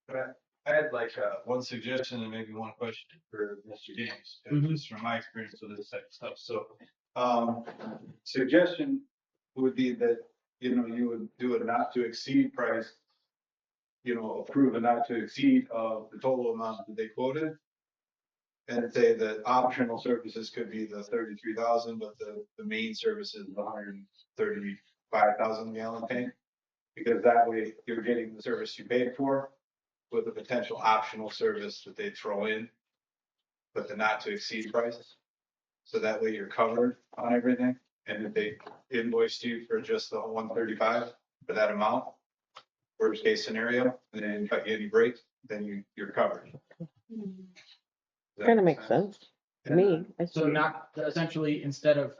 Speaker 10: But I had like one suggestion and maybe one question for Mr. James, just from my experience with this type of stuff. So, suggestion would be that, you know, you would do a not to exceed price, you know, approve a not to exceed of the total amount that they quoted. And say that optional services could be the 33,000, but the main service is the 135,000 gallon tank. Because that way you're getting the service you paid for with a potential optional service that they throw in, but the not to exceed price. So that way you're covered on everything. And if they invoiced you for just the 135 for that amount, worst case scenario, and then cut you any breaks, then you're covered. Does that
Speaker 8: Kind of
Speaker 10: make
Speaker 8: makes sense to me. I
Speaker 1: So
Speaker 8: see.
Speaker 1: not essentially instead of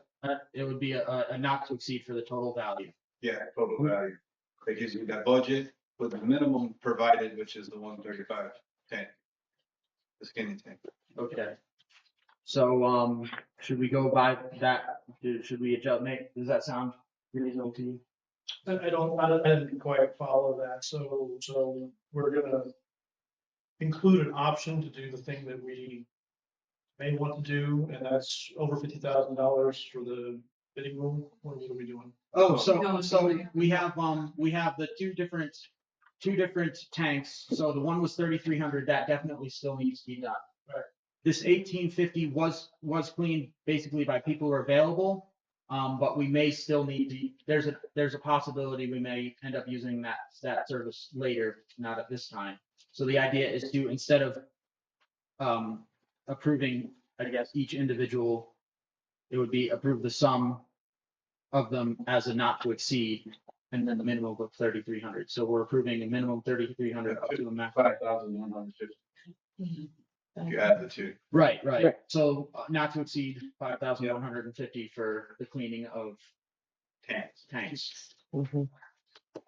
Speaker 1: it would be a not to exceed for the total value.
Speaker 10: Yeah, total value. That gives you that budget with the minimum provided, which is the 135 tank. The skinny tank.
Speaker 1: Okay. So should we go by that? Should we adjust? Does that sound reasonable to you?
Speaker 3: I didn't quite follow that, so we're gonna include an option to do the thing that we may want to do, and that's over $50,000 for the bidding room. What are we doing?
Speaker 1: Oh, so we have the two different tanks. So the one was 3,300. That definitely still needs to be done.
Speaker 3: Right.
Speaker 1: This 1,850 was cleaned basically by people who are available. But we may still need to. There's a possibility we may end up using that service later, not at this time. So the idea is to, instead of approving, I guess, each individual, it would be approve the sum of them as a not to exceed, and then the minimum of 3,300. So we're approving a minimum 3,300 up to a max.
Speaker 10: 5,150. If you add the two.
Speaker 1: Right.
Speaker 8: Right.
Speaker 1: So not to exceed 5,150 for the cleaning of
Speaker 10: Tanks.
Speaker 1: tanks.
Speaker 8: Mhm.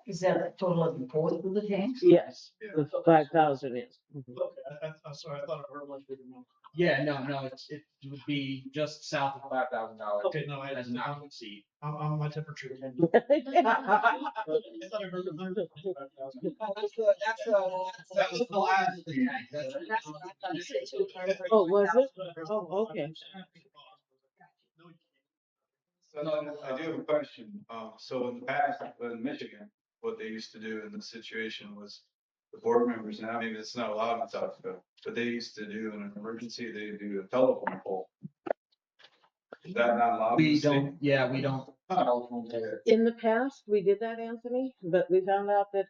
Speaker 2: Is that a total of both of the tanks?
Speaker 8: Yes,
Speaker 10: Yeah.
Speaker 8: the 5,000 is. Mhm.
Speaker 3: Okay, I'm sorry, I thought I heard much bigger number.
Speaker 1: Yeah, no, it would be just south of $5,000.
Speaker 3: Okay, no, I,
Speaker 1: As not to exceed.
Speaker 3: I'm my temperature.
Speaker 1: That's the last thing.
Speaker 8: Oh, was it? Oh, okay.
Speaker 10: So I do have a question. So in the past, in Michigan, what they used to do in this situation was the board members, now maybe it's not allowed in South Dakota, but they used to do in an emergency, they do a telephone pole. Is that not allowed? in the
Speaker 1: We
Speaker 10: state?
Speaker 1: don't, yeah, we don't.
Speaker 8: In the past, we did that, Anthony, but we found out that,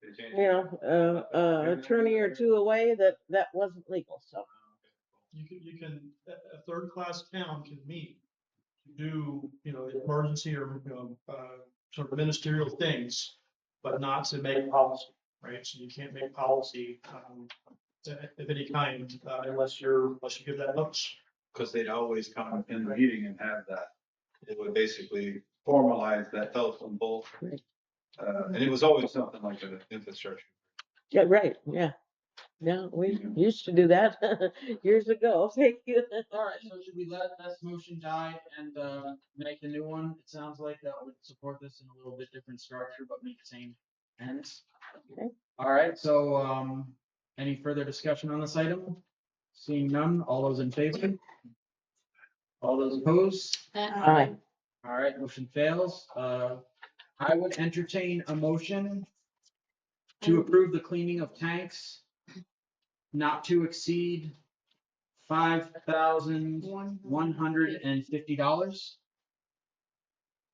Speaker 10: They changed
Speaker 8: you
Speaker 10: it.
Speaker 8: know, attorney or two away, that wasn't legal, so.
Speaker 3: You can, a third class town can meet, do, you know, emergency or, you know, sort of ministerial things, but not to make policy, right? So you can't make policy, of any kind, unless you give that notice.
Speaker 10: Because they'd always come in the meeting and have that. It would basically formalize that telephone pole.
Speaker 8: Right.
Speaker 10: And it was always something like an infrastructure.
Speaker 8: Yeah, right, yeah. Yeah, we used to do that years ago. Thank you.
Speaker 1: All right, so should we let this motion die and make a new one? It sounds like that would support this in a little bit different structure, but meet the same ends.
Speaker 8: Okay.
Speaker 1: All right, so any further discussion on this item? Seeing none, all those in favor? All those opposed?
Speaker 8: Aye.
Speaker 1: All right, motion fails. I would entertain a motion to approve the cleaning of tanks not to exceed $5,150.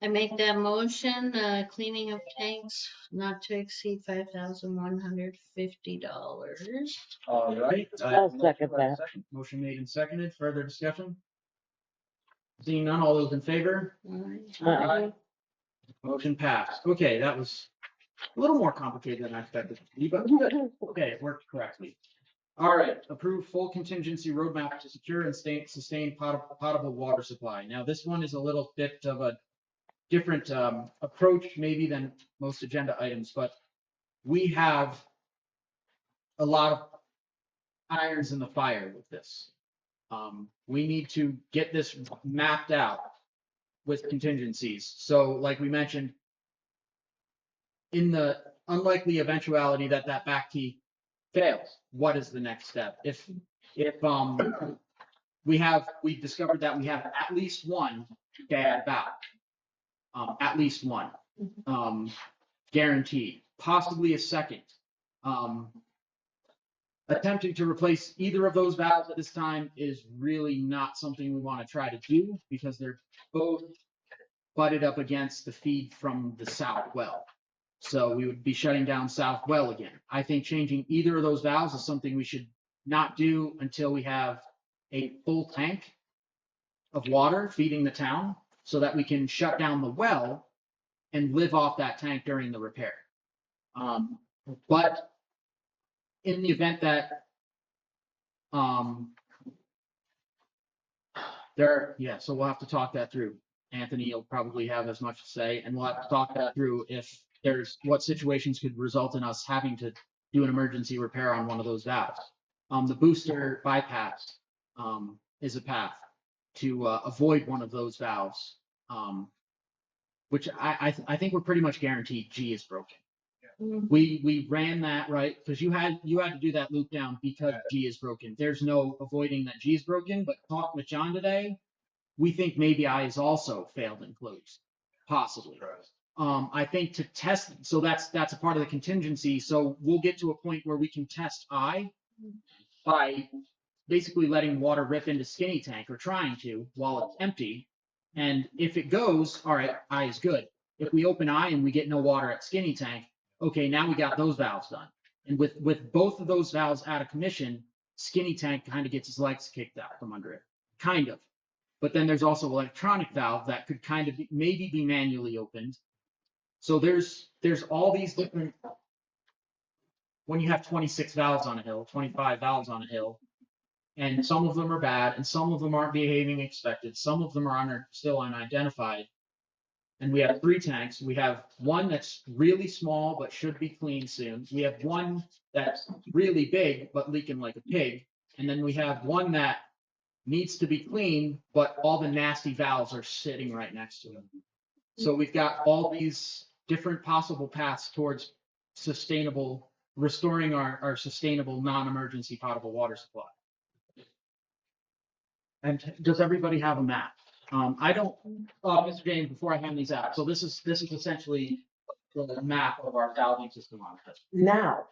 Speaker 4: I make that motion, cleaning of tanks not to exceed $5,150.
Speaker 1: All right.
Speaker 8: I'll second that.
Speaker 1: Motion made and seconded. Further discussion? Seeing none, all those in favor?
Speaker 8: Aye.
Speaker 1: Motion passed. Okay, that was a little more complicated than I expected, but good. Okay, it worked correctly. All right, approve full contingency roadmap to secure and sustain potable water supply. Now, this one is a little bit of a different approach maybe than most agenda items, but we have a lot of irons in the fire with this. We need to get this mapped out with contingencies. So like we mentioned, in the unlikely eventuality that that back key fails, what is the next step? If we discovered that we have at least one bad valve, at least one, guaranteed, possibly a second. Attempting to replace either of those valves at this time is really not something we want to try to do because they're both butted up against the feed from the south well. So we would be shutting down south well again. I think changing either of those valves is something we should not do until we have a full tank of water feeding the town so that we can shut down the well and live off that tank during the repair. But in the event that so we'll have to talk that through. Anthony will probably have as much to say, and we'll have to talk that through if there's what situations could result in us having to do an emergency repair on one of those valves. The booster bypass is a path to avoid one of those valves, which I think we're pretty much guaranteed G is broken. We ran that, right, because you had to do that loop down because G is broken. There's no avoiding that G is broken, but talking with John today, we think maybe I is also failed and closed, possibly. I think to test, so that's a part of the contingency. So we'll get to a point where we can test I by basically letting water rip into skinny tank or trying to while it's empty. And if it goes, all right, I is good. If we open I and we get no water at skinny tank, okay, now we got those valves done. And with both of those valves out of commission, skinny tank kind of gets his legs kicked out from under it, kind of. But then there's also electronic valve that could kind of maybe be manually opened. So there's all these different, when you have 26 valves on a hill, 25 valves on a hill, and some of them are bad and some of them aren't behaving expected. Some of them are still unidentified. And we have 3 tanks. We have one that's really small but should be cleaned soon. We have one that's really big but leaking like a pig. And then we have one that needs to be cleaned, but all the nasty valves are sitting right next to it. So we've got all these different possible paths towards restoring our sustainable, non-emergency potable water supply. And does everybody have a map? I don't, Mr. James, before I hand these out, so this is essentially the map of our valving system on it.
Speaker 8: Now,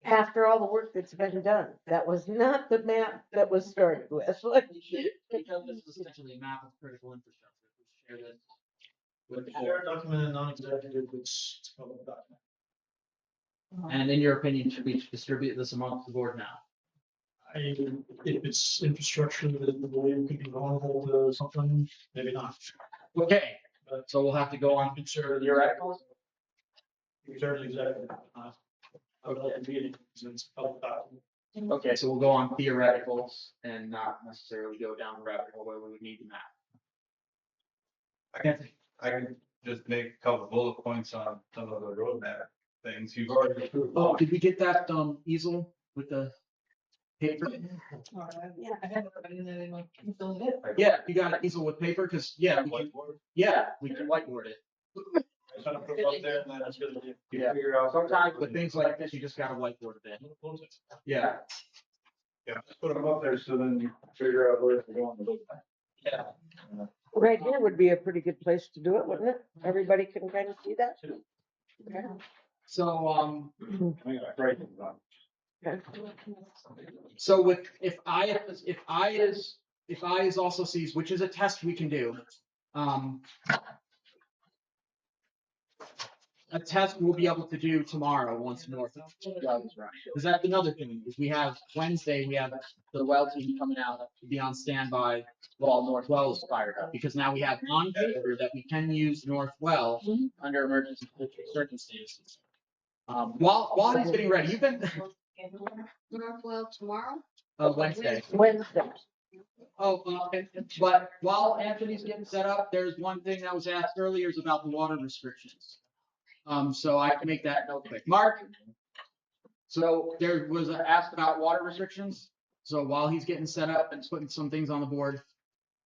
Speaker 8: after all the work that's been done, that was not the map that was started with.
Speaker 1: Because this is essentially a map of critical infrastructure. We share this with the
Speaker 3: Share
Speaker 1: board.
Speaker 3: document, non-executive, it's public document.
Speaker 1: And in your opinion, should we distribute this amongst the board now?
Speaker 3: If it's infrastructure that we believe could be vulnerable to something, maybe not.
Speaker 1: Okay, so we'll have to go on
Speaker 3: Consider the
Speaker 1: theoreticals.
Speaker 3: Consider the executive. Of the meeting, since it's public document.
Speaker 1: Okay, so we'll go on theoreticals and not necessarily go down the rabbit hole where we would need the map.
Speaker 10: I can just make a couple bullet points on some of the roadmap things you've already approved.
Speaker 1: Oh, did we get that easel with the paper?
Speaker 6: Yeah, I had everybody in there, like, filled it.
Speaker 1: Yeah, you got an easel with paper, because we can whiteboard it.
Speaker 3: I kind of put it up there and then it's gonna be.
Speaker 1: Yeah.
Speaker 10: Figure out.
Speaker 1: Sometimes with things like this, you just gotta whiteboard it. Yeah.
Speaker 10: Yeah, just put them up there so then you figure out where to go on the road.
Speaker 1: Yeah.
Speaker 8: Right here would be a pretty good place to do it, wouldn't it? Everybody can kind of see that. Okay.
Speaker 1: So,
Speaker 10: I got prices on.
Speaker 8: Okay.
Speaker 1: so if I is also sees, which is a test we can do, a test we'll be able to do tomorrow once North Well is running. Because that's another thing, is we have Wednesday, we have the well team coming out to be on standby while North Well is fired up. Because now we have on paper that we can use North Well under emergency circumstances. While he's getting ready, you've been
Speaker 4: Northwell tomorrow?
Speaker 1: Wednesday.
Speaker 8: Wednesday.
Speaker 1: But while Anthony's getting set up, there's one thing that was asked earlier is about the water restrictions. So I can make that note quick. Mark? So there was an ask about water restrictions. So while he's getting set up and putting some things on the board,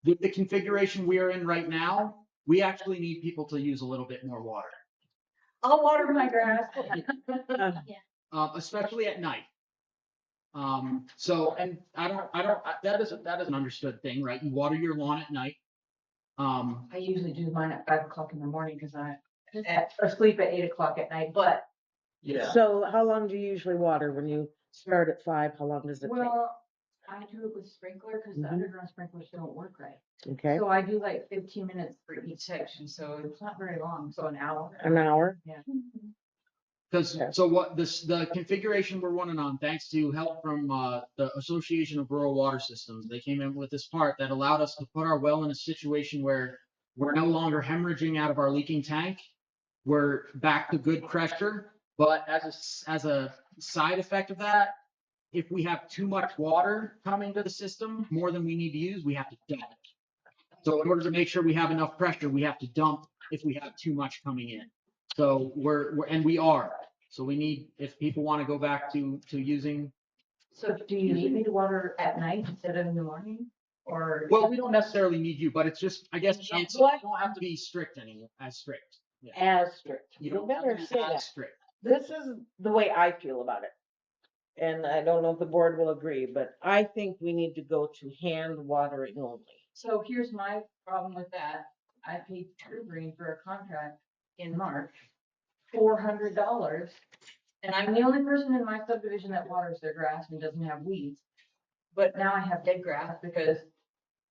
Speaker 1: with the configuration we are in right now, we actually need people to use a little bit more water,
Speaker 2: I'll water my grass.
Speaker 1: especially at night. So, and that is an understood thing, right? You water your lawn at night.
Speaker 2: I usually do mine at 5 o'clock in the morning because I'm asleep at 8 o'clock at night, but
Speaker 1: Yeah.
Speaker 8: So how long do you usually water when you start at 5? How long does it take?
Speaker 2: well, I do it with sprinkler because the
Speaker 8: Mhm.
Speaker 2: underground sprinklers don't work right.
Speaker 8: Okay,
Speaker 2: So I do like 15 minutes for each section, so it's not very long, so an hour.
Speaker 8: an hour?
Speaker 1: Because,
Speaker 8: Yeah.
Speaker 1: so the configuration we're running on, thanks to help from the Association of Rural Water Systems, they came in with this part that allowed us to put our well in a situation where we're no longer hemorrhaging out of our leaking tank. We're back to good pressure, but as a side effect of that, if we have too much water coming to the system, more than we need to use, we have to dump. So in order to make sure we have enough pressure, we have to dump if we have too much coming in. So we are. So we need, if people want to go back to using,
Speaker 2: So do you need me to water at night instead of in the morning? Or?
Speaker 1: well, we don't necessarily need you, but it's just, I guess, you don't have to be strict anymore, as strict. Yeah.
Speaker 8: As strict.
Speaker 1: You
Speaker 8: You
Speaker 1: don't have to
Speaker 8: better
Speaker 1: be
Speaker 8: say
Speaker 1: as
Speaker 8: that.
Speaker 1: strict.
Speaker 8: This is the way I feel about it. And I don't know if the board will agree, but I think we need to go to hand watering only.
Speaker 2: So here's my problem with that. I paid True Green for a contract in March, $400. And I'm the only person in my subdivision that waters their grass and doesn't have weeds. But now I have dead grass because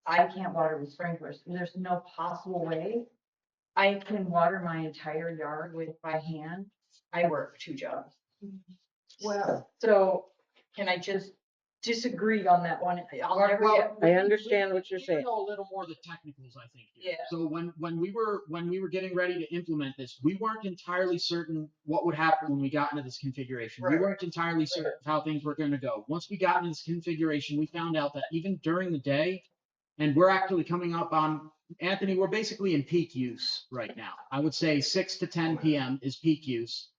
Speaker 2: I can't water with sprinklers. There's no possible way I can water my entire yard with by hand. I work 2 jobs. Well, so can I just disagree on that one? I'll never get.
Speaker 8: I understand what you're
Speaker 1: We
Speaker 8: saying.
Speaker 1: know a little more of the technicals, I think. here.
Speaker 2: Yeah.
Speaker 1: So when we were getting ready to implement this, we weren't entirely certain what would happen when we got into this configuration. We
Speaker 2: Right.
Speaker 1: weren't entirely certain how things were going to go. Once we got into this configuration, we found out that even during the day, and we're actually coming up on Anthony, we're basically in peak use right now. I would say 6 to 10 PM is peak use.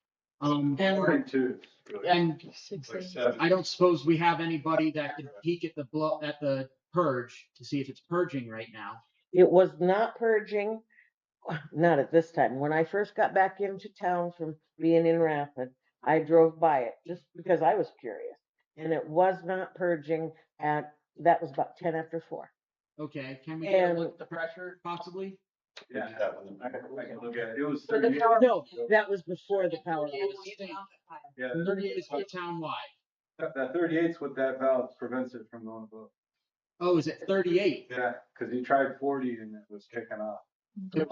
Speaker 10: Morning too. really.
Speaker 1: And
Speaker 10: Like 7.
Speaker 1: I don't suppose we have anybody that could peek at the purge to see if it's purging right now.
Speaker 8: It was not purging, not at this time. When I first got back into town from being in Rapid, I drove by it just because I was curious. And it was not purging that was about 10 after 4.
Speaker 1: Okay, can we
Speaker 8: And-
Speaker 1: look at the pressure possibly?
Speaker 10: Yeah, that one. I can look at it. It was
Speaker 2: For the
Speaker 10: 38.
Speaker 2: power.
Speaker 8: No, that was before the power.
Speaker 10: Yeah,
Speaker 1: 38 is for town-wide.
Speaker 10: that 38's what that valve prevents it from going above.
Speaker 1: Oh, is it 38?
Speaker 10: Yeah, because he tried 40 and it was kicking off.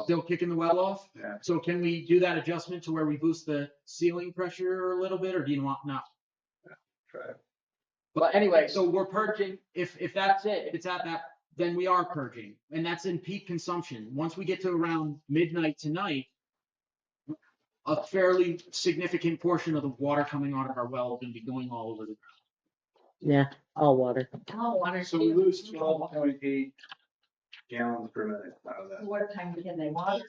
Speaker 1: Still kicking the well off?
Speaker 10: Yeah.
Speaker 1: So can we do that adjustment to where we boost the ceiling pressure a little bit, or do you want not?
Speaker 10: Try it.
Speaker 1: But anyway, so we're purging, if that's it, if it's at that, then we are purging, and that's in peak consumption. Once we get to around midnight tonight, a fairly significant portion of the water coming out of our well is gonna be going all over the ground.
Speaker 8: Yeah, all water.
Speaker 2: Oh, water.
Speaker 10: So we lose 12.8 gallons per minute out of that
Speaker 2: What time can they water?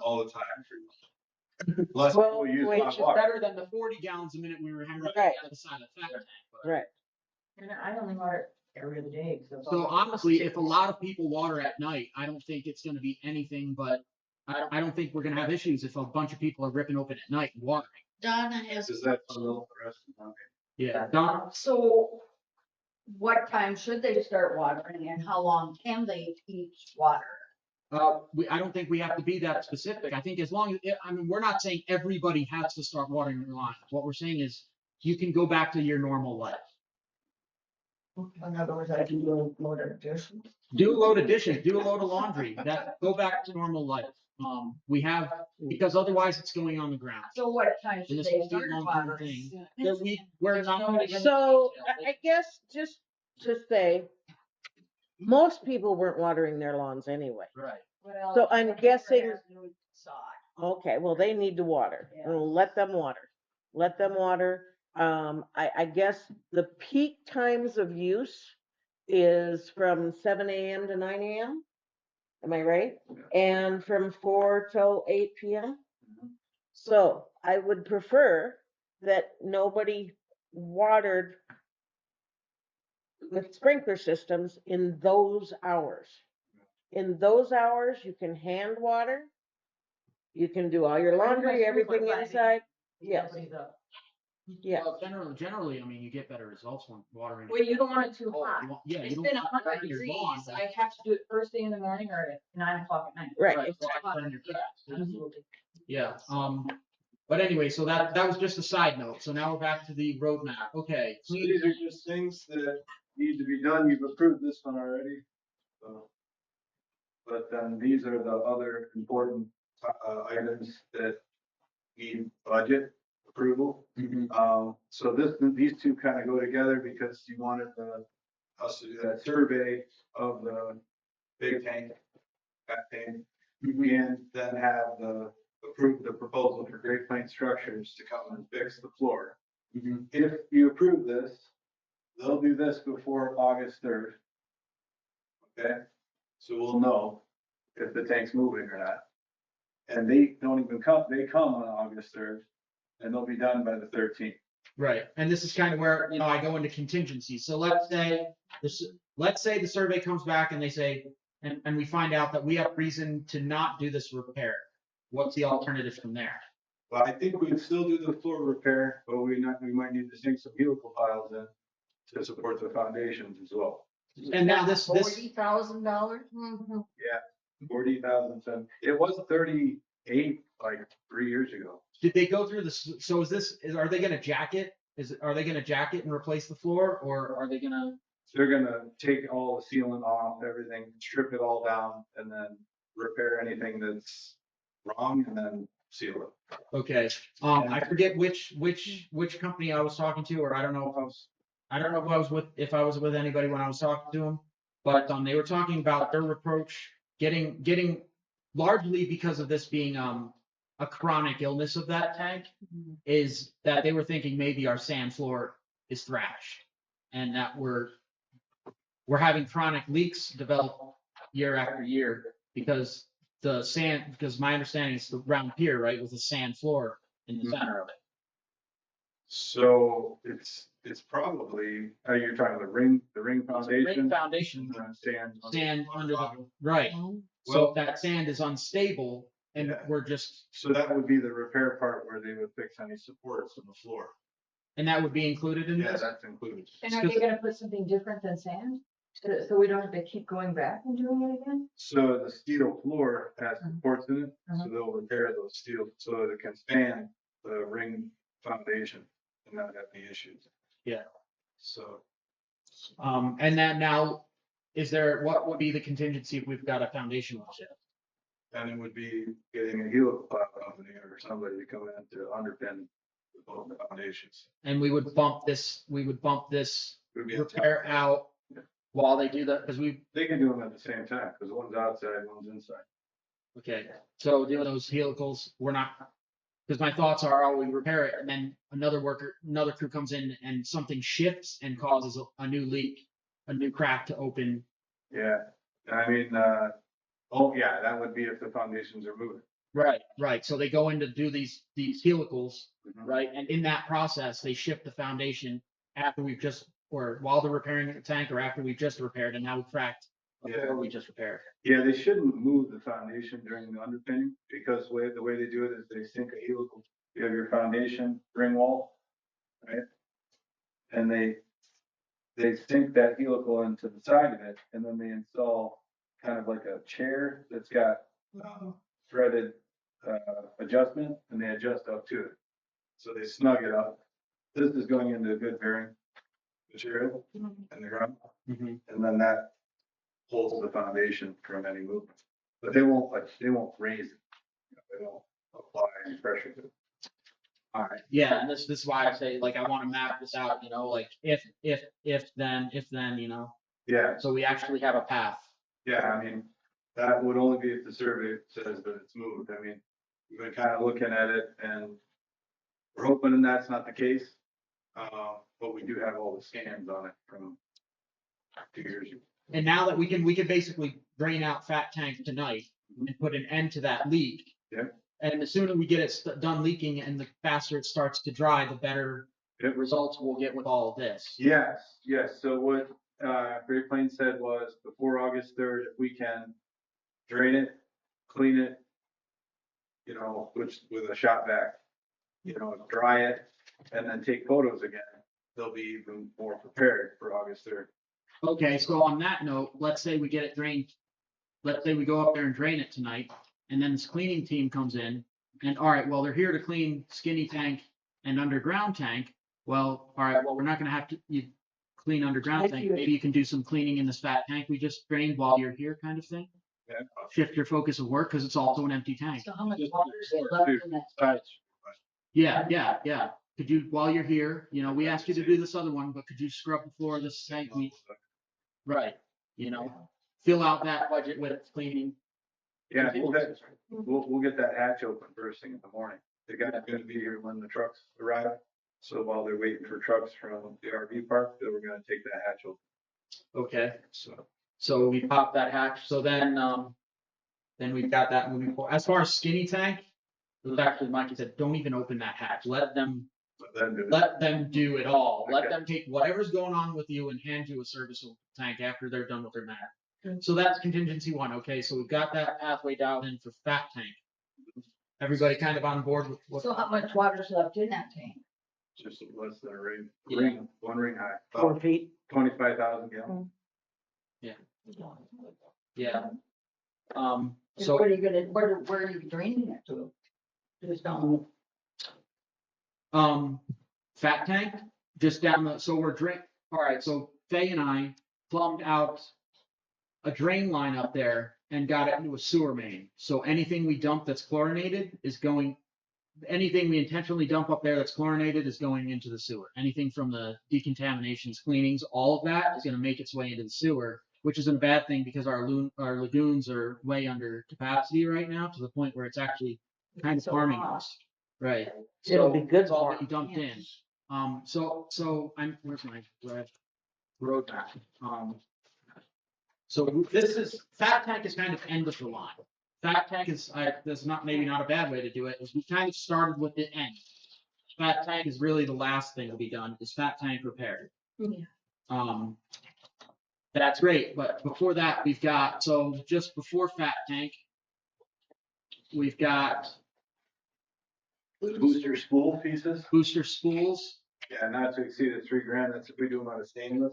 Speaker 10: all the time. pretty much. Less people use
Speaker 8: Wait,
Speaker 10: hot
Speaker 1: Which is
Speaker 10: water.
Speaker 1: better than the 40 gallons a minute we were having
Speaker 8: Right.
Speaker 1: at the side of the tank. but-
Speaker 8: Right.
Speaker 2: And I only water every other day, so.
Speaker 1: So honestly, if a lot of people water at night, I don't think it's gonna be anything but, I don't think we're gonna have issues if a bunch of people are ripping open at night and watering.
Speaker 4: Donna has.
Speaker 10: Is that a little interesting? Okay.
Speaker 1: Yeah. Don,
Speaker 11: So what time should they start watering and how long can they each water?
Speaker 1: I don't think we have to be that specific. I think as long as, I mean, we're not saying everybody has to start watering their lawn. What we're saying is you can go back to your normal life.
Speaker 11: In other words, I can do a load of dishes.
Speaker 1: Do a load of dishes, do a load of laundry, go back to normal life. We have, because otherwise it's going on the ground.
Speaker 11: So what time
Speaker 1: And
Speaker 11: should
Speaker 1: this
Speaker 11: they
Speaker 1: will be a
Speaker 11: start
Speaker 1: long-term
Speaker 11: watering?
Speaker 1: thing. That we're not. gonna get into
Speaker 8: So
Speaker 1: detail.
Speaker 8: I guess just to say, most people weren't watering their lawns anyway.
Speaker 1: Right.
Speaker 11: Well,
Speaker 8: So I'm
Speaker 11: my neighbor
Speaker 8: guessing-
Speaker 11: has new sod.
Speaker 8: Okay, well, they need to water.
Speaker 11: Yeah.
Speaker 8: Let them water. Let them water. I guess the peak times of use is from 7 AM to 9 AM. Am I right? And from 4 till 8 PM. So I would prefer that nobody watered with sprinkler systems in those hours. In those hours, you can hand water. You can do all your laundry, everything inside. Yes,
Speaker 2: Nobody's up.
Speaker 8: yeah.
Speaker 1: Well, generally, I mean, you get better results when watering.
Speaker 2: Well, you don't want it too hot.
Speaker 1: Yeah,
Speaker 2: It's
Speaker 1: you don't
Speaker 2: been
Speaker 1: want
Speaker 2: 100
Speaker 1: to your
Speaker 2: degrees.
Speaker 1: lawn,
Speaker 2: I have to do it first thing in the morning or at 9 o'clock at night.
Speaker 8: Right,
Speaker 1: Right,
Speaker 8: exactly.
Speaker 1: burn your grass.
Speaker 2: Absolutely.
Speaker 1: Yeah, but anyway, so that was just a side note. So now we're back to the roadmap. Okay.
Speaker 10: So these are just things that need to be done. You've approved this one already. So. But then these are the other important items that need budget approval. So these two kind of go together because you wanted us to do that survey of the big tank, fat tank, and then have approve the proposal for Great Plains Structures to come and fix the floor. If you approve this, they'll do this before August 3rd. Okay, so we'll know if the tank's moving or not. And they don't even come, they come on August 3rd and they'll be done by the 13th.
Speaker 1: Right, and this is kind of where, I go into contingencies. So let's say the survey comes back and they say, and we find out that we have reason to not do this repair. What's the alternative from there?
Speaker 10: Well, I think we'd still do the floor repair, but we might need to sink some helical piles in to support the foundations as well.
Speaker 1: And now this,
Speaker 11: $40,000?
Speaker 10: Yeah, 40,000. It was 38 like 3 years ago.
Speaker 1: did they go through this? So are they gonna jack it? Are they gonna jack it and replace the floor, or are they gonna?
Speaker 10: They're gonna take all the sealant off, everything, strip it all down, and then repair anything that's wrong, and then seal it.
Speaker 1: Okay, I forget which company I was talking to, or I don't know if I was with anybody when I was talking to them. But they were talking about their approach getting largely because of this being a chronic illness of that tank, is that they were thinking maybe our sand floor is thrashed and that we're having chronic leaks develop year after year. because the sand, because my understanding is the round pier, right, with a sand floor in the
Speaker 10: Mhm.
Speaker 1: center of it.
Speaker 10: So it's probably, you're talking the ring
Speaker 1: Ring
Speaker 10: foundation.
Speaker 1: foundation,
Speaker 10: And then sand.
Speaker 1: sand under the, right. So
Speaker 10: Well-
Speaker 1: if that sand is unstable and
Speaker 10: Yeah.
Speaker 1: we're just,
Speaker 10: So that would be the repair part where they would fix any supports in the floor.
Speaker 1: and that would be included in
Speaker 10: Yeah,
Speaker 1: this?
Speaker 10: that's included.
Speaker 2: And are they gonna put something different than sand? So we don't have to keep going back and doing it again?
Speaker 10: So the steel floor has supports in it, so
Speaker 2: Uh-huh.
Speaker 10: they'll repair those steel so that it can span the ring foundation and not have any issues.
Speaker 1: Yeah.
Speaker 10: So,
Speaker 1: And then now, what would be the contingency if we've got a foundation wash out?
Speaker 10: and it would be getting a helical plow company or somebody to come in to underpin both the foundations.
Speaker 1: And we would bump this
Speaker 10: It would be on top.
Speaker 1: repair out while they do that, because
Speaker 10: They can do them at the same time, because one's outside, one's inside.
Speaker 1: okay, so doing those helicals, we're not, because my thoughts are, oh, we repair it, and then another crew comes in and something shifts and causes a new leak, a new crack to open.
Speaker 10: Yeah, I mean, yeah, that would be if the foundations are moving.
Speaker 1: Right, so they go in to do these helicals,
Speaker 10: Mhm.
Speaker 1: right, and in that process, they shift the foundation after we've just, or while they're repairing the tank, or after we've just repaired, and now we cracked before
Speaker 10: Yeah.
Speaker 1: we just repaired.
Speaker 10: Yeah, they shouldn't move the foundation during the underpinning, because the way they do it is they sink a helical. You have your foundation ring wall, right? And they sink that helical into the side of it, and then they install kind of like a chair that's got threaded adjustment, and they adjust up to it. So they snug it up. This is going into a good bearing material in the ground,
Speaker 1: Mhm.
Speaker 10: and then that holds the foundation from any movement. But they won't raise it. They won't apply any pressure to it.
Speaker 1: All right, yeah, and this is why I say, like, I want to map this out, like, if then,
Speaker 10: Yeah,
Speaker 1: so we actually have a path.
Speaker 10: yeah, I mean, that would only be if the survey says that it's moved. I mean, we've been kind of looking at it and we're hoping that's not the case. But we do have all the scans on it from 2 years ago.
Speaker 1: And now that we can basically drain out Fat Tank tonight and put an end to that leak.
Speaker 10: Yep.
Speaker 1: And the sooner we get it done leaking and the faster it starts to dry, the better
Speaker 10: Yep.
Speaker 1: results we'll get with all of this.
Speaker 10: Yes, yes. So what, Great Plains said was before August 3rd, if we can drain it, clean it, with a shot vac, dry it, and then take photos again, they'll be even more prepared for August 3rd.
Speaker 1: Okay, so on that note, let's say we get it drained. Let's say we go up there and drain it tonight, and then this cleaning team comes in, and all right, well, they're here to clean skinny tank and underground tank. Well, all right, well, we're not gonna have to, clean underground tank. Maybe you can do some cleaning in this fat tank we just drained while you're here, kind of thing.
Speaker 10: Yeah.
Speaker 1: Shift your focus of work, because it's also an empty tank.
Speaker 2: So how much water is left in that?
Speaker 1: Yeah. Could you, while you're here, we asked you to do this other one, but could you scrub the floor of this tank? Right, fill out that budget with cleaning.
Speaker 10: Yeah, we'll get that hatch open first thing in the morning. The guy's gonna be here when the trucks arrive. So while they're waiting for trucks from the RV park, then we're gonna take that hatch open.
Speaker 1: Okay,
Speaker 10: So,
Speaker 1: so we pop that hatch, so then we've got that moving forward. As far as skinny tank, it was actually Mikey said, don't even open that hatch, let them do it all. Let
Speaker 10: Okay.
Speaker 1: them take whatever's going on with you and hand you a serviceable tank after they're done with their matter. So that's contingency one, okay, so we've got that pathway dialed in for fat tank. Everybody kind of on board with what?
Speaker 11: So how much water's left in that tank?
Speaker 10: just less than a ring,
Speaker 1: Yeah.
Speaker 10: one ring high,
Speaker 8: 4 feet.
Speaker 10: 25,000 gallons.
Speaker 1: Yeah.
Speaker 11: So
Speaker 1: So,
Speaker 11: what are you gonna, where are you draining it to? Just down,
Speaker 1: fat tank, just down so we're all right, so Faye and I plumbed out a drain line up there and got it into a sewer main. So anything we dump that's chlorinated anything we intentionally dump up there that's chlorinated is going into the sewer. Anything from the decontaminations, cleanings, all of that is gonna make its way into the sewer, which isn't a bad thing because our lagoons are way under capacity right now, to the point where it's actually kind of
Speaker 11: So
Speaker 1: harming
Speaker 11: hot.
Speaker 1: us. Right.
Speaker 8: It'll
Speaker 1: So
Speaker 8: be good
Speaker 1: it's all
Speaker 8: for
Speaker 1: being dumped in. So where's my road map? So this is, fat tank is kind of end of the line. Fat tank is, that's not, maybe not a bad way to do it, is we kind of started with the end. Fat tank is really the last thing to be done, is fat tank repaired.
Speaker 2: Yeah.
Speaker 1: That's great, but before that, we've got, so just before fat tank, we've got
Speaker 10: The booster spool pieces,
Speaker 1: booster spools.
Speaker 10: yeah, not to exceed the $3,000, that's if we do them out of stainless.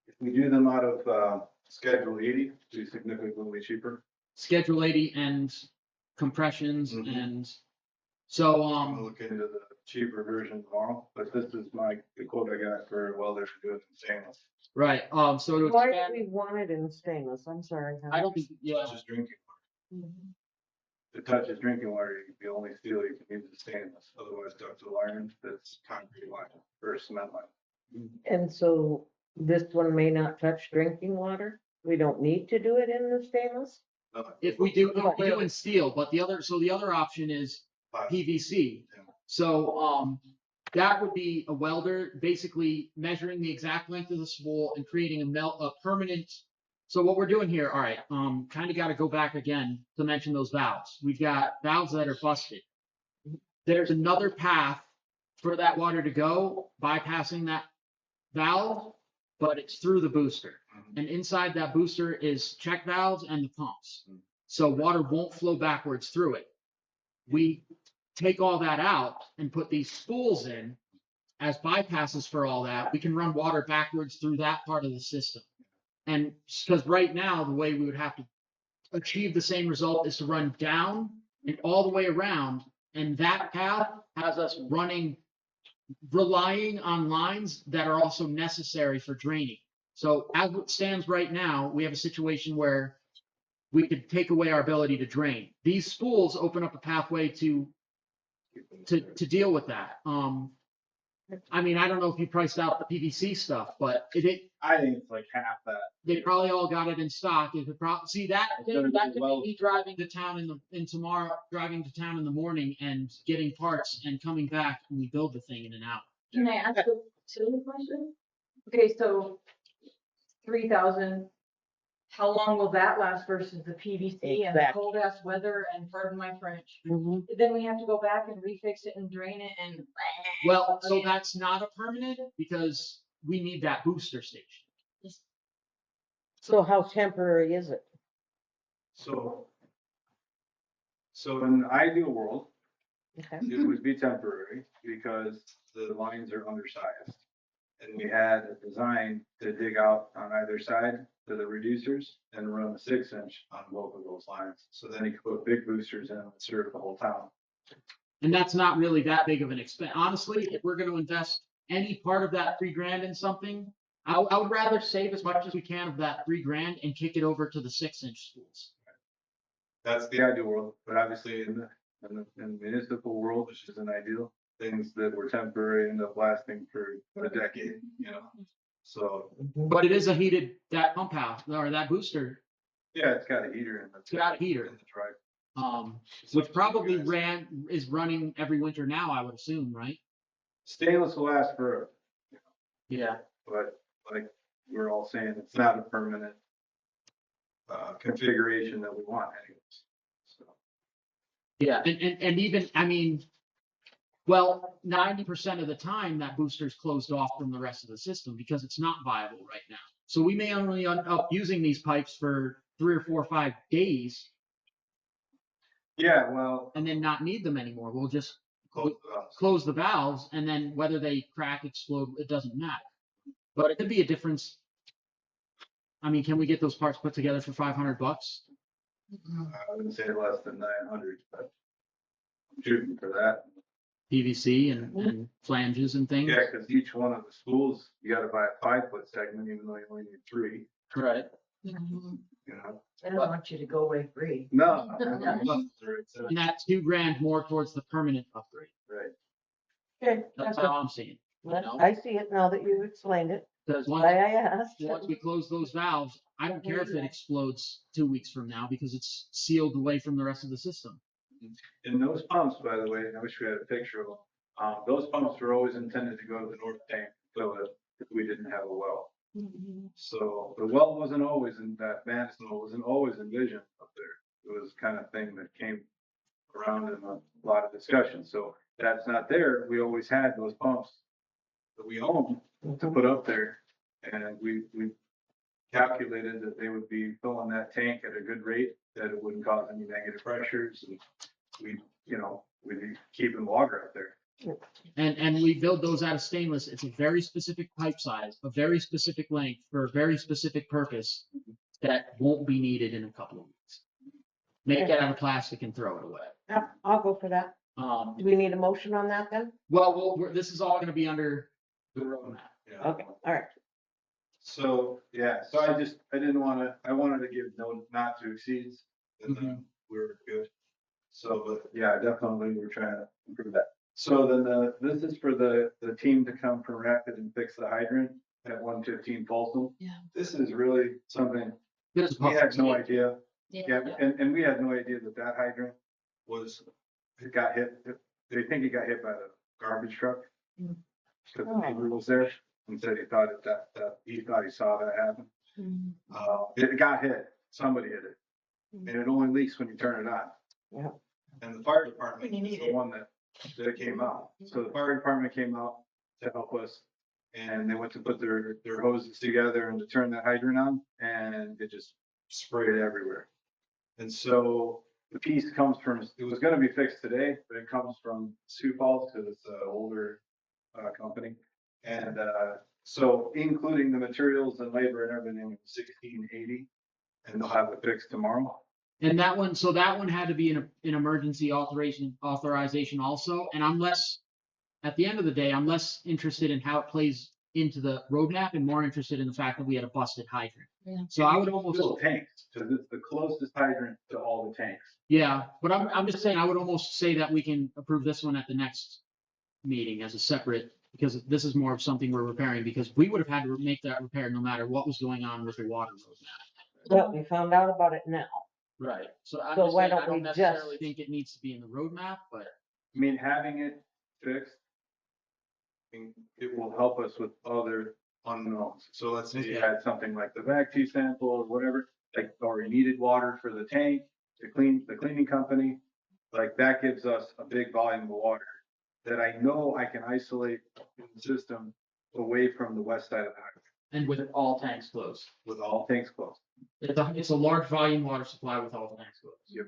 Speaker 10: If we do them out of, Schedule 80, it'd be significantly cheaper.
Speaker 1: Schedule 80 and compressions
Speaker 10: Mhm.
Speaker 1: and so,
Speaker 10: I'm gonna look into the cheaper version tomorrow, but this is the quote I got for a welder to do it in stainless.
Speaker 1: right, so to
Speaker 8: Why do
Speaker 1: expand,
Speaker 8: we want it in stainless? I'm sorry.
Speaker 1: I don't think, yeah,
Speaker 10: It's just drinking.
Speaker 8: Mhm.
Speaker 10: If it touches drinking water, the only steel you can use is stainless, otherwise ductile iron, that's concrete line or cement line.
Speaker 8: And so this one may not touch drinking water? We don't need to do it in the stainless?
Speaker 1: if we do in steel, but the other option is PVC.
Speaker 10: Yeah.
Speaker 1: So, that would be a welder basically measuring the exact length of the spool and creating a permanent. So what we're doing here, all right, kind of got to go back again to mention those valves. We've got valves that are busted. There's another path for that water to go, bypassing that valve, but it's through the booster. And inside that booster is check valves and the pumps. So water won't flow backwards through it. We take all that out and put these spools in as bypasses for all that. We can run water backwards through that part of the system. And because right now, the way we would have to achieve the same result is to run down and all the way around. And that path has us relying on lines that are also necessary for draining. So as it stands right now, we have a situation where we could take away our ability to drain. These spools open up a pathway to deal with that. I mean, I don't know if you priced out the PVC stuff, but
Speaker 10: I think it's like half that.
Speaker 1: they probably all got it in stock. It could see that
Speaker 10: It's gonna be
Speaker 1: that could
Speaker 10: well-
Speaker 1: be me driving to town driving to town in the morning and getting parts and coming back and we build the thing in an hour.
Speaker 2: Can I ask a silly question? Okay, so 3,000, how long will that last versus the PVC and the
Speaker 8: Exactly.
Speaker 2: cold ass weather and pardon my French?
Speaker 8: Mhm.
Speaker 2: Then we have to go back and refix it and drain it and.
Speaker 1: Well, so that's not a permanent because we need that booster station.
Speaker 8: So how temporary is it?
Speaker 10: So in the ideal world,
Speaker 8: Okay.
Speaker 10: it would be temporary because the lines are undersized. And we had a design to dig out on either side to the reducers and run a 6-inch on both of those lines. So then you could put big boosters in and serve the whole town.
Speaker 1: And that's not really that big of an expense. Honestly, if we're going to invest any part of that $3,000 in something, I would rather save as much as we can of that $3,000 and kick it over to the 6-inch spools.
Speaker 10: That's the ideal world, but obviously in the municipal world, which isn't ideal, things that were temporary end up lasting for a decade, you know? So,
Speaker 1: But it is that pump house or that booster,
Speaker 10: yeah, it's got a heater in it.
Speaker 1: It's got a heater.
Speaker 10: In the drive.
Speaker 1: which probably is running every winter now, I would assume, right?
Speaker 10: Stainless will last forever,
Speaker 1: Yeah.
Speaker 10: but like we're all saying, it's not a permanent configuration that we want anyways. So,
Speaker 1: Yeah, and even, I mean, well, 90% of the time that booster's closed off from the rest of the system because it's not viable right now. So we may only end up using these pipes for 3 or 4 or 5 days
Speaker 10: yeah, well,
Speaker 1: and then not need them anymore. We'll just
Speaker 10: close the valves.
Speaker 1: close the valves and then whether they crack, explode, it doesn't matter. But it could be a difference. I mean, can we get those parts put together for $500?
Speaker 10: I wouldn't say less than 900, but I'm shooting for that.
Speaker 1: PVC and flanges and things.
Speaker 10: Yeah, because each one of the spools, you gotta buy a 5-foot segment, even though you only need 3,
Speaker 1: Right.
Speaker 10: you know?
Speaker 2: I don't want you to go away free.
Speaker 10: No.
Speaker 1: And that's $2,000 more towards the permanent upgrade.
Speaker 10: Right.
Speaker 8: Okay.
Speaker 1: That's how I'm seeing it. know?
Speaker 8: I see it now that you've explained it.
Speaker 1: Because
Speaker 8: Why I asked.
Speaker 1: once we close those valves, I don't care if it explodes 2 weeks from now because it's sealed away from the rest of the system.
Speaker 10: And those pumps, by the way, I wish we had a picture of them. Those pumps were always intended to go to the north tank, so that if we didn't have a well. So the well wasn't always in that Madison well wasn't always envisioned up there. It was kind of thing that came around in a lot of discussion. So that's not there. We always had those pumps that we own to put up there. And we calculated that they would be filling that tank at a good rate, that it wouldn't cause any negative pressures. And we'd be keeping water up there.
Speaker 1: And we build those out of stainless. It's a very specific pipe size, a very specific length for a very specific purpose that won't be needed in a couple of weeks. Make it out of plastic and throw it away.
Speaker 8: Yeah, I'll go for that. Do we need a motion on that then?
Speaker 1: This is all gonna be under the roadmap.
Speaker 10: Yeah.
Speaker 8: Okay, all right.
Speaker 10: So, yeah, so I wanted to give no, not to exceeds, and then we were good. So, but yeah, definitely we're trying to improve that. So then this is for the team to come from Rapid and fix the hydrant at 115 Folsom.
Speaker 9: Yeah.
Speaker 10: This is really something
Speaker 1: This is
Speaker 10: we had no
Speaker 1: public.
Speaker 10: idea.
Speaker 4: Yeah.
Speaker 10: Yeah, and we had no idea that hydrant it got hit. They think it got hit by the garbage truck. Because the neighbor was there and said he thought he thought he saw that happen. It got hit. Somebody hit it. And it only leaks when you turn it on.
Speaker 8: Yeah.
Speaker 10: And the fire department
Speaker 6: When you
Speaker 10: is
Speaker 6: need
Speaker 10: the
Speaker 6: it.
Speaker 10: one that came out. So the fire department came out to help us. And they went to put their hoses together and to turn that hydrant on, and it just sprayed everywhere. And so the piece comes from, it was gonna be fixed today, but it comes from Sioux Falls, because it's an older company. And so including the materials and labor and everything, it was $1,680, and they'll have it fixed tomorrow.
Speaker 1: And that one had to be an emergency authorization also. And at the end of the day, I'm less interested in how it plays into the roadmap and more interested in the fact that we had a busted hydrant.
Speaker 4: Yeah.
Speaker 1: So I would almost,
Speaker 10: Little tanks, because it's the closest hydrant to all the tanks.
Speaker 1: yeah, but I'm just saying, I would almost say that we can approve this one at the next meeting as a separate, because this is more of something we're repairing, because we would have had to make that repair no matter what was going on with the water roadmap.
Speaker 8: Well, we found out about it now.
Speaker 1: Right. So I'm
Speaker 8: So
Speaker 1: just
Speaker 8: why
Speaker 1: saying, I
Speaker 8: don't we
Speaker 1: don't necessarily
Speaker 8: just-
Speaker 1: think it needs to be in the roadmap, but
Speaker 10: I mean, having it fixed, it will help us with other unknowns. So let's say you had something like the VAC sample or whatever, like, or you needed water for the tank to clean the cleaning company. Like that gives us a big volume of water that I know I can isolate in the system away from the west side of the highway
Speaker 1: and with all tanks closed.
Speaker 10: with all tanks closed.
Speaker 1: It's a large volume water supply with all tanks closed.
Speaker 10: Yep.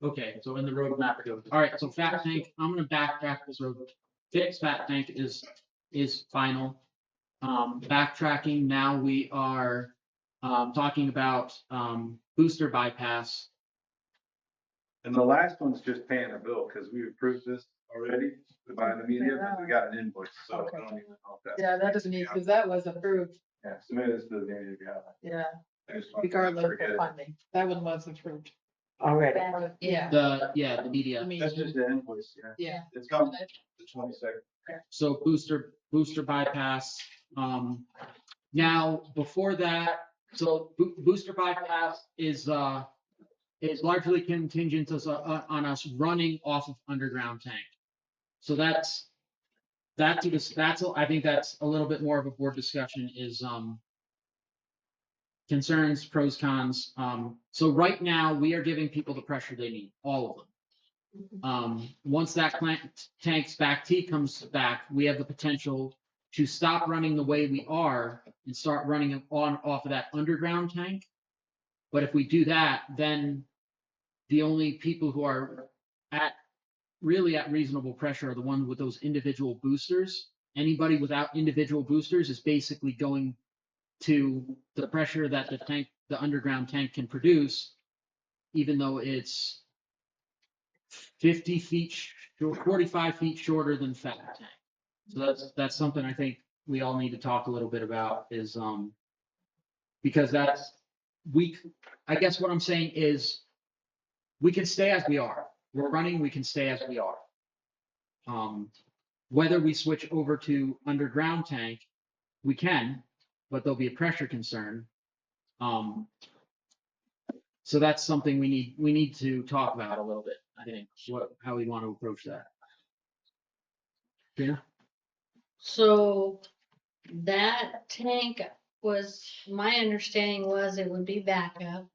Speaker 1: Okay, so in the roadmap it goes. All right, so fat tank, I'm gonna backtrack this road. Fix fat tank is final. Backtracking, now we are talking about booster bypass.
Speaker 10: And the last one's just paying a bill because we approved this already by the media, but we got an invoice, so I don't even know if that's.
Speaker 9: Yeah, that doesn't need, because that was approved,
Speaker 10: Yeah, so maybe this doesn't need to be on.
Speaker 9: yeah,
Speaker 10: I just want to
Speaker 9: regardless
Speaker 10: forget
Speaker 9: of
Speaker 10: it.
Speaker 9: funding. That one was approved.
Speaker 8: Already.
Speaker 9: Yeah.
Speaker 1: The media.
Speaker 10: That's just the invoice, yeah.
Speaker 9: Yeah.
Speaker 10: It's coming the 22nd.
Speaker 1: So booster bypass. Now before that, so booster bypass is largely contingent on us running off of underground tank. So I think that's a little bit more of a board discussion is concerns, pros, cons. So right now we are giving people the pressure they need, all of them. Once that tank's back T comes back, we have the potential to stop running the way we are and start running off of that underground tank. But if we do that, then the only people who are really at reasonable pressure are the ones with those individual boosters. Anybody without individual boosters is basically going to the pressure that the underground tank can produce, even though it's 50 feet, 45 feet shorter than fat tank. So that's something I think we all need to talk a little bit about is, because I guess what I'm saying is we can stay as we are. We're running, we can stay as we are. Whether we switch over to underground tank, we can, but there'll be a pressure concern. So that's something we need to talk about a little bit, I think, how we want to approach that. Yeah.
Speaker 4: So that tank, my understanding was it would be backup.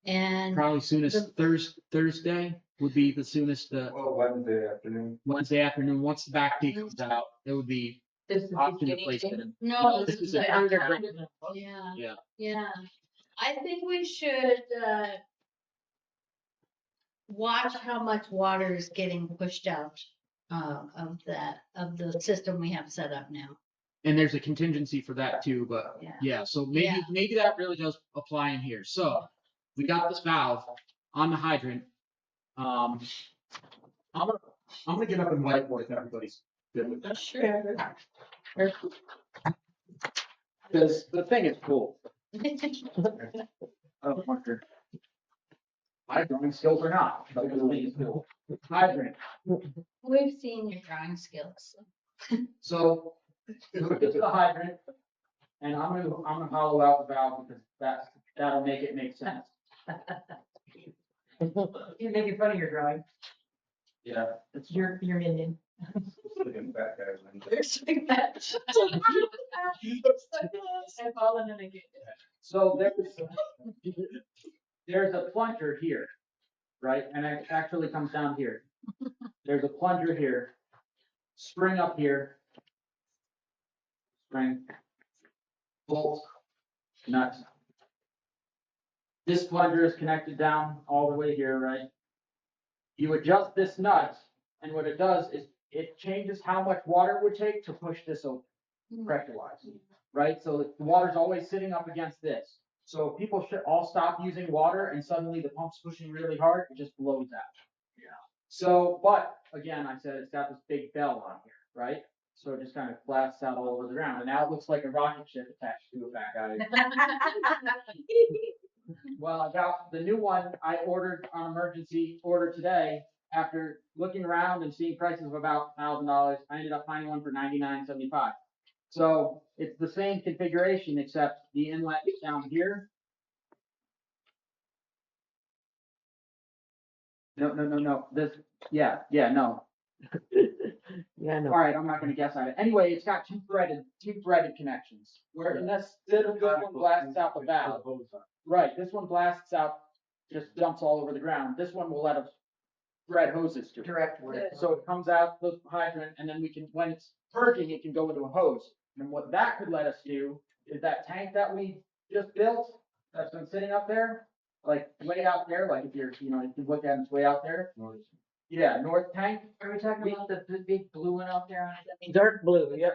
Speaker 4: And
Speaker 1: Probably soonest Thursday would be the soonest,
Speaker 10: Well, Wednesday afternoon.
Speaker 1: Wednesday afternoon, once the back peak comes out, it would be
Speaker 2: This is the
Speaker 1: option to
Speaker 2: beginning
Speaker 1: place
Speaker 2: thing.
Speaker 1: it in.
Speaker 4: no,
Speaker 1: This
Speaker 4: this
Speaker 1: is
Speaker 4: is
Speaker 1: a
Speaker 4: a-
Speaker 1: underground.
Speaker 4: yeah,
Speaker 1: Yeah.
Speaker 4: yeah. I think we should, watch how much water is getting pushed out, of the system we have set up now.
Speaker 1: And there's a contingency for that too, but
Speaker 4: Yeah.
Speaker 1: yeah, so
Speaker 4: Yeah.
Speaker 1: maybe that really does apply in here. So we got this valve on the hydrant. I'm gonna get up and whiteboard if everybody's good with that.
Speaker 4: Sure.
Speaker 1: Because the thing is cool. Oh, marker. My drawing skills are not, but the thing is cool. Hydrant.
Speaker 4: We've seen your drawing skills.
Speaker 1: So we get to the hydrant, and I'm gonna hollow out the valve because that'll make it make sense.
Speaker 2: You're making fun of your drawing.
Speaker 1: Yeah.
Speaker 2: It's your minion.
Speaker 10: Looking back at it.
Speaker 2: There's like that. I'm falling in again.
Speaker 1: So there's a plunger here, right? And it actually comes down here. There's a plunger here, spring up here, spring, bolt, nuts. This plunger is connected down all the way here, right? You adjust this nut, and what it does is it changes how much water it would take to push this open, pressure-wise, right? So the water's always sitting up against this. So if people should all stop using water and suddenly the pump's pushing really hard, it just blows out. Yeah. So, but again, I said it's got this big bell on here, right? So it just kind of blasts out all over the ground, and now it looks like a rocket ship attached to a fat guy. Well, I got the new one I ordered on emergency order today. After looking around and seeing prices of about $1,000, I ended up finding one for $99.75. So it's the same configuration except the inlet is down here. No. This, yeah, no.
Speaker 8: Yeah, I know.
Speaker 1: All right, I'm not gonna guess at it. Anyway, it's got two threaded connections. Where this one blasts out the valve. Right, this one blasts out, just dumps all over the ground. This one will let us thread hoses to it.
Speaker 2: Direct word.
Speaker 1: So it comes out the hydrant and then we can, when it's purging, it can go into a hose. And what that could let us do is that tank that we just built, that's been sitting up there, like way out there, like if if you look at it, it's way out there. Yeah, north tank.
Speaker 2: Are we talking about the big blue one out there on it? I mean,
Speaker 8: Dark blue, yeah.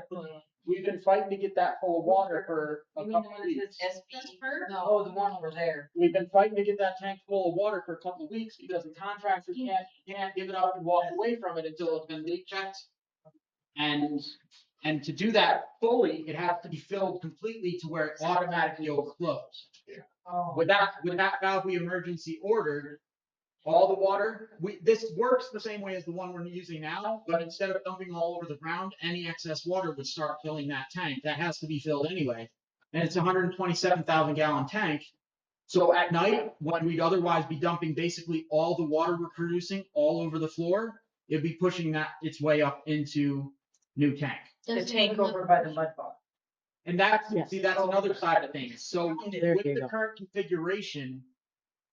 Speaker 1: We've been fighting to get that full of water for a
Speaker 2: You mean the
Speaker 1: couple
Speaker 2: one
Speaker 1: of
Speaker 2: that
Speaker 1: weeks.
Speaker 2: says SB? No, the one over there.
Speaker 1: We've been fighting to get that tank full of water for a couple of weeks because the contractor can't give it up and walk away from it until it's been leak checked. And to do that fully, it has to be filled completely to where it automatically overflows.
Speaker 2: Oh.
Speaker 1: With that valve we emergency ordered, all the water, this works the same way as the one we're using now, but instead of dumping all over the ground, any excess water would start filling that tank. That has to be filled anyway. And it's a 127,000 gallon tank. So at night, when we'd otherwise be dumping basically all the water we're producing all over the floor, it'd be pushing its way up into new tank.
Speaker 2: The tank over by the mud box.
Speaker 1: And that's,
Speaker 8: Yes.
Speaker 1: see, that's another side of things. So
Speaker 8: There
Speaker 1: with
Speaker 8: you
Speaker 1: the
Speaker 8: go.
Speaker 1: current configuration,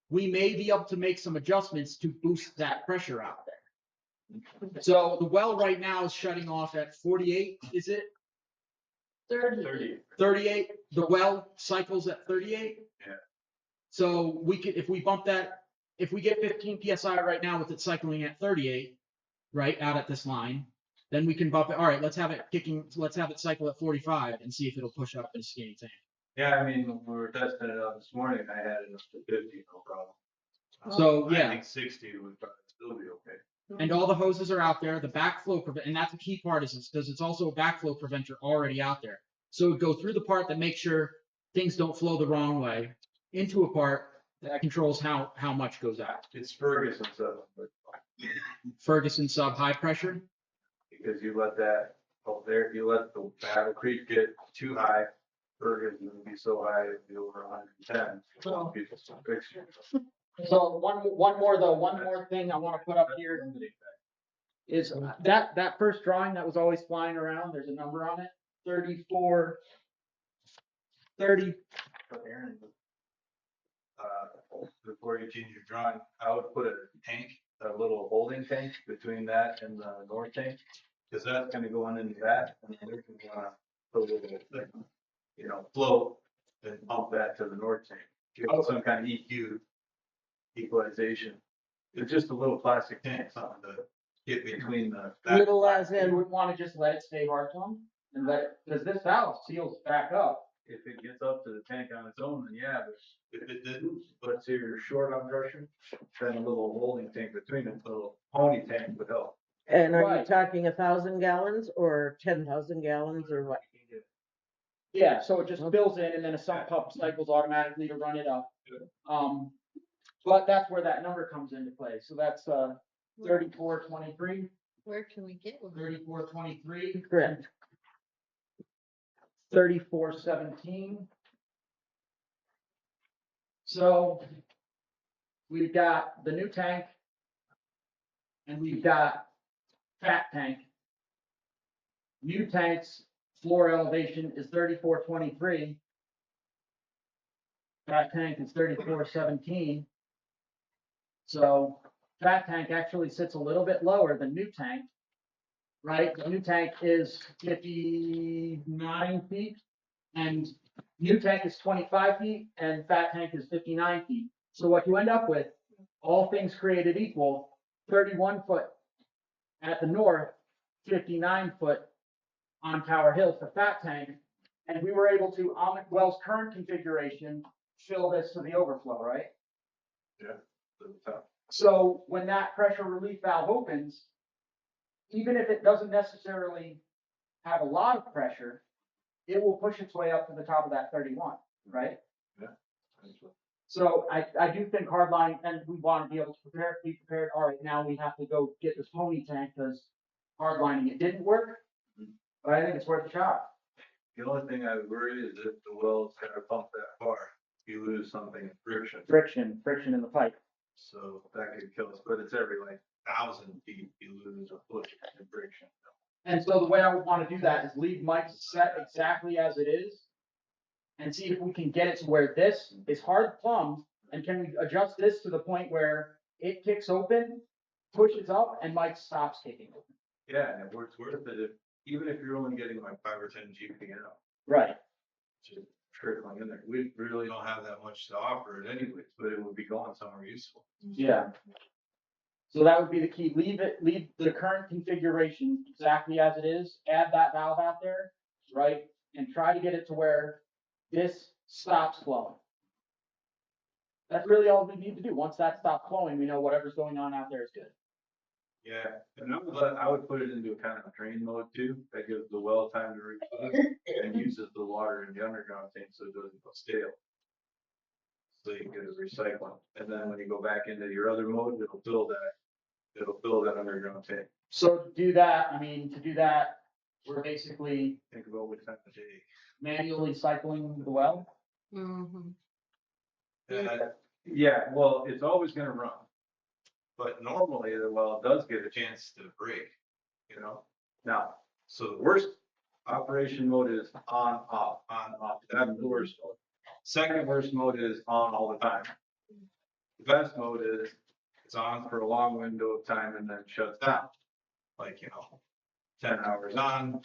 Speaker 1: we may be able to make some adjustments to boost that pressure out there. So the well right now is shutting off at 48, is it?
Speaker 10: 30.
Speaker 1: 38, the well cycles at 38?
Speaker 10: Yeah.
Speaker 1: So we could, if we bump that, if we get 15 PSI right now with it cycling at 38, right, out at this line, then we can bump it. All right, let's have it cycle at 45 and see if it'll push up this skinny tank.
Speaker 10: Yeah, I mean, when we were testing it out this morning, I had it up to 50, no problem.
Speaker 1: So,
Speaker 10: I
Speaker 1: yeah.
Speaker 10: think 60 would probably still be okay.
Speaker 1: And all the hoses are out there, the backflow and that's a key part is because it's also a backflow preventer already out there. So it go through the part that makes sure things don't flow the wrong way into a part that controls how much goes out.
Speaker 10: It's Ferguson stuff, but
Speaker 1: Ferguson sub high pressure.
Speaker 10: because you let that up there, you let the Battle Creek get too high, Ferguson would be so high, it'd be over 110.
Speaker 1: Oh.
Speaker 10: It'd be some picture.
Speaker 1: So one more thing I want to put up here is that first drawing that was always flying around. There's a number on it, 34. 30,
Speaker 10: Before you change your drawing, I would put a tank, a little holding tank between that and the north tank. Cause that's gonna go on into that, and then they're gonna put a little, float and pump that to the north tank. Give it some kind of EQ, equalization. It's just a little plastic tank, something to get between the. that-
Speaker 8: Little as
Speaker 1: you
Speaker 8: in,
Speaker 1: would wanna just let it stay hard plumb and let it, cause this valve seals back up.
Speaker 10: If it gets up to the tank on its own, then yeah, but if it didn't, but say you're short on pressure, then a little holding tank between it, a little pony tank would help.
Speaker 8: and are you
Speaker 1: Right.
Speaker 8: talking 1,000 gallons or 10,000 gallons or what?
Speaker 1: Yeah, so it just fills in and then a sump pump cycles automatically to run it up. But that's where that number comes into play. So that's 3423,
Speaker 4: Where can we get one?
Speaker 1: 3423,
Speaker 8: Correct.
Speaker 1: 3417. So we've got the new tank and we've got fat tank. New tank's floor elevation is 3423. Fat tank is 3417. So fat tank actually sits a little bit lower than new tank, right? The new tank is 59 feet and new tank is 25 feet and fat tank is 59 feet. So what you end up with, all things created equal, 31 foot at the north, 59 foot on Tower Hill for fat tank. And we were able to, on the well's current configuration, fill this to the overflow, right? So when that pressure relief valve opens, even if it doesn't necessarily have a lot of pressure, it will push its way up to the top of that 31, right?
Speaker 10: Yeah.
Speaker 1: So I do think hardline, and we want to be able to be prepared. All right, now we have to go get this pony tank because hardlining it didn't work, but I think it's worth a shot.
Speaker 10: The only thing I would worry is if the well's gonna pump that far, you lose something in friction.
Speaker 1: Friction in the pipe.
Speaker 10: So that could kill us, but it's every like 1,000 feet, you lose a foot in friction.
Speaker 1: And so the way I would want to do that is leave Mike's set exactly as it is and see if we can get it to where this is hard plumbed and can we adjust this to the point where it kicks open, pushes up, and Mike stops kicking open.
Speaker 10: Yeah, and it's worth it if, even if you're only getting like 5 or 10 GPM,
Speaker 1: Right.
Speaker 10: just trickling in there. We really don't have that much to offer it anyways, but it would be going somewhere useful.
Speaker 1: Yeah. So that would be the key. Leave the current configuration exactly as it is, add that valve out there, right? And try to get it to where this stops flowing. That's really all we need to do. Once that stops flowing, we know whatever's going on out there is good.
Speaker 10: Yeah, and I would put it into a kind of drain mode too, that gives the well time to refill and uses the water in the underground tank so it doesn't go stale. So you can get it recycling, and then when you go back into your other mode, it'll fill that underground tank.
Speaker 1: So to do that, we're basically
Speaker 10: Think about what time of day.
Speaker 1: manually cycling the well.
Speaker 4: Mm-hmm.
Speaker 10: Yeah, well, it's always gonna run. But normally the well does get a chance to break, Now, so the worst operation mode is on, off, on, off. That's the worst mode. Second worst mode is on all the time. The best mode is it's on for a long window of time and then shuts down. Like, 10 hours on,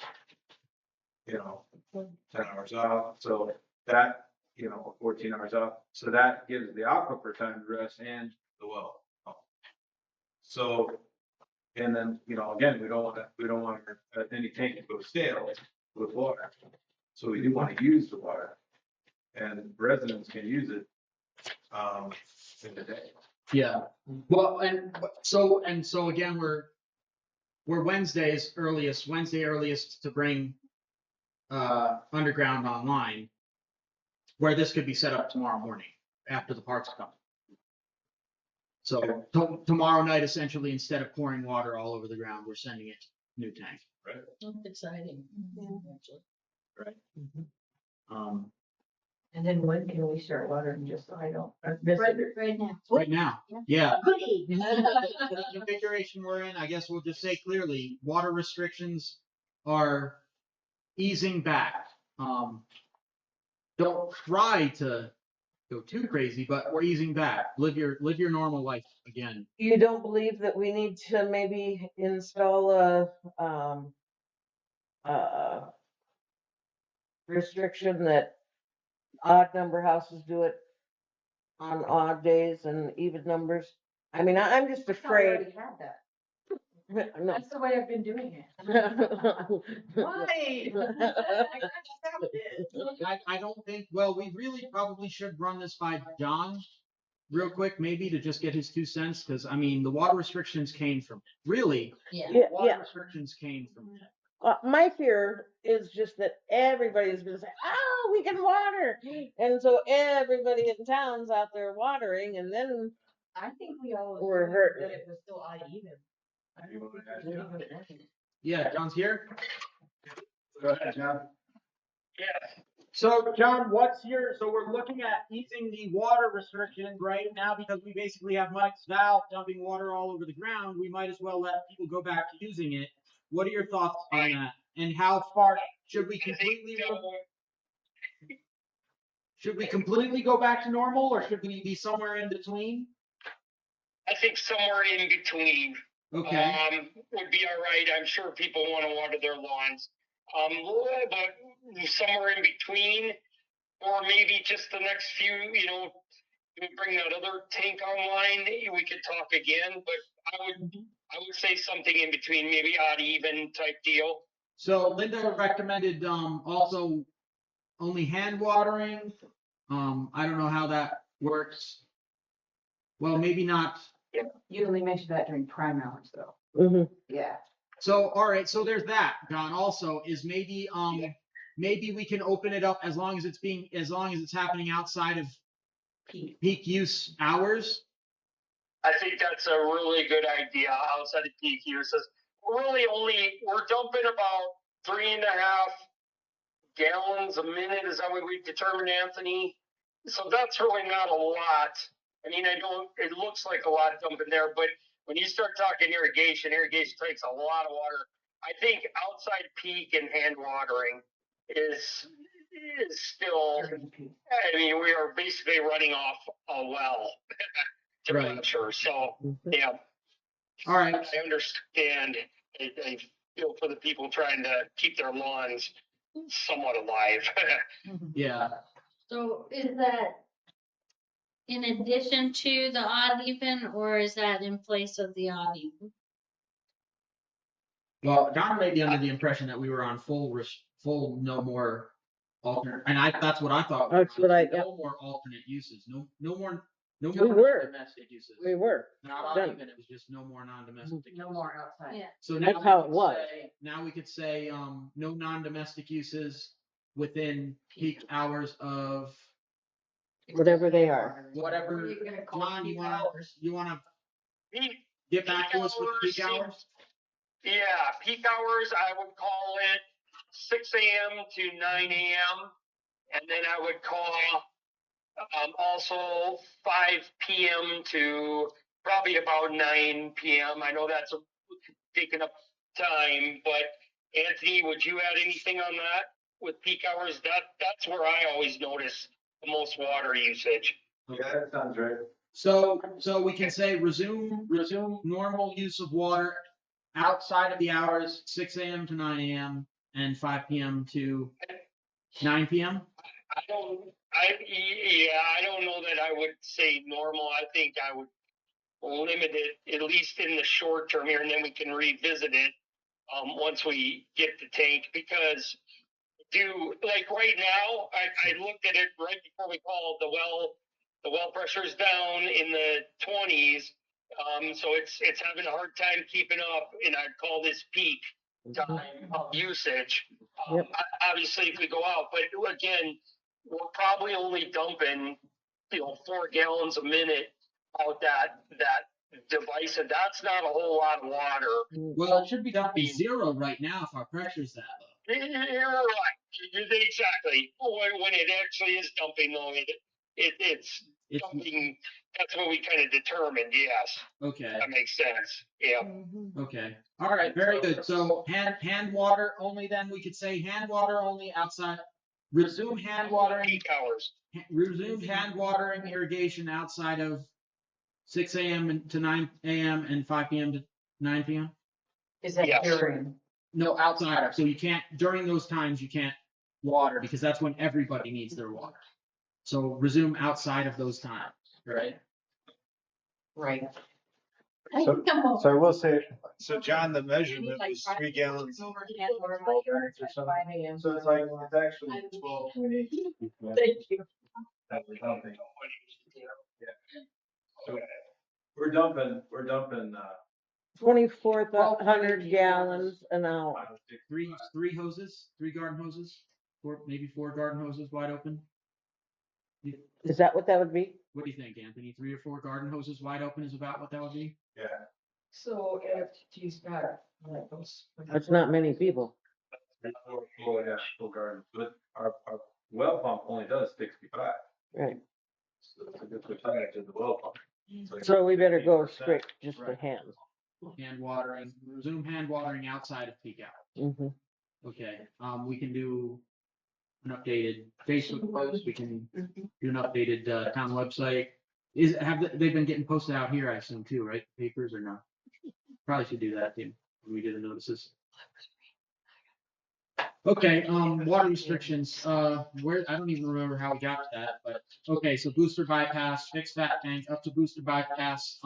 Speaker 10: 10 hours off. So that, 14 hours off. So that gives the aquifer time to rest and the well. So, and then, again, we don't want any tank to go stale with water. So we do want to use the water and residents can use it, in the day.
Speaker 1: Yeah. Well, and so again, we're Wednesday earliest to bring underground online, where this could be set up tomorrow morning after the parts come. So tomorrow night, essentially, instead of pouring water all over the ground, we're sending it to new tank.
Speaker 10: Right.
Speaker 4: That's exciting.
Speaker 1: Right.
Speaker 2: And then when can we start watering, just so I don't
Speaker 4: Right now.
Speaker 1: Right now. Yeah.
Speaker 2: Goody.
Speaker 1: The configuration we're in, I guess we'll just say clearly, water restrictions are easing back. don't try to go too crazy, but we're easing back. Live your normal life again.
Speaker 8: You don't believe that we need to maybe install a, uh, restriction that odd number houses do it on odd days and even numbers? I mean, I'm just
Speaker 2: I thought we already
Speaker 8: afraid.
Speaker 2: had that.
Speaker 8: No.
Speaker 2: That's the way I've been doing it. Why?
Speaker 1: I don't think, well, we really probably should run this by John real quick, maybe to just get his 2 cents, because I mean, the water restrictions came from, really,
Speaker 4: Yeah.
Speaker 8: Yeah,
Speaker 1: water
Speaker 8: yeah.
Speaker 1: restrictions came from.
Speaker 8: My fear is just that everybody's gonna say, oh, we can water. And so everybody in town's out there watering and then
Speaker 2: I think we all
Speaker 8: We're
Speaker 2: assumed
Speaker 8: hurting.
Speaker 2: that it was still odd even.
Speaker 1: Yeah, John's here.
Speaker 10: Go ahead, John.
Speaker 1: So, John, so we're looking at easing the water restrictions right now because we basically have Mike's valve dumping water all over the ground. We might as well let people go back to using it. What are your thoughts on that? And how far should we completely go back to normal, or should we be somewhere in between?
Speaker 12: I think somewhere in between,
Speaker 1: Okay.
Speaker 12: would be all right. I'm sure people want to water their lawns. But somewhere in between, or maybe just the next few, we bring that other tank online, we could talk again, but I would say something in between, maybe odd even type deal.
Speaker 1: So Linda recommended also only hand watering. I don't know how that works. Well, maybe not.
Speaker 2: You only mentioned that during prime hours though.
Speaker 8: Mhm.
Speaker 2: Yeah.
Speaker 1: So, all right, so there's that, John. Also, is maybe maybe we can open it up as long as it's happening outside of peak use hours.
Speaker 12: I think that's a really good idea outside of peak uses. We're dumping about 3.5 gallons a minute. Is that what we determined, Anthony? So that's really not a lot. I mean, it looks like a lot dumping there, but when you start talking irrigation takes a lot of water. I think outside peak and hand watering is still, I mean, we are basically running off a well to
Speaker 1: Right.
Speaker 12: pressure. So, yeah.
Speaker 1: All right.
Speaker 12: I understand. I feel for the people trying to keep their lawns somewhat alive.
Speaker 1: Yeah.
Speaker 4: So is that in addition to the odd even, or is that in place of the odd even?
Speaker 1: Well, John may be under the impression that we were on full no more alternate, and that's what I thought.
Speaker 8: That's what I-
Speaker 1: No more alternate uses. No more
Speaker 8: We were.
Speaker 1: domestic uses.
Speaker 8: We were.
Speaker 1: Not odd
Speaker 8: Done.
Speaker 1: even. It was just no more non-domestic.
Speaker 2: No more outside.
Speaker 4: Yeah.
Speaker 1: So
Speaker 8: That's
Speaker 1: now
Speaker 8: how
Speaker 1: we
Speaker 8: it
Speaker 1: could
Speaker 8: was.
Speaker 1: now we could say no non-domestic uses within peak hours of
Speaker 8: Whatever they are.
Speaker 1: whatever.
Speaker 2: What are you gonna call
Speaker 1: John,
Speaker 2: peak
Speaker 1: you wanna
Speaker 12: Peak
Speaker 1: get back to us with the peak hours?
Speaker 12: Yeah, peak hours, I would call it 6 a.m. to 9 a.m. And then I would call also 5 p.m. to probably about 9 p.m. I know that's taking up time, but Anthony, would you add anything on that with peak hours? That's where I always notice the most water usage.
Speaker 10: Yeah, that sounds right.
Speaker 1: So we can say resume normal use of water outside of the hours 6 a.m. to 9 a.m. and 5 p.m. to 9 p.m.
Speaker 12: I don't know that I would say normal. I think I would limit it, at least in the short term here, and then we can revisit it once we get the tank, because like right now, I looked at it right before we called the well pressure's down in the 20s. So it's having a hard time keeping up, and I'd call this peak time of usage.
Speaker 8: Yep.
Speaker 12: Obviously, if we go out, but again, we're probably only dumping 4 gallons a minute out that device, and that's not a whole lot of water.
Speaker 1: Well, it should be dumping 0 right now if our pressure's that low.
Speaker 12: You're right. Exactly. When it actually is dumping, though, it's dumping. That's what we kind of determined. Yes.
Speaker 1: Okay.
Speaker 12: That makes sense. Yeah.
Speaker 1: Okay. All right. Very good. So hand water only. Then we could say hand water only outside resume hand watering,
Speaker 12: peak hours.
Speaker 1: resume hand watering irrigation outside of 6 a.m. to 9 a.m. and 5 p.m. to 9 p.m.
Speaker 2: Is that
Speaker 12: Yes.
Speaker 2: during?
Speaker 1: No, outside of, so you can't, during those times, you can't water because that's when everybody needs their water. So resume outside of those times, right?
Speaker 2: Right.
Speaker 10: So I will say, so John, the measurement was 3 gallons. So it's like, it's actually 12.
Speaker 2: Thank you.
Speaker 10: That we're dumping. So we're dumping,
Speaker 8: 2,400 gallons an hour.
Speaker 1: Three hoses, 3 garden hoses, maybe 4 garden hoses wide open.
Speaker 8: Is that what that would be?
Speaker 1: What do you think, Anthony? 3 or 4 garden hoses wide open is about what that would be?
Speaker 10: yeah.
Speaker 2: So if she's got like those.
Speaker 8: That's not many people.
Speaker 10: Oh, yeah, full garden, but our well pump only does 65.
Speaker 8: Right.
Speaker 10: So it's a good percentage of the well pump.
Speaker 8: So we better go
Speaker 10: 8%.
Speaker 8: straight just for
Speaker 1: Right.
Speaker 8: hands.
Speaker 1: Hand watering, resume hand watering outside of peak hour.
Speaker 8: Mm-hmm.
Speaker 1: Okay, we can do an updated Facebook post, we can do an updated, town website. They've been getting posted out here, I assume too, right? Papers or no? Probably should do that too, when we do the notices. Okay, water restrictions, where, I don't even remember how we got to that, but, okay, so booster bypass, fixed fat tank, up to booster bypass,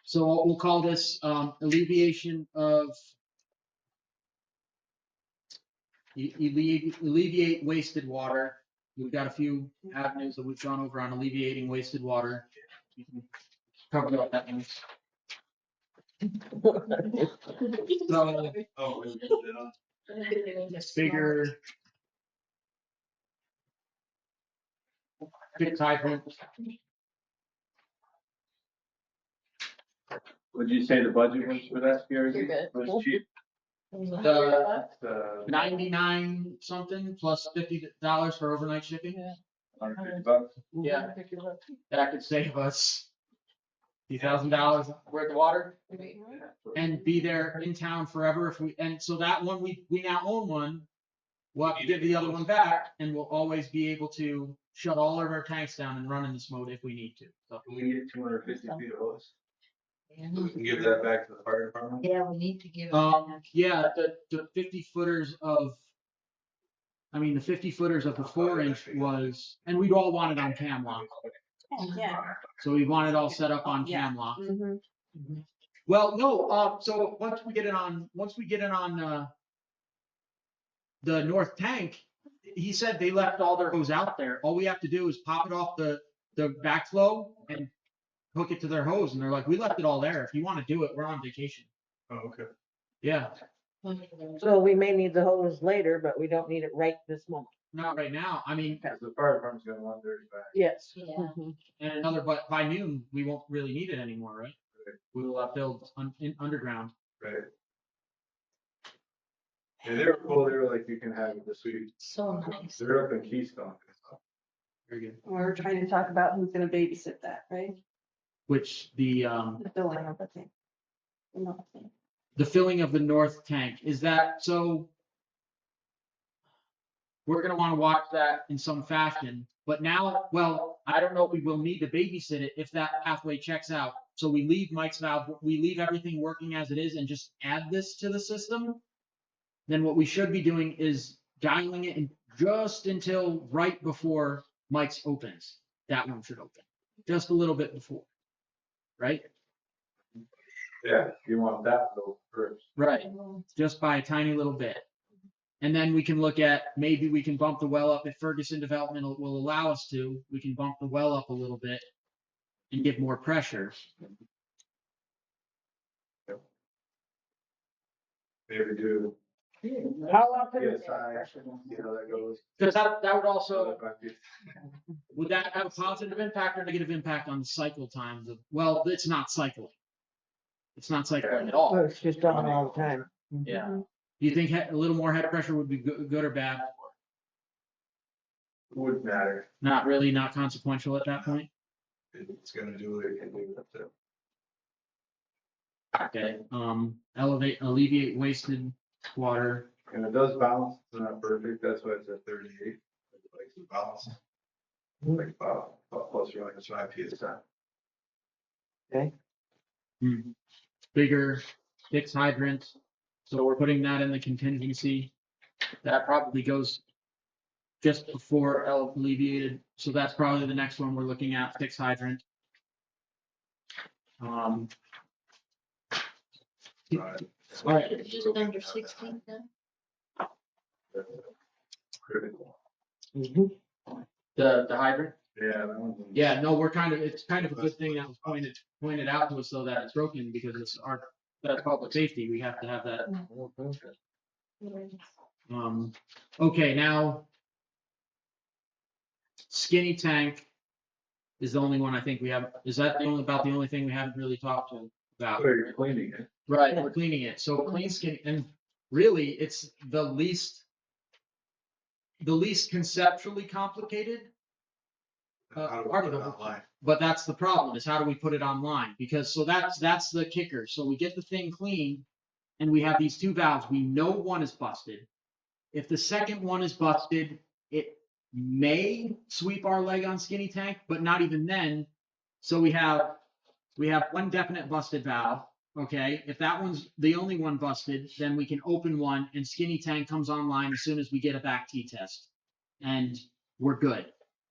Speaker 1: so we'll call this, alleviation of alleviate wasted water. We've got a few avenues that we've gone over on alleviating wasted water. You can cover what that means. So,
Speaker 10: Oh, we put it on.
Speaker 1: bigger fixed hydrant.
Speaker 10: Would you say the budget was for that, Gary?
Speaker 2: You're good.
Speaker 10: Was cheap?
Speaker 1: The
Speaker 10: Uh,
Speaker 1: 99 something plus $50 for overnight shipping.
Speaker 10: $150.
Speaker 1: Yeah, that could save us $2,000 worth of water and be there in town forever if we, and so that one, we now own one. We'll have to give the other one back and we'll always be able to shut all of our tanks down and run in this mode if we need to. So,
Speaker 10: Can we get 250 feet of hose? We can give that back to the fire department?
Speaker 11: Yeah, we need to give.
Speaker 1: yeah, the 50 footers of, the 50 footers of the 4-inch was, and we'd all want it on cam lock.
Speaker 6: Yeah.
Speaker 1: So we want it all set up on cam lock. Well, no, so once we get it on the north tank, he said they left all their hose out there. All we have to do is pop it off the backflow and hook it to their hose. And they're like, we left it all there. If you want to do it, we're on vacation.
Speaker 10: Oh, okay.
Speaker 1: Yeah,
Speaker 8: So we may need the hose later, but we don't need it right this moment.
Speaker 1: not right now.
Speaker 10: Because the fire department's gonna want theirs back.
Speaker 8: Yes.
Speaker 11: Yeah.
Speaker 8: Mhm.
Speaker 1: And another, but by noon, we won't really need it anymore, right? We will have filled underground.
Speaker 10: Right. And they were cool, they were like, you can have it this week.
Speaker 11: So nice.
Speaker 10: They're up in Keystone.
Speaker 1: Very good.
Speaker 6: We're trying to talk about who's gonna babysit that, right?
Speaker 1: Which the
Speaker 6: filling of the thing.
Speaker 1: the filling of the north tank, is that, so we're gonna wanna watch that in some fashion, but now, well, I don't know if we will need to babysit it if that pathway checks out. So we leave Mike's valve, we leave everything working as it is and just add this to the system. Then what we should be doing is dialing it in just until right before Mike's opens. That one should open, just a little bit before, right?
Speaker 10: Yeah, you want that though first.
Speaker 1: Right, just by a tiny little bit. And then we can look at, maybe we can bump the well up if Ferguson Development will allow us to. We can bump the well up a little bit and give more pressure.
Speaker 10: Maybe do.
Speaker 8: How often?
Speaker 10: Yes, see how that goes.
Speaker 1: Because that would also,
Speaker 10: So,
Speaker 1: would that have a positive impact or negative impact on the cycle times of, well, it's not cycling. It's not cycling at
Speaker 8: Oh,
Speaker 1: all.
Speaker 8: it's just on all the time.
Speaker 1: Yeah. Do you think a little more head pressure would be good or bad?
Speaker 10: Wouldn't matter.
Speaker 1: Not really, not consequential at that point?
Speaker 10: It's gonna do what it can do. That's it.
Speaker 1: Okay, alleviate wasted water.
Speaker 10: And it does bounce, it's not perfect, that's why it's at 38. Like the bounce. Like about plus or minus 5 PSI.
Speaker 1: Bigger fixed hydrant. So we're putting that in the contingency. That probably goes just before alleviated. So that's probably the next one we're looking at, fixed hydrant. All right.
Speaker 4: Just under 16 then?
Speaker 10: Critical.
Speaker 1: The hydrant?
Speaker 10: Yeah, that one's.
Speaker 1: Yeah, no, it's kind of a good thing that was pointed out to us though that it's broken because that's public safety. We have to have that. Okay, now. Skinny tank is the only one I think we have. Is that about the only thing we haven't really talked about?
Speaker 10: You're cleaning it.
Speaker 1: Right, we're cleaning it. So clean skin, and really, it's the least conceptually complicated.
Speaker 10: How do we
Speaker 1: Part
Speaker 10: put
Speaker 1: of
Speaker 10: it
Speaker 1: the
Speaker 10: online?
Speaker 1: But that's the problem, is how do we put it online? Because, so that's the kicker. So we get the thing clean, and we have these two valves. We know one is busted. If the second one is busted, it may sweep our leg on skinny tank, but not even then. So we have one definite busted valve. Okay, if that one's the only one busted, then we can open one and skinny tank comes online as soon as we get a back T test, and we're good.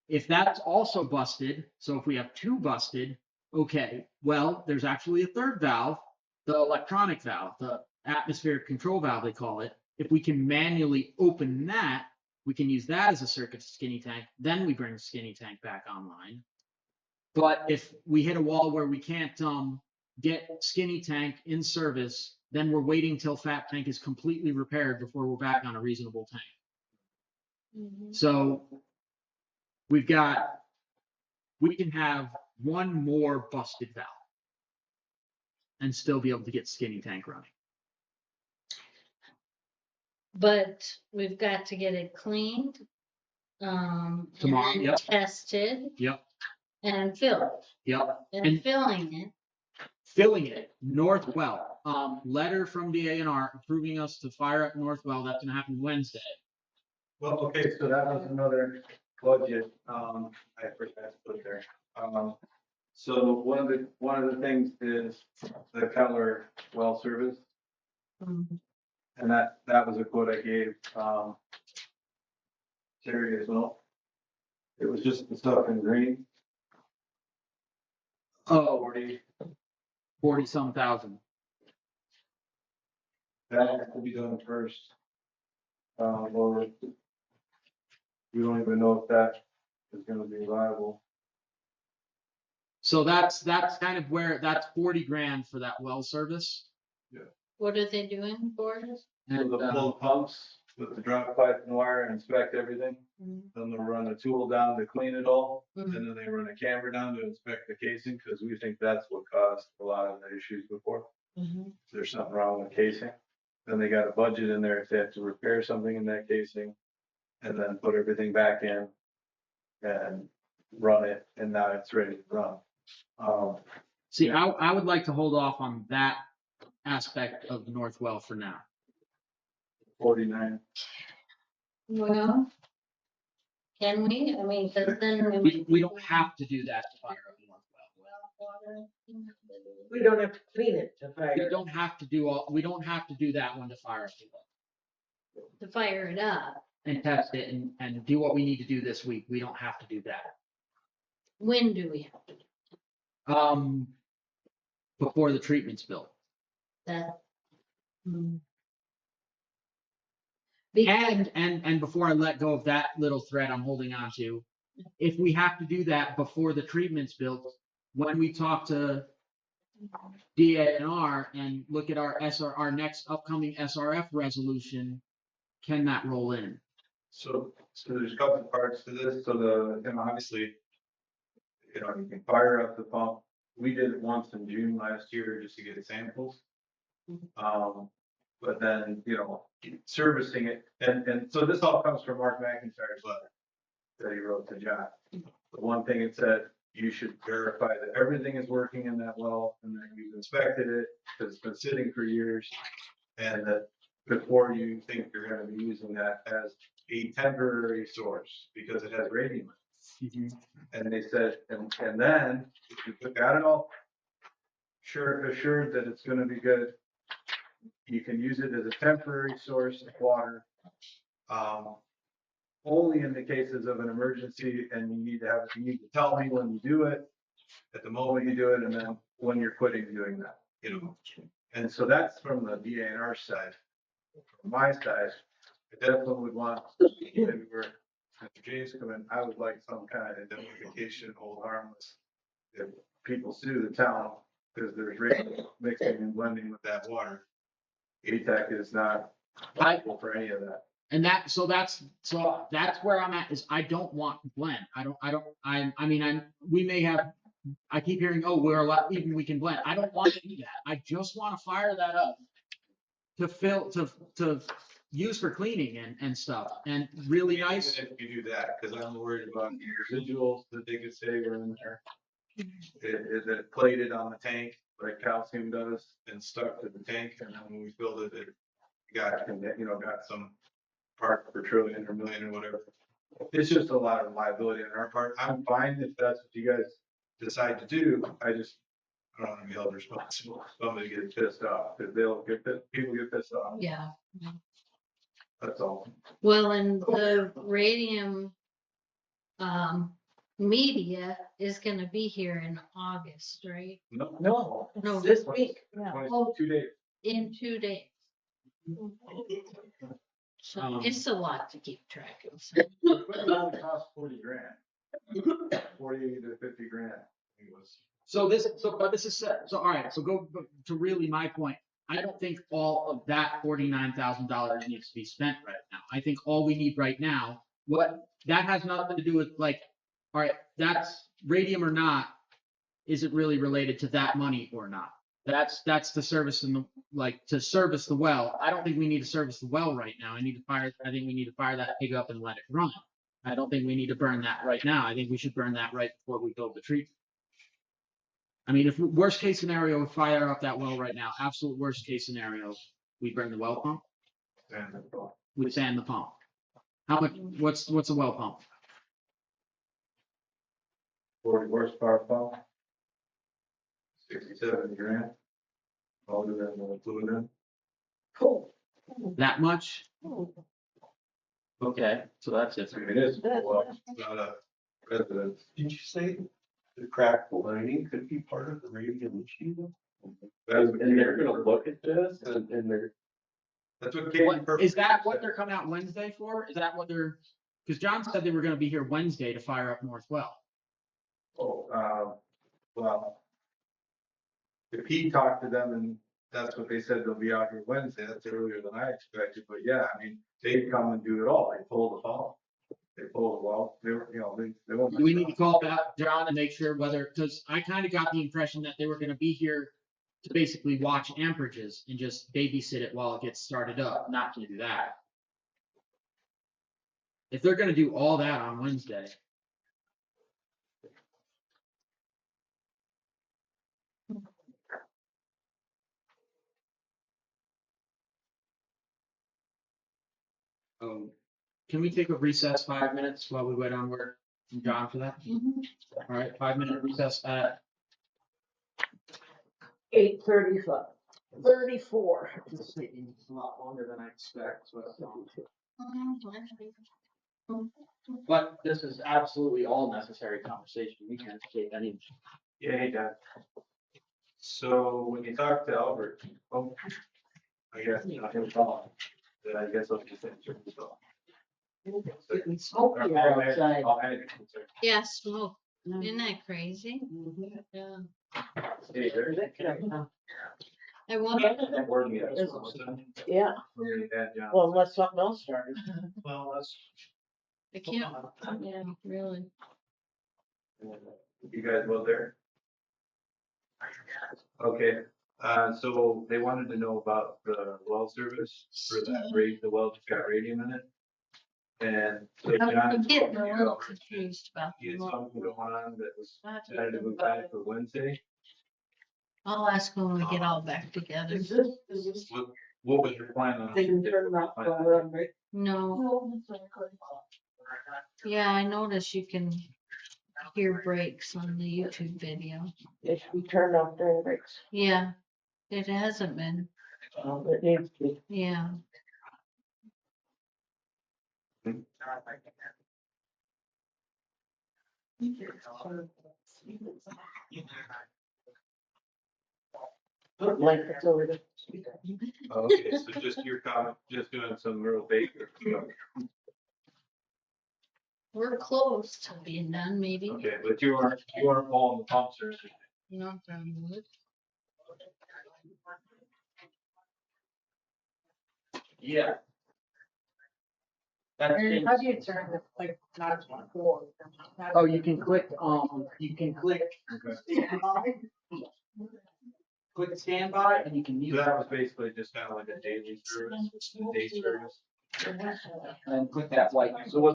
Speaker 1: If that's also busted, so if we have two busted, okay, well, there's actually a third valve, the electronic valve, the atmospheric control valve, they call it. If we can manually open that, we can use that as a circuit to skinny tank. Then we bring skinny tank back online. But if we hit a wall where we can't get skinny tank in service, then we're waiting till fat tank is completely repaired before we're back on a reasonable tank. So we can have one more busted valve and still be able to get skinny tank running.
Speaker 4: But we've got to get it cleaned.
Speaker 1: Tomorrow,
Speaker 4: and
Speaker 1: yep.
Speaker 4: Tested
Speaker 1: Yep,
Speaker 4: and filled.
Speaker 1: yep.
Speaker 4: And filling it,
Speaker 1: Northwell. Letter from DANR approving us to fire up Northwell. That's gonna happen Wednesday.
Speaker 10: Well, okay, so that was another budget, I forgot to put there. So one of the things is the Keller well service,
Speaker 4: it.
Speaker 10: and that was a quote I gave, Terry as well. It was just the stuff in green.
Speaker 1: Oh, 40 some thousand.
Speaker 10: That has to be done first. Or we don't even know if that is gonna be viable.
Speaker 1: So that's kind of where that's 40 grand for that well service.
Speaker 4: What are they doing for us?
Speaker 10: So
Speaker 1: And
Speaker 10: they'll pull the pumps with the drop pipe and wire and inspect everything. Then they'll run a tool down to clean it all. And then they run a camera down to inspect the casing, because we think that's what caused a lot of the issues before. There's something wrong with the casing. Then they got a budget in there if they have to repair something in that casing, and then put everything back in and run it, and now it's ready to run.
Speaker 1: see, I would like to hold off on that aspect of Northwell for now.
Speaker 10: 49.
Speaker 4: Well, can we? I mean, cause then
Speaker 1: We don't have to do that to fire up Northwell.
Speaker 8: We don't have to clean it to fire.
Speaker 1: We don't have to do that one to fire up the well.
Speaker 4: to fire it up.
Speaker 1: And test it and do what we need to do this week. We don't have to do that.
Speaker 4: When do we have to do
Speaker 1: Before the treatment's built.
Speaker 4: that? Because
Speaker 1: And before I let go of that little thread I'm holding on to, if we have to do that before the treatment's built, when we talk to DANR and look at our next upcoming SRF resolution, can that roll in?
Speaker 10: So there's a couple parts to this. So obviously, you can fire up the pump. We did it once in June last year just to get samples. But then, servicing it, and so this all comes from Mark McIntyre's letter that he wrote to John. The one thing it said, you should verify that everything is working in that well and that you've inspected it, because it's been sitting for years, and that before you think you're gonna be using that as a temporary source, because it has radium. in it. And they said, and then, if you got it all assured that it's gonna be good, you can use it as a temporary source of water. Only in the cases of an emergency, and you need to tell me when you do it, at the moment you do it, and then when you're quitting doing that, you know? And so that's from the DNR side. From my side, I definitely would want, maybe where Mr. James come in, I would like some kind of indemnification, hold harmless. If people sue the town, because there's radium mixing and blending with that water, ATAC is not liable for any of that.
Speaker 1: And so that's where I'm at, is I don't want blend. We may have, I keep hearing, oh, we're allowed, even we can blend. I don't want to do that. I just want to fire that up to use for cleaning and stuff, and really nice.
Speaker 10: Even if you do that, because I'm worried about residuals that they could say were in there. Is it plated on the tank like calcium does and stuck to the tank, and then when we filled it, it got some part per trillion or million or whatever. It's just a lot of liability on our part. I'm fine if that's what you guys decide to do. I don't want to be held responsible. If somebody gets pissed off, because people get pissed off.
Speaker 4: Yeah.
Speaker 10: That's all.
Speaker 4: Well, and the radium media is gonna be here in August, right?
Speaker 10: No,
Speaker 4: No,
Speaker 8: This week.
Speaker 10: 22 days.
Speaker 4: in 2 days. So it's a lot to keep track of. So.
Speaker 10: It only cost 40 grand. 40 to 50 grand. It was.
Speaker 1: All right, so go to really my point. I don't think all of that $49,000 needs to be spent right now. I think all we need right now, that has nothing to do with like, all right, that's radium or not, is it really related to that money or not? That's the service to service the well. I don't think we need to service the well right now. I think we need to fire that pig up and let it run. I don't think we need to burn that right now. I think we should burn that right before we build the treatment. I mean, if worst case scenario, we fire up that well right now, absolute worst case scenario, we burn the well pump, we sand the pump. How much, what's a well pump?
Speaker 10: 40 horsepower pump. 67 grand. All of them will fluid in.
Speaker 8: Cool.
Speaker 1: That much? Okay, so that's it.
Speaker 10: I mean, it is, well, it's not a residence.
Speaker 13: Did you say the crack lining could be part of the radium issue?
Speaker 10: And
Speaker 13: they're gonna look at this and they're.
Speaker 10: That's what Katie Purple.
Speaker 1: Is that what they're coming out Wednesday for? Is that what because John said they were gonna be here Wednesday to fire up North Well.
Speaker 10: Oh, well. If he talked to them and that's what they said, they'll be out here Wednesday, that's earlier than I expected, but yeah, I mean, they come and do it all, they pull the phone. They pull the well, they won't.
Speaker 1: Do we need to call back John and make sure because I kind of got the impression that they were gonna be here to basically watch amperages and just babysit it while it gets started up, not to do that. If they're gonna do all that on Wednesday. Can we take a recess 5 minutes while we wait on word from John for that? All right, 5-minute recess at
Speaker 8: 8:35. 34.
Speaker 1: It's a lot longer than I expect. But this is absolutely all necessary conversation. We can't take any.
Speaker 10: Yeah, hey, Dad. So when you talk to Albert, I guess, he'll call, then I guess I'll just answer his call.
Speaker 8: Smoke here outside.
Speaker 4: Yeah, smoke. Isn't that crazy? Yeah.
Speaker 10: Hey, there's
Speaker 4: I want.
Speaker 8: Yeah. Well, unless something else started.
Speaker 3: Well, that's.
Speaker 4: I can't. Yeah, really.
Speaker 10: You guys will there? Okay, so they wanted to know about the well service for that the well that's got radium in it. And so
Speaker 4: I'm
Speaker 10: John
Speaker 4: getting
Speaker 10: told
Speaker 4: a
Speaker 10: me
Speaker 4: little confused about
Speaker 10: he had
Speaker 4: the
Speaker 10: something going on that was tentative with that for Wednesday.
Speaker 4: I'll ask when we get all back together.
Speaker 8: Is this
Speaker 10: What was your plan on?
Speaker 8: Didn't turn off the road, right?
Speaker 4: No, yeah, I noticed you can hear brakes on the YouTube video.
Speaker 8: It should be turned off during breaks.
Speaker 4: Yeah, it hasn't been,
Speaker 8: It needs to be.
Speaker 4: yeah.
Speaker 8: Put blankets over the.
Speaker 10: Okay, so just your comment, just doing some real basic stuff.
Speaker 4: We're close to being done, maybe.
Speaker 10: Okay, but you aren't pulling the pumps or anything.
Speaker 4: Knock on wood.
Speaker 1: Yeah. That's been-
Speaker 6: How do you turn the, like, not four?
Speaker 1: Oh, you can click, click standby and you can
Speaker 10: So
Speaker 1: mute.
Speaker 10: that was basically just kind of like a daily service, a day service.
Speaker 1: And then click that white. So what?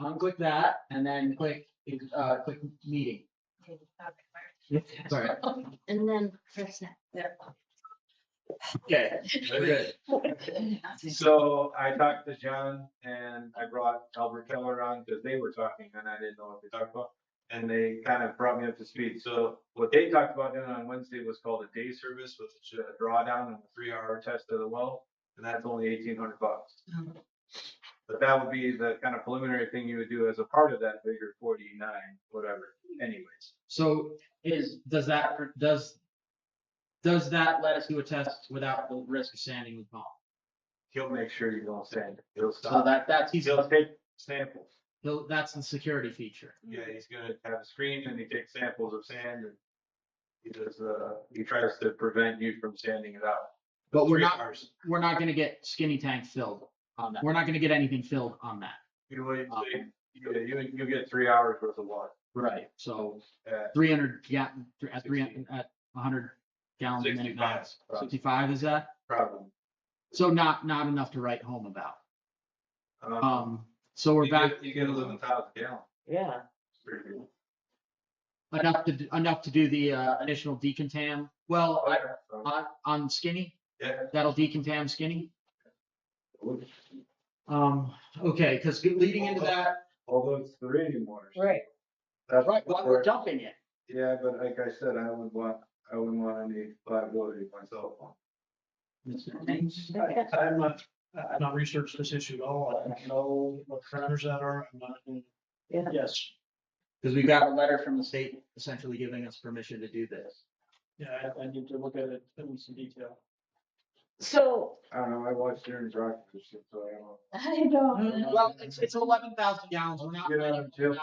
Speaker 1: Unclick that and then click meeting. Sorry.
Speaker 4: And then press that.
Speaker 1: Okay, we're good.
Speaker 10: So I talked to John and I brought Albert Keller on because they were talking and I didn't know what they talked about. And they kind of brought me up to speed. So what they talked about doing on Wednesday was called a day service with a drawdown and a 3-hour test of the well. And that's only $1,800. But that would be the kind of preliminary thing you would do as a part of that bigger 49, whatever, anyways.
Speaker 1: So does that let us do a test without the risk of sanding the pump?
Speaker 10: He'll make sure you don't sand it. He'll
Speaker 1: So
Speaker 10: stop.
Speaker 1: that's
Speaker 10: He'll take samples.
Speaker 1: that's the security feature.
Speaker 10: Yeah, he's gonna have a screen and he takes samples of sand and he does, he tries to prevent you from sanding it out.
Speaker 1: But we're
Speaker 10: 3
Speaker 1: not,
Speaker 10: hours.
Speaker 1: we're not gonna get skinny tank filled on that. We're not gonna get anything filled on that.
Speaker 10: You wait, you get 3 hours worth of water.
Speaker 1: Right. So
Speaker 10: At
Speaker 1: 300 at 100 gallons a minute
Speaker 10: 65,
Speaker 1: max.
Speaker 10: probably.
Speaker 1: 65 is that?
Speaker 10: Probably.
Speaker 1: So not enough to write home about. So we're
Speaker 10: You
Speaker 1: back.
Speaker 10: You get 11,000 gallons.
Speaker 8: Yeah.
Speaker 10: It's pretty good.
Speaker 1: Enough to do the initial decontam. Well, on skinny,
Speaker 10: Yeah.
Speaker 1: that'll decontam skinny. Okay, because leading into that,
Speaker 10: Although it's the rating waters.
Speaker 8: Right.
Speaker 10: That's
Speaker 1: right, well, we're dumping it.
Speaker 10: Yeah, but like I said, I wouldn't want any liability myself on.
Speaker 3: I've not researched this issue at all. I don't know what parameters that are. I'm not,
Speaker 8: Yeah.
Speaker 3: yes,
Speaker 1: Because we got a letter from the state essentially giving us permission to do this.
Speaker 3: yeah, I need to look at it in some detail.
Speaker 8: So,
Speaker 10: I don't know, I watched Aaron's rock, so I don't know.
Speaker 11: I don't.
Speaker 1: Well, it's 11,000 gallons. We're not.
Speaker 10: Get out of jail.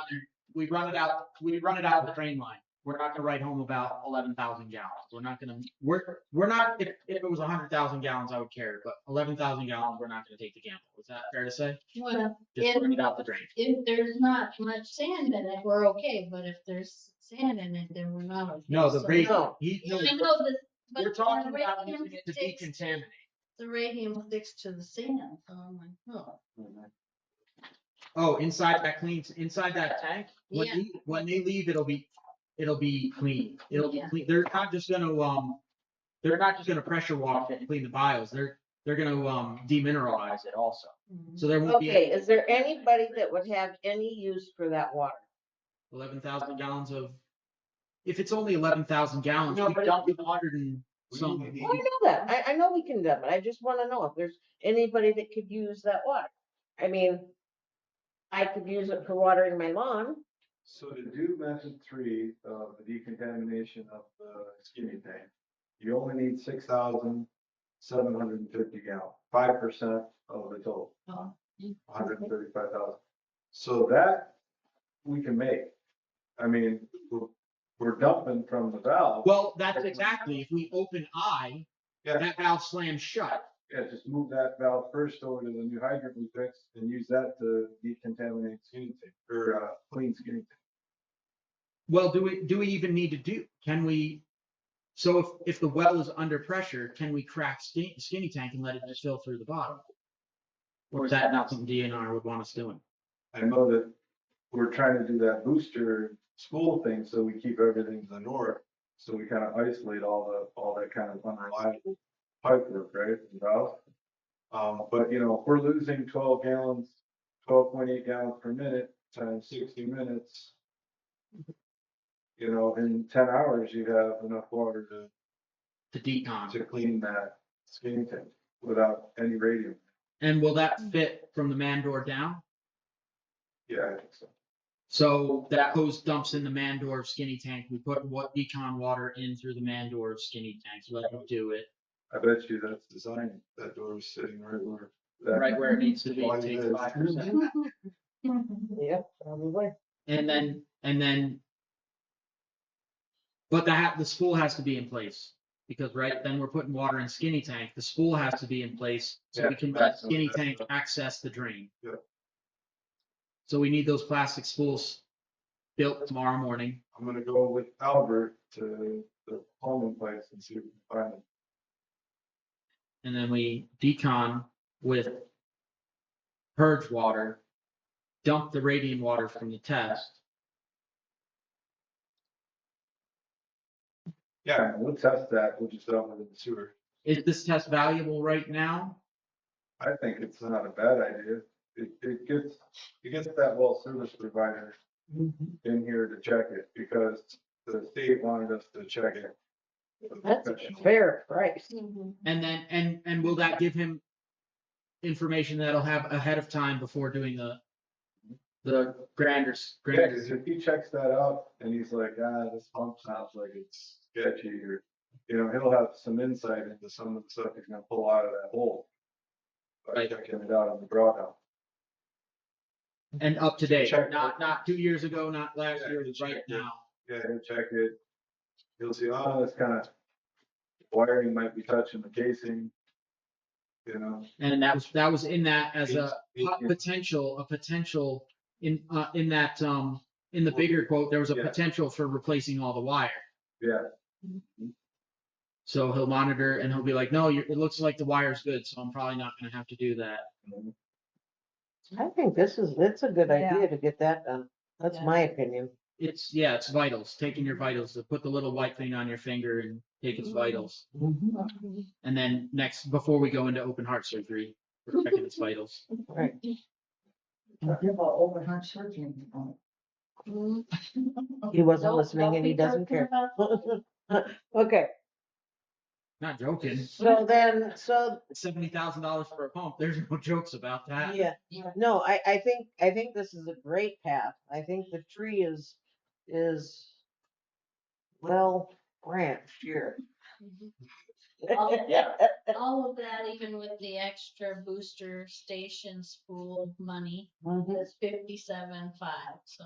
Speaker 1: We run it out of the drain line. We're not gonna write home about 11,000 gallons. We're not, if it was 100,000 gallons, I would care, but 11,000 gallons, we're not gonna take the gamble. Is that fair to say?
Speaker 4: Well,
Speaker 1: Just
Speaker 4: if,
Speaker 1: bring it out the drain.
Speaker 4: if there's not much sand in it, we're okay, but if there's sand in it, then we're not okay.
Speaker 1: No, the
Speaker 4: So-
Speaker 1: rate,
Speaker 8: No.
Speaker 4: I know that, but.
Speaker 1: we're talking
Speaker 4: the
Speaker 1: about
Speaker 4: radium
Speaker 1: using it to
Speaker 4: sticks-
Speaker 1: decontaminate.
Speaker 4: The radium sticks to the sand, so I'm like, oh.
Speaker 1: Oh, inside that tank?
Speaker 4: Yeah.
Speaker 1: When they leave, it'll be it'll be clean. It'll be
Speaker 4: Yeah.
Speaker 1: clean. They're not just gonna pressure wash it and clean the bios. They're gonna demineralize it also. So there won't be
Speaker 8: Okay, is there anybody that would have any use for that water?
Speaker 1: 11,000 gallons of. If it's only 11,000 gallons,
Speaker 8: No,
Speaker 1: we
Speaker 8: but
Speaker 1: dump 100 and some.
Speaker 8: Oh, I know that. I know we can dump it. I just wanna know if there's anybody that could use that water. I mean, I could use it for watering my lawn.
Speaker 10: So to do method 3 of the decontamination of the skinny tank, you only need 6,750 gallons, 5% of the total. 135,000. So that we can make. I mean, we're dumping from the valve.
Speaker 1: Well, that's exactly. If we open I,
Speaker 10: Yeah.
Speaker 1: that valve slams shut.
Speaker 10: Yeah, just move that valve first over to the new hydrant we fixed and use that to decontaminate skinny tank or clean skinny tank.
Speaker 1: Well, do we even need to do? Can we? So if the well is under pressure, can we crack skinny tank and let it just fill through the bottom? Or is that not something DNR would want us doing?
Speaker 10: I know that we're trying to do that booster school thing, so we keep everything to the north. So we kind of isolate all that kind of unreliable pipe work, right? The valve. But you know, if we're losing 12.8 gallons per minute times 60 minutes, you know, in 10 hours, you have enough water
Speaker 1: To decon.
Speaker 10: to clean that skinny tank without any radium.
Speaker 1: And will that fit from the man door down?
Speaker 10: Yeah, I think so.
Speaker 1: So that hose dumps in the man door skinny tank. We put what decon water in through the man door skinny tank. So let it do it
Speaker 10: I bet you that's designed. That door is sitting right where. that-
Speaker 1: right where it needs to be.
Speaker 10: Why
Speaker 1: It
Speaker 10: it
Speaker 1: takes
Speaker 10: is.
Speaker 1: 5%.
Speaker 8: Yeah, probably.
Speaker 1: And then. But the spool has to be in place because then we're putting water in skinny tank. The spool has to be in place so we can let
Speaker 10: that's-
Speaker 1: skinny
Speaker 10: that's-
Speaker 1: tank access the drain.
Speaker 10: Yeah.
Speaker 1: So we need those plastic spools built tomorrow morning.
Speaker 10: I'm gonna go with Albert to the plumbing place and see if we can find it.
Speaker 1: And then we decon with purge water, dump the radiant water from the test.
Speaker 10: Yeah, and we'll test that. We'll just dump it in the sewer.
Speaker 1: Is this test valuable right now?
Speaker 10: I think it's not a bad idea. It gets that well service provider in here to check it because the state wanted us to check it.
Speaker 8: That's a fair price.
Speaker 1: And then, and will that give him information that'll have ahead of time before doing the granders?
Speaker 10: Yeah, because if he checks that out and he's like, this pump sounds like it's sketchy, or, you know, he'll have some insight into some of the stuff he's gonna pull out of that hole. By
Speaker 1: Right.
Speaker 10: checking it out on the drawdown.
Speaker 1: And up to date,
Speaker 10: Check.
Speaker 1: not 2 years ago, not last
Speaker 10: Yeah,
Speaker 1: year,
Speaker 10: he'll
Speaker 1: right
Speaker 10: check it.
Speaker 1: now.
Speaker 10: Yeah, he'll check it. He'll see, this kind of wiring might be touching the casing. You know,
Speaker 1: And that was in that as a
Speaker 10: Yeah.
Speaker 1: potential in that in the bigger quote, there was a
Speaker 10: Yeah.
Speaker 1: potential for replacing all the wire.
Speaker 10: yeah,
Speaker 1: So he'll monitor and he'll be like, no, it looks like the wire's good, so I'm probably not gonna have to do that.
Speaker 8: I think it's a good idea to get that done. That's
Speaker 6: Yeah.
Speaker 8: my opinion.
Speaker 1: It's vitals, taking your vitals, to put the little white thing on your finger and take its vitals. And then before we go into open heart surgery, we're checking its vitals.
Speaker 8: Right.
Speaker 11: Talking about open heart surgery.
Speaker 8: He wasn't
Speaker 4: Don't-
Speaker 8: listening
Speaker 4: don't
Speaker 8: and he
Speaker 4: be
Speaker 8: doesn't
Speaker 4: joking
Speaker 8: care. Okay,
Speaker 1: Not joking.
Speaker 8: so then,
Speaker 1: $70,000 for a pump. There's no jokes about that.
Speaker 8: yeah, no, I think this is a great path. I think the tree is well branched here.
Speaker 4: Yeah. All of that, even with the extra booster station spool money,
Speaker 8: Mhm.
Speaker 4: is 57.5, so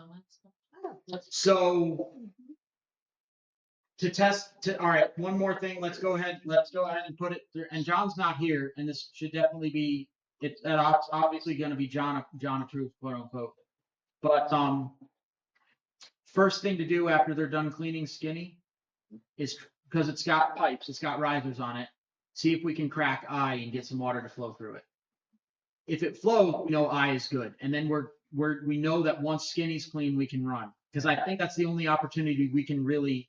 Speaker 4: that's.
Speaker 1: So all right, one more thing. Let's go ahead and put it through. And John's not here, and this should definitely be, it's obviously going to be John approved, quote unquote. But first thing to do after they're done cleaning skinny is, because it's got pipes, it's got risers on it, see if we can crack I and get some water to flow through it. If it flows, we know I is good, and then we know that once skinny's clean, we can run. Because I think that's the only opportunity we can really,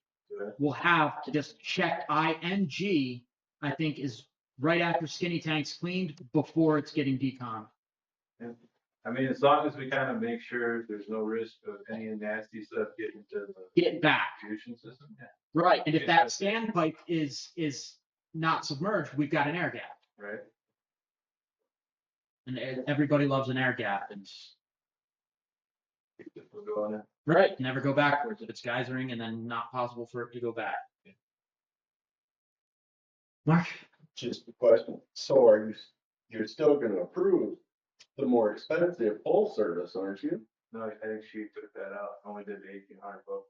Speaker 1: will have to just check I and G, I think is right after Skinny Tank's cleaned, before it's getting decon.
Speaker 10: I mean, as long as we kind of make sure there's no risk of any nasty stuff getting to the
Speaker 1: Get back.
Speaker 10: distribution system.
Speaker 1: Right, and if that standpipe is not submerged, we've got an air gap.
Speaker 10: Right.
Speaker 1: And everybody loves an air gap, and
Speaker 10: We'll go on it.
Speaker 1: right, never go backwards if it's geysering and then not possible for it to go back. Mark?
Speaker 13: Just a question. So are you're still gonna approve the more expensive pole service, aren't you?
Speaker 10: No, I think she took that out, only did 1,800 bucks.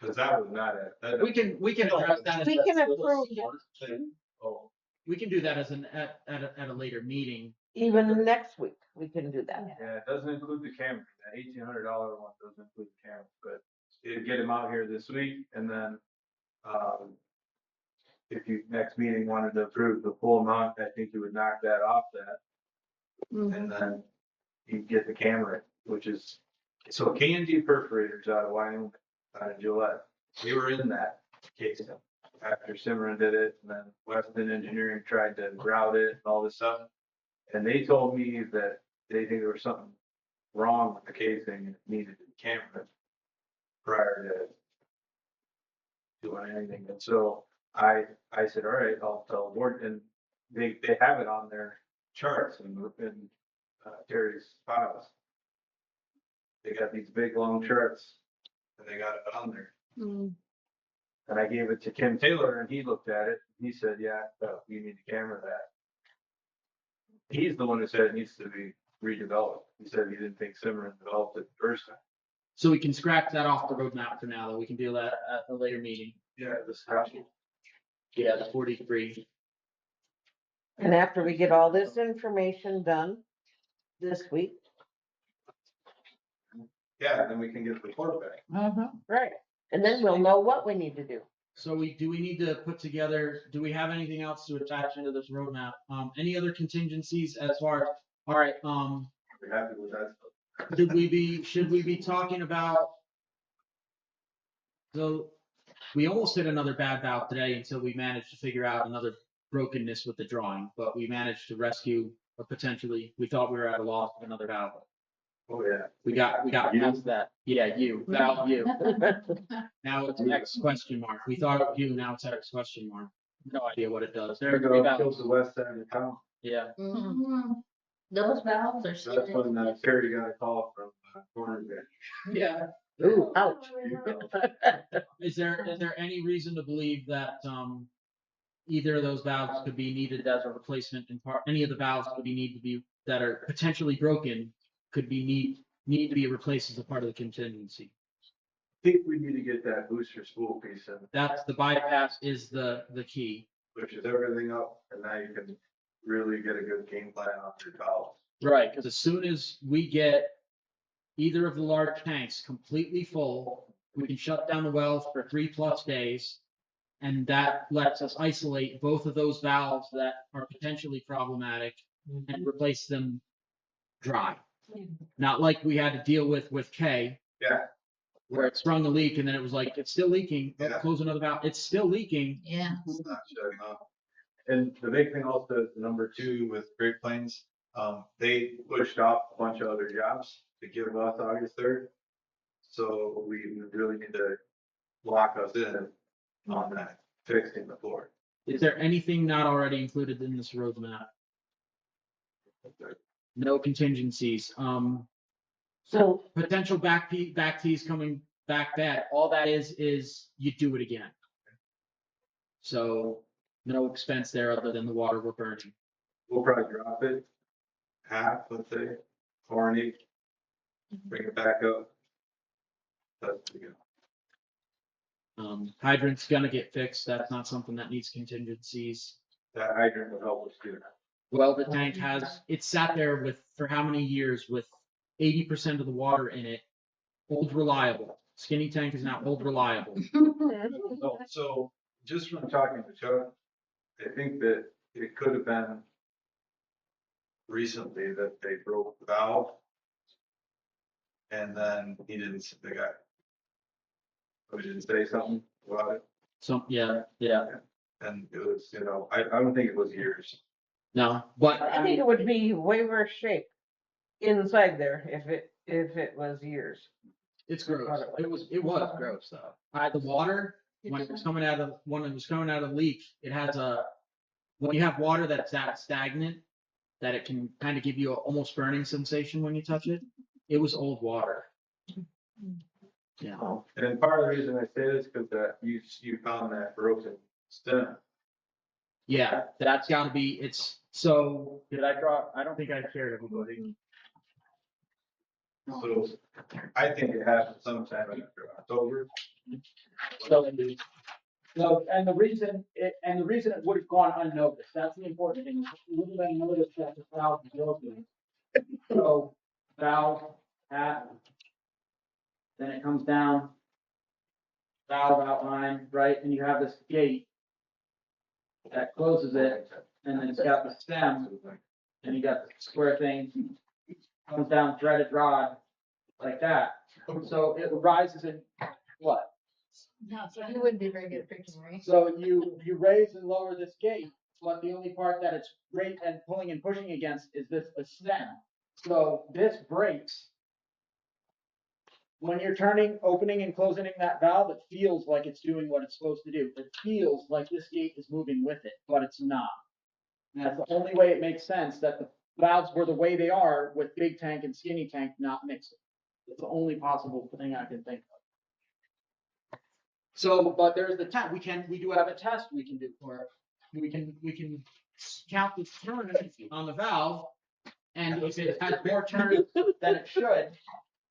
Speaker 10: Cause that was not that.
Speaker 1: We can address that.
Speaker 8: We can approve
Speaker 10: Oh,
Speaker 1: We can do that as at a later meeting.
Speaker 8: even next week, we can do that.
Speaker 10: yeah, it doesn't include the camera. That $1,800 one doesn't include the camera, but it'd get him out here this week and then, if you next meeting wanted to approve the full amount, I think you would knock that off that. And then you get the camera, which is, so K&D perforators out of Wyoming, out of Gillette. We were in that case after Simran did it, and then Weston Engineering tried to grout it and all this stuff. And they told me that they think there was something wrong with the casing and it needed a camera prior to doing anything. And so I said, all right, I'll tell the board, and they have it on their charts and Terry's files. They got these big long charts and they got it on there. And I gave it to Kim Taylor and he looked at it. He said, yeah, you need to camera that. He's the one who said it needs to be redeveloped. He said he didn't think Simran developed it the first time.
Speaker 1: So we can scratch that off the roadmap for now, though. We can do that at a later meeting.
Speaker 10: Yeah, this discussion.
Speaker 1: Yeah, the 43.
Speaker 8: And after we get all this information done this week.
Speaker 10: Yeah, then we can get the report back.
Speaker 8: Right. And then we'll know what we need to do.
Speaker 1: So do we need to put together, do we have anything else to attach into this roadmap? Any other contingencies as far as, all right,
Speaker 10: We're happy with that stuff.
Speaker 1: should we be talking about? So we almost hit another bad valve today until we managed to figure out another brokenness with the drawing, but we managed to rescue, or potentially, we thought we were at a loss of another valve.
Speaker 10: Oh, yeah.
Speaker 1: We got past that. Yeah, valve you. Now it's X question mark. We thought it was you, now it's X question mark. No idea what it does. There are three
Speaker 10: Kills
Speaker 1: valves.
Speaker 10: the west side of the town.
Speaker 1: Yeah.
Speaker 11: Those valves are.
Speaker 10: That's when Terry got a call from Corner there.
Speaker 1: Yeah.
Speaker 8: Ooh, ouch.
Speaker 1: Is there any reason to believe that, either of those valves could be needed as a replacement in part, any of the valves could be that are potentially broken could be need to be replaced as a part of the contingency?
Speaker 10: I think we need to get that booster spool piece in,
Speaker 1: That's the bypass is the key.
Speaker 10: which is everything up, and now you can really get a good game plan on your valves.
Speaker 1: Right, because as soon as we get either of the large tanks completely full, we can shut down the wells for 3+ days. And that lets us isolate both of those valves that are potentially problematic and replace them dry. Not like we had to deal with K.
Speaker 10: Yeah.
Speaker 1: Where it sprung a leak and then it was like, it's still leaking,
Speaker 10: Yeah.
Speaker 1: close another valve, it's still leaking.
Speaker 11: Yeah.
Speaker 10: It's not shutting off. And the big thing also is number 2 with Great Plains, they pushed off a bunch of other jobs to give us August 3rd. So we really need to lock us in on that, fixing the floor.
Speaker 1: Is there anything not already included in this roadmap? No contingencies.
Speaker 8: So,
Speaker 1: Potential back tees coming back bad. All that is you do it again. So no expense there other than the water we're burning.
Speaker 10: We'll probably drop it half, let's say, 4 and 8, bring it back up. That's pretty good.
Speaker 1: Hydrant's gonna get fixed. That's not something that needs contingencies.
Speaker 10: That hydrant will help us do that.
Speaker 1: Well, the tank it's sat there for how many years with 80% of the water in it. Old reliable. Skinny Tank is now old reliable.
Speaker 10: So just from talking to Chuck, I think that it could have been recently that they broke the valve. And then they got We didn't say something about it,
Speaker 1: So, yeah,
Speaker 10: and it was, I don't think it was years.
Speaker 1: no, but
Speaker 8: I think it would be way worse shape inside there if it was years.
Speaker 1: it's gross. It was gross though. The water, when it was coming out of the leak, it has when you have water that's that stagnant, that it can kind of give you a almost burning sensation when you touch it. It was old water. Yeah.
Speaker 10: And part of the reason I say this, because you found that broken stem.
Speaker 1: Yeah, that's gotta be, so, did I draw, I don't think I shared everybody.
Speaker 10: So I think it happened sometime after October.
Speaker 1: So, and the reason it would have gone unnoticed, that's the important thing, it wouldn't have been noticed that the valve was broken. So, valve, hat, then it comes down, valve outline, right, and you have this gate that closes it, and then it's got the stem, and you got the square thing, comes down threaded rod, like that. So it rises in what?
Speaker 9: No, so he wouldn't be very good at picking, right?
Speaker 1: So you raise and lower this gate, but the only part that it's great and pulling and pushing against is the stem. So this breaks. When you're opening and closing that valve, it feels like it's doing what it's supposed to do. It feels like this gate is moving with it, but it's not. And that's the only way it makes sense that the valves were the way they are with big tank and skinny tank not mixing. It's the only possible thing I can think of. So, but there's the test. We do have a test we can do for it. We can count the turns on the valve, and if it has more turns than it should,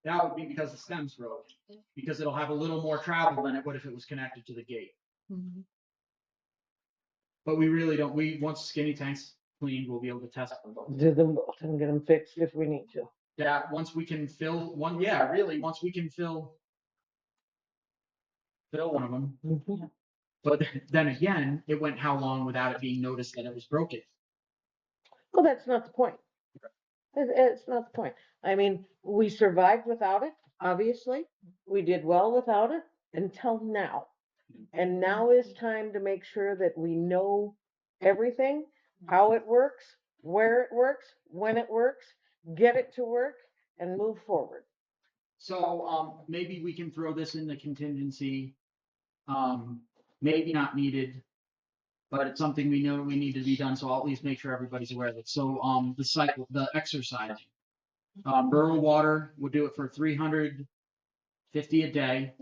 Speaker 1: that would be because the stem's broken. Because it'll have a little more travel than it would if it was connected to the gate. But we really don't. Once the skinny tank's cleaned, we'll be able to test them both.
Speaker 8: Do them both and get them fixed if we need to.
Speaker 1: Yeah, once we can fill one. Yeah, really, once we can fill one of them. But then again, it went how long without it being noticed that it was broken?
Speaker 8: Well, that's not the point. It's not the point. I mean, we survived without it, obviously. We did well without it until now. And now is time to make sure that we know everything, how it works, where it works, when it works, get it to work and move forward.
Speaker 1: So maybe we can throw this in the contingency. Maybe not needed, but it's something we know we need to be done. So I'll at least make sure everybody's aware of it. So the exercising. Rural Water would do it for $350 a day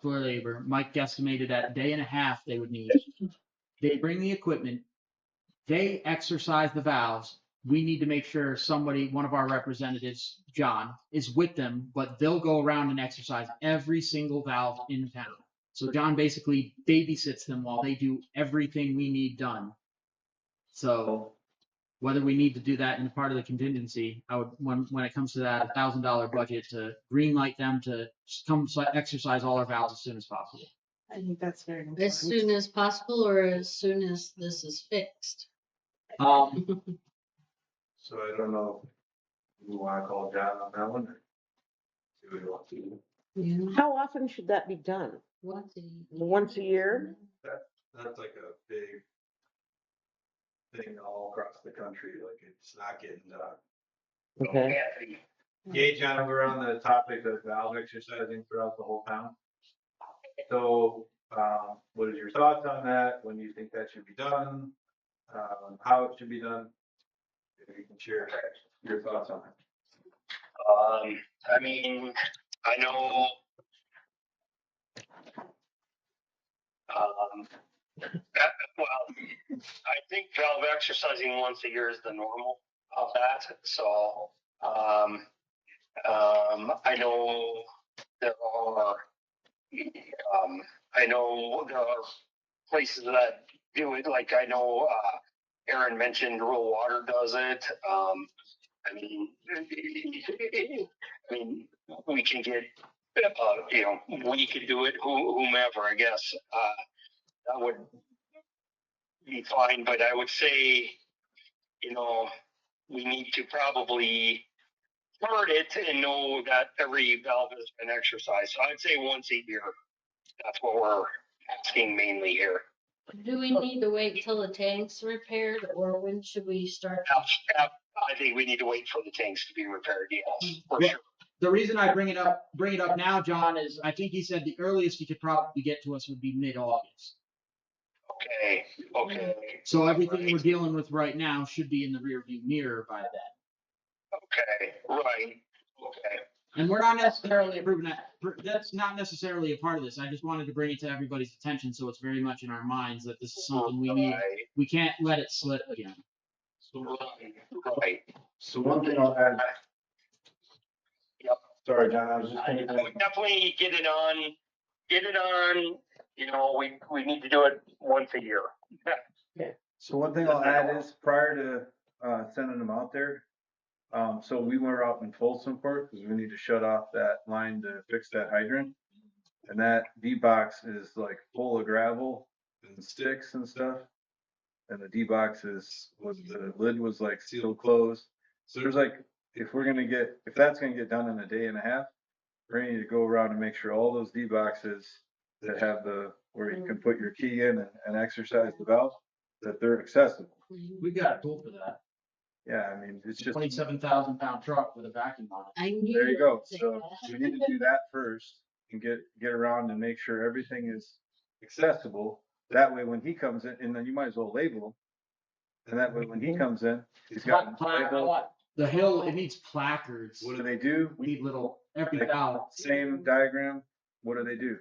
Speaker 1: for labor. Mike guesstimated at a day and a half they would need. They bring the equipment. They exercise the valves. We need to make sure one of our representatives, John, is with them, but they'll go around and exercise every single valve in town. So John basically babysits them while they do everything we need done. So whether we need to do that in part of the contingency, I would, when it comes to that $1,000 budget, to green light them to come exercise all our valves as soon as possible.
Speaker 6: I think that's very important.
Speaker 4: As soon as possible or as soon as this is fixed?
Speaker 10: So I don't know, if you want to call John on that one? See what he wants to do.
Speaker 4: Yeah.
Speaker 8: How often should that be done? Once a year?
Speaker 10: That's like a big thing all across the country, like it's not getting done.
Speaker 8: Okay.
Speaker 10: Yeah, John, we're on the topic of valve exercising throughout the whole town. So, what is your thoughts on that? When do you think that should be done? How it should be done? If you can share your thoughts on it.
Speaker 12: I mean, I know. Well, I think valve exercising once a year is the normal of that. So, I know there are, places that do it. Like I know, Aaron mentioned Rural Water does it. I mean, we can get, we could do it, whomever, I guess, that would be fine, but I would say, we need to probably start it and know that every valve has been exercised. So I'd say once a year. That's what we're asking mainly here.
Speaker 4: Do we need to wait till the tank's repaired or when should we start?
Speaker 12: I think we need to wait for the tanks to be repaired, yes, for
Speaker 1: Well,
Speaker 12: sure.
Speaker 1: The reason I bring it up now, John, is I think he said the earliest he could probably get to us would be mid-August.
Speaker 12: Okay.
Speaker 1: So everything we're dealing with right now should be in the rearview mirror by then.
Speaker 12: Okay, right, okay.
Speaker 1: And we're not necessarily approving that. That's not necessarily a part of this. I just wanted to bring it to everybody's attention, so it's very much in our minds that this is something we need.
Speaker 12: Right,
Speaker 1: We can't let it slip again.
Speaker 12: right.
Speaker 10: So one thing I'll add.
Speaker 12: Yep.
Speaker 10: Sorry, John, I was just
Speaker 12: I
Speaker 10: thinking.
Speaker 12: would definitely get it on, you know, we need to do it once a year.
Speaker 10: So one thing I'll add is prior to sending them out there, so we were out in Folsom Court because we need to shut off that line to fix that hydrant. And that D-box is like full of gravel and sticks and stuff. And the D-box the lid was like sealed closed. So there's like, if that's gonna get done in a day and a half, we're gonna need to go around and make sure all those D-boxes that have where you can put your key in and exercise the valve, that they're accessible.
Speaker 1: We got a tool for that.
Speaker 10: Yeah, I mean, it's just.
Speaker 1: 27,000-pound truck with a vacuum on it.
Speaker 10: There you go. So we need to do that first and get around and make sure everything is accessible. That way, when he comes in, and then you might as well label him. And that way, when he comes in, he's got.
Speaker 1: The hill, it needs placards.
Speaker 10: What do they do?
Speaker 1: We need every
Speaker 10: Like,
Speaker 1: valve.
Speaker 10: Same diagram. What do they do?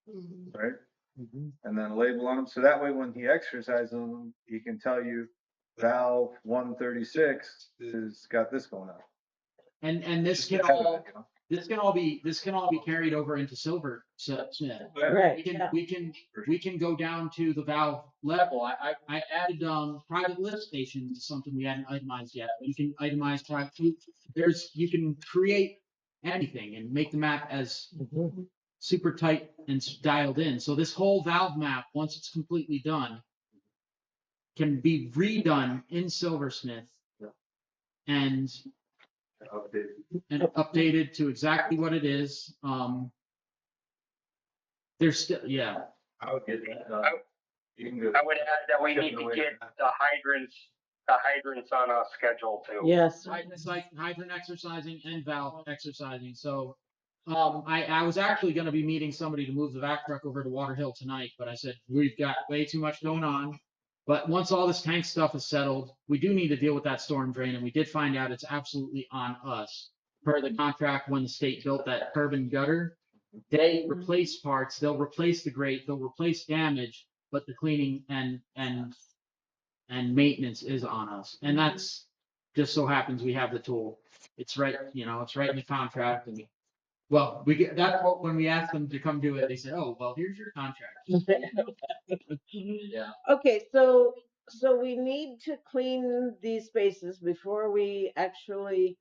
Speaker 4: Mhm.
Speaker 10: Right? And then label on them. So that way, when he exercises them, he can tell you valve 136 is got this going on.
Speaker 1: And this
Speaker 10: Just
Speaker 1: can
Speaker 10: ahead of
Speaker 1: all,
Speaker 10: it, you know?
Speaker 1: this can all be carried over into Silver Smith.
Speaker 8: Right,
Speaker 1: We can go down to the valve level. I added private lift stations is something we hadn't itemized yet. You can itemize private. You can create anything and make the map as super tight and dialed in. So this whole valve map, once it's completely done, can be redone in Silversmith and updated to exactly what it is. There's still, yeah.
Speaker 10: I would get that. You can go.
Speaker 12: I would add that we need to get the hydrants on a schedule too.
Speaker 8: yes.
Speaker 1: Hydrant exercising and valve exercising. So, I was actually gonna be meeting somebody to move the vac truck over to Water Hill tonight, but I said, we've got way too much going on. But once all this tank stuff is settled, we do need to deal with that storm drain, and we did find out it's absolutely on us. Per the contract, when the state built that curb and gutter, they replace parts, they'll replace the grate, they'll replace damage, but the cleaning and maintenance is on us. And that's just so happens we have the tool. It's right, it's right in the contract. And well, that's what, when we asked them to come do it, they said, oh, well, here's your contract. Yeah.
Speaker 8: Okay, so we need to clean these spaces before we actually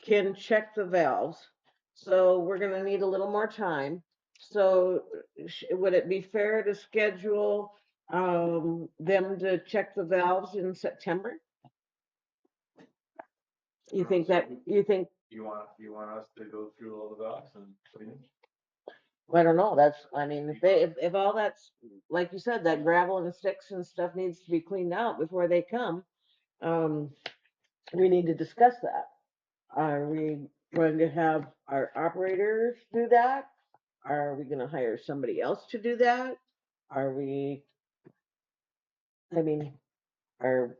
Speaker 8: can check the valves. So we're gonna need a little more time. So would it be fair to schedule them to check the valves in September? You think?
Speaker 10: You want us to go through all the valves and clean them?
Speaker 8: I don't know, if all that's, like you said, that gravel and sticks and stuff needs to be cleaned out before they come, we need to discuss that. Are we going to have our operators do that? Are we gonna hire somebody else to do that? Are we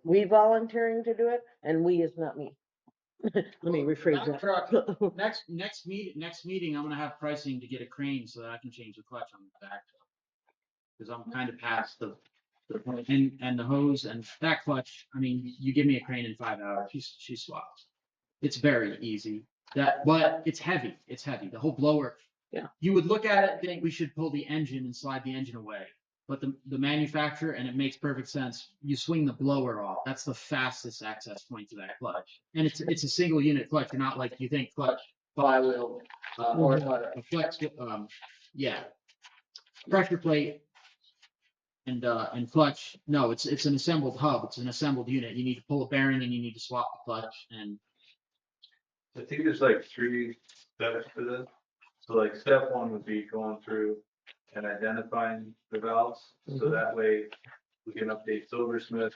Speaker 8: volunteering to do it? And we is not me. Let me rephrase that.
Speaker 1: Next meeting, I'm gonna have pricing to get a crane so that I can change the clutch on the back. Because I'm kind of past the and the hose and that clutch. I mean, you give me a crane in 5 hours, she swaps. It's very easy. But it's heavy. It's heavy. The whole blower.
Speaker 8: Yeah.
Speaker 1: You would look at it and think we should pull the engine and slide the engine away. But the manufacturer, and it makes perfect sense, you swing the blower off. That's the fastest access point to that clutch. And it's a single unit clutch. You're not like you think clutch, flywheel, or a flex, pressure plate and clutch. No, it's an assembled hub. It's an assembled unit. You need to pull a bearing and you need to swap the clutch. And
Speaker 10: I think there's like 3 steps to this. So like step one would be going through and identifying the valves, so that way we can update Silversmith.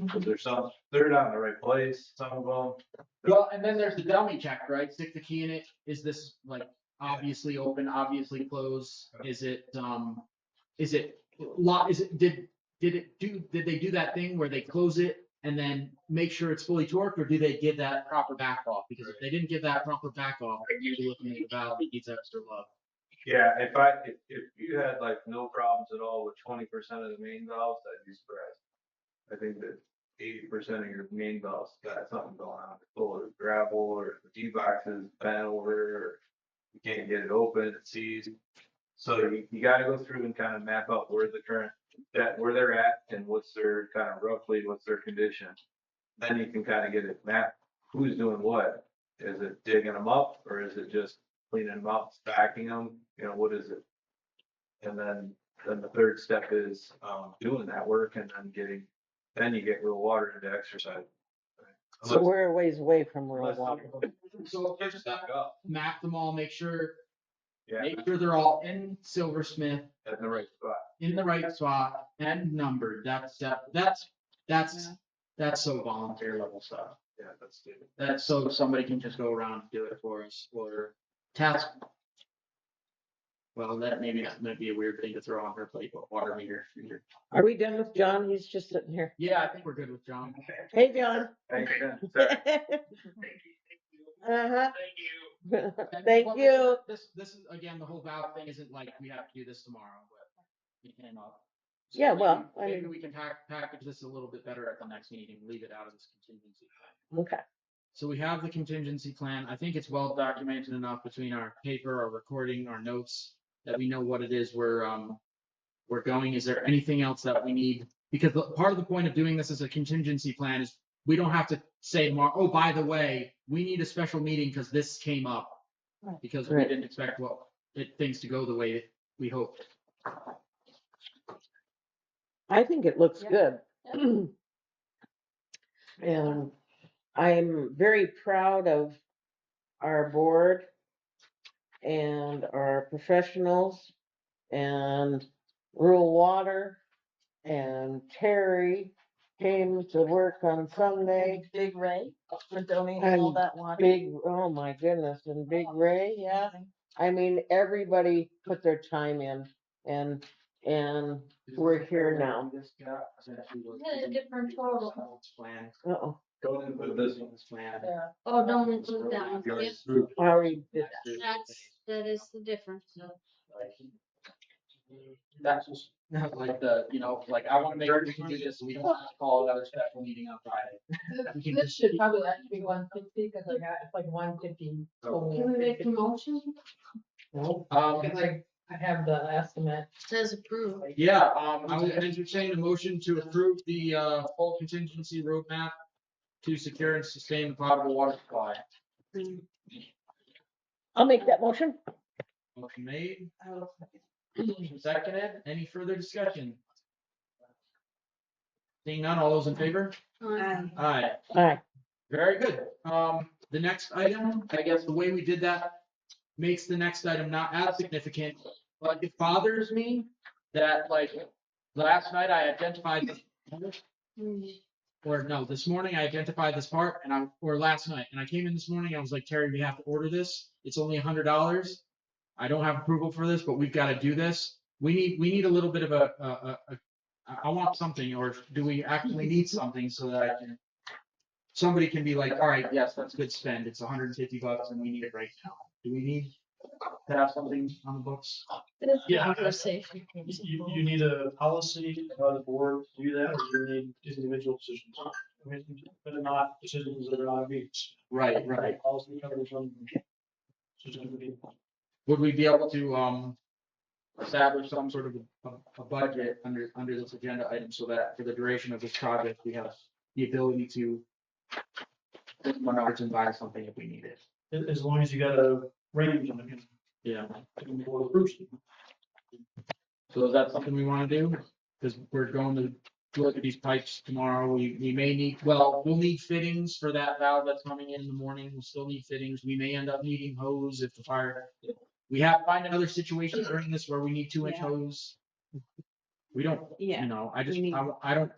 Speaker 10: Cause there's some, they're not in the right place, some of them.
Speaker 1: Well, and then there's the dummy check, right? Stick the key in it. Is this like obviously open, obviously closed? Is it lock, did they do that thing where they close it and then make sure it's fully torqued, or do they give that proper back off? Because if they didn't give that proper back off, you're looking at the valve that needs extra love.
Speaker 10: Yeah, if you had like no problems at all with 20% of the main valves, I'd be surprised. I think that 80% of your main valves got something going on, full of gravel, or the D-box is bent over, or you can't get it open, it seized. So you gotta go through and kind of map out where the current, where they're at and what's their kind of roughly, what's their condition. Then you can kind of get it mapped, who's doing what. Is it digging them up, or is it just cleaning them up, stacking them? You know, what is it? And then the third step is, doing that work and then you get real water into exercise.
Speaker 8: So we're a ways away from real
Speaker 10: Unless-
Speaker 8: water.
Speaker 1: So first step, map them all, make sure
Speaker 10: Yeah,
Speaker 1: they're all in Silversmith,
Speaker 10: at the right spot.
Speaker 1: in the right spot, and numbered. That's so volunteer level stuff.
Speaker 10: Yeah, that's stupid.
Speaker 1: That's so somebody can just go around and do it for us, or task. Well, that might be a weird thing to throw on her plate, but water meter.
Speaker 8: Are we done with John? He's just sitting here.
Speaker 1: Yeah, I think we're good with John.
Speaker 8: Hey, John.
Speaker 10: Thanks, Ken. Sorry.
Speaker 8: Uh-huh.
Speaker 1: And
Speaker 8: Thank
Speaker 1: well,
Speaker 8: you.
Speaker 1: This is, again, the whole valve thing isn't like we have to do this tomorrow, but we can,
Speaker 8: Yeah, well,
Speaker 1: maybe we can package this a little bit better at the next meeting, leave it out of this contingency plan.
Speaker 8: Okay.
Speaker 1: So we have the contingency plan. I think it's well documented enough between our paper, our recording, our notes, that we know what it is we're going. Is there anything else that we need? Because part of the point of doing this as a contingency plan is we don't have to say tomorrow, oh, by the way, we need a special meeting because this came up. Because we
Speaker 8: Right.
Speaker 1: didn't expect things to go the way we hoped.
Speaker 8: I think it looks good. And I'm very proud of our board and our professionals and rural water, and Terry came to work on Sunday.
Speaker 6: Big Ray for donating all
Speaker 8: And
Speaker 6: that water.
Speaker 8: Big, oh my goodness, and Big Ray, yeah. I mean, everybody put their time in, and we're here now.
Speaker 4: Had a different total.
Speaker 1: Plan.
Speaker 8: Uh-oh,
Speaker 10: Go in with this one.
Speaker 1: Plan.
Speaker 6: Yeah.
Speaker 4: Oh, don't include that one.
Speaker 10: You already
Speaker 4: Yep,
Speaker 10: approved.
Speaker 8: I already did that.
Speaker 4: that is the difference.
Speaker 1: That's just like like I want to make sure we can do this. So we don't have to call another special meeting on Friday. We can
Speaker 2: This
Speaker 1: just-
Speaker 2: should probably actually be 150, because I got, it's like 150.
Speaker 4: Can we make a motion?
Speaker 2: Because I have the estimate.
Speaker 4: Says approved.
Speaker 1: Yeah, I will entertain a motion to approve the full contingency roadmap to secure and sustain the potable water supply.
Speaker 8: I'll make that motion.
Speaker 1: Motion made, motion seconded. Any further discussion? Seeing none, all those in favor? Aye.
Speaker 8: Aye.
Speaker 1: Very good. The next item, I guess the way we did that makes the next item not as significant, but it bothers me that like last night I identified this, or no, this morning I identified this part or last night, and I came in this morning, I was like, Terry, we have to order this. It's only $100. I don't have approval for this, but we've got to do this. We need a little bit of I want something, or do we actually need something so that somebody can be like, all right, yes, that's good spend. It's $150 and we need it right now. Do we need to have something on the books?
Speaker 3: Yeah.
Speaker 4: For safety.
Speaker 3: You need a policy by the board to do that, or you need individual decisions? I mean, but they're not decisions that are not meetings.
Speaker 1: Right.
Speaker 3: Policy covers them.
Speaker 1: Would we be able to establish some sort of a budget under this agenda item so that for the duration of this project, we have the ability to Menards and buy something if we need it?
Speaker 3: As long as you got a range on it.
Speaker 1: Yeah.
Speaker 3: For the person.
Speaker 1: So is that something we want to do? Because we're going to look at these pipes tomorrow. We may need, we'll need fittings for that valve that's coming in the morning. We'll still need fittings. We may end up needing hose if the fire, we have to find another situation during this where we need 2-inch
Speaker 6: Yeah.
Speaker 1: hose. We don't,
Speaker 6: Yeah.
Speaker 1: you know, I just,
Speaker 6: We need-
Speaker 1: I don't.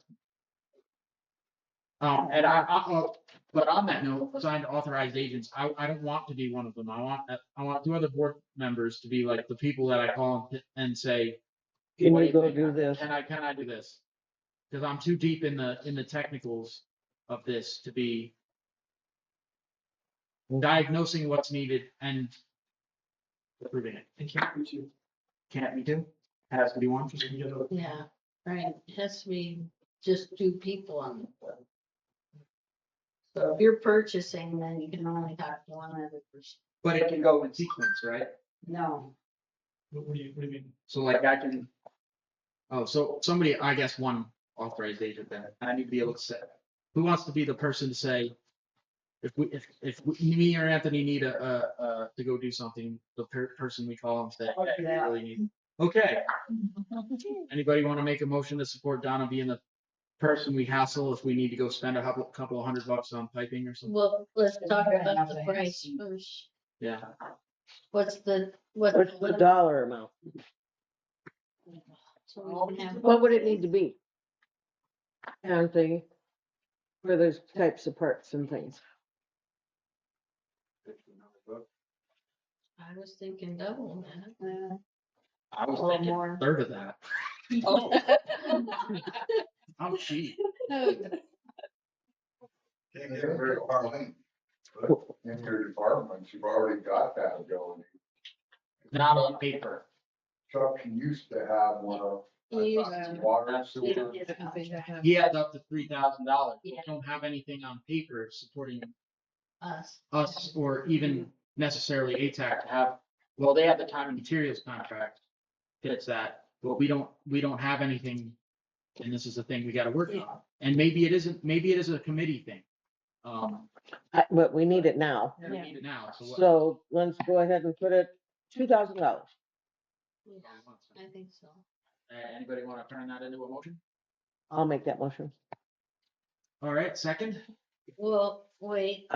Speaker 1: But on that note, signed authorized agents, I don't want to be one of them. I want 2 other board members to be like the people that I call and say,
Speaker 8: Can
Speaker 1: what do
Speaker 8: you go
Speaker 1: think?
Speaker 8: do this?
Speaker 1: Can I do this? Cause I'm too deep in the technicals of this to be diagnosing what's needed and approving it.
Speaker 3: And can't we too?
Speaker 1: Can't be two? Has to be one.
Speaker 3: Just to get a-
Speaker 4: Yeah, right, it has to be just 2 people on the board. So if you're purchasing, then you can only talk to one other person.
Speaker 1: But it can go in sequence, right?
Speaker 4: No,
Speaker 3: what do you mean?
Speaker 1: So like I can. Oh, so somebody, I guess one authorized agent then, I need to be able to say, who wants to be the person to say, me or Anthony need to go do something, the person we call and say, "Hey, we really need. Okay, anybody want to make a motion to support Donna being the person we hassle if we need to go spend a couple of $100 on piping or something?
Speaker 4: well, let's talk about the price first.
Speaker 1: Yeah.
Speaker 8: What's the dollar amount?
Speaker 4: So we can have.
Speaker 8: What would it need to be? Anthony, for those types of parts and things.
Speaker 4: I was thinking double that.
Speaker 1: I was
Speaker 6: A little
Speaker 1: thinking
Speaker 6: more.
Speaker 1: a third of that.
Speaker 6: Oh.
Speaker 1: I'm cheap.
Speaker 10: Can't get very far in. But in your department, you've already got that ability.
Speaker 1: Not on paper.
Speaker 10: Chuck used to have one of
Speaker 4: You
Speaker 10: water sewer.
Speaker 1: He has up to $3,000. We
Speaker 4: Yeah.
Speaker 1: don't have anything on paper supporting
Speaker 4: us.
Speaker 1: us or even necessarily ATAC to have, well, they have the time and materials contract. Fits that, but we don't have anything. And this is the thing we gotta work on. And maybe it is a committee thing.
Speaker 8: But we need it now.
Speaker 1: We need it now, so what?
Speaker 8: So let's go ahead and put it $2,000.
Speaker 4: I think so.
Speaker 1: Anybody wanna turn that into a motion?
Speaker 8: I'll make that motion.
Speaker 1: All right, second?
Speaker 4: Well, wait.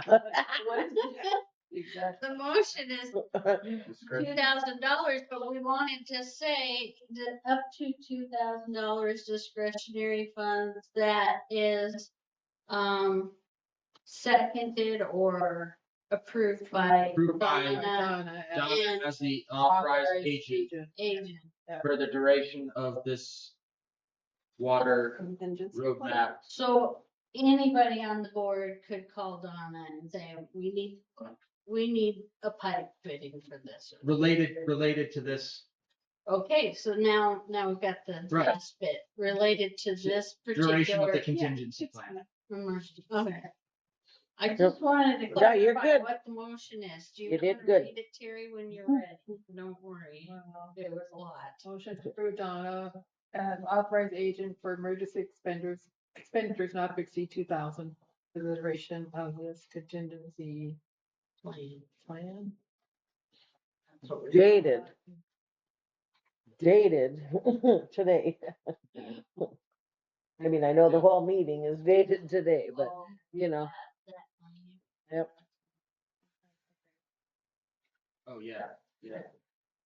Speaker 4: The motion is $2,000, but we wanted to say that up to $2,000 discretionary funds that is, seconded or approved by.
Speaker 1: Approved by
Speaker 4: Donna
Speaker 1: Donna as the authorized agent
Speaker 4: Agent.
Speaker 1: for the duration of this water
Speaker 6: Contingency.
Speaker 1: roadmap.
Speaker 4: So anybody on the board could call Donna and say, we need a pipe fitting for this.
Speaker 1: Related to this
Speaker 4: Okay, so now we've got the
Speaker 1: Right.
Speaker 4: last bit related to this
Speaker 1: duration of
Speaker 4: particular
Speaker 1: the contingency plan.
Speaker 4: emergency. Okay. I just wanted to
Speaker 8: Yeah, you're
Speaker 4: clarify
Speaker 8: good.
Speaker 4: what the motion is. Do
Speaker 8: You
Speaker 4: you
Speaker 8: did
Speaker 4: want to
Speaker 8: good.
Speaker 4: read it, Terry, when you're ready? Don't worry. There was a lot.
Speaker 6: Motion to approve Donna as authorized agent for emergency expenditures not to exceed 2,000 for the duration of this contingency plan.
Speaker 8: Dated today. I mean, I know the whole meeting is dated today, but you know, yep.
Speaker 1: Oh, yeah, yeah.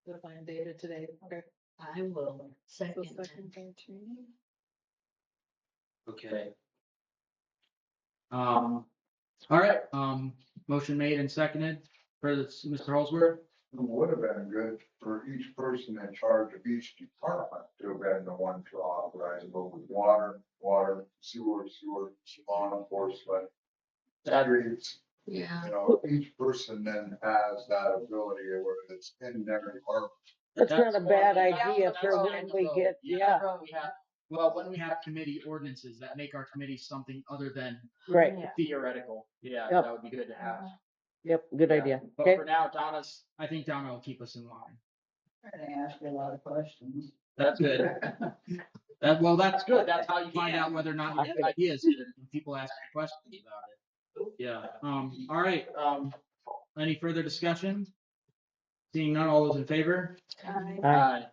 Speaker 6: The plan dated today. Okay.
Speaker 4: I will
Speaker 6: So
Speaker 4: second that.
Speaker 6: second, third reading.
Speaker 1: Okay. All right, motion made and seconded for this, Mr. Holsworth.
Speaker 10: It would have been good for each person in charge of each department to have been the one to authorize both water, sewer, law enforcement, streets.
Speaker 4: Yeah.
Speaker 10: You know, each person then has that ability where it's in their department.
Speaker 8: That's not a bad
Speaker 1: That's-
Speaker 8: idea for
Speaker 1: that's
Speaker 8: when we
Speaker 1: also-
Speaker 8: get, yeah,
Speaker 1: When we have committee ordinances that make our committee something other than
Speaker 8: right.
Speaker 1: theoretical, yeah,
Speaker 8: Yep.
Speaker 1: that would be good to have.
Speaker 8: Yep, good
Speaker 1: Yeah.
Speaker 8: idea.
Speaker 1: But
Speaker 8: Okay,
Speaker 1: for now, I think Donna will keep us in line.
Speaker 11: They ask you a lot of questions.
Speaker 1: That's good. That's good. That's how you find out whether or not your idea is good. When people ask you questions about it. Yeah, all right, any further discussion? Seeing none, all those in favor?
Speaker 8: Aye.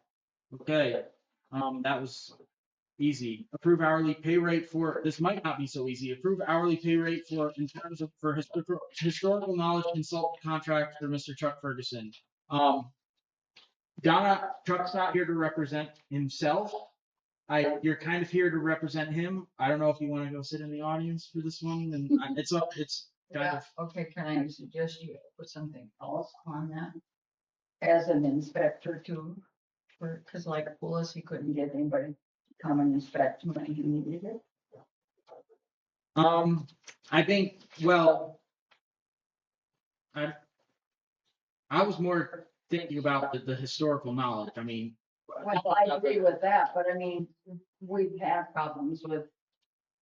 Speaker 1: Okay, that was easy. Approve hourly pay rate for, this might not be so easy. Approve hourly pay rate for, in terms of, for historical knowledge consultant contract for Mr. Chuck Ferguson. Chuck's not here to represent himself. You're kind of here to represent him. I don't know if you want to go sit in the audience for this one, and it's kind
Speaker 11: Yeah,
Speaker 1: of,
Speaker 11: okay, can I suggest you put something else on that? As an inspector too, cause like Willis, he couldn't get anybody to come and inspect when he needed it.
Speaker 1: I think, well, I was more thinking about the historical knowledge. I mean,
Speaker 11: Well, I agree with that, but I mean, we've had problems with,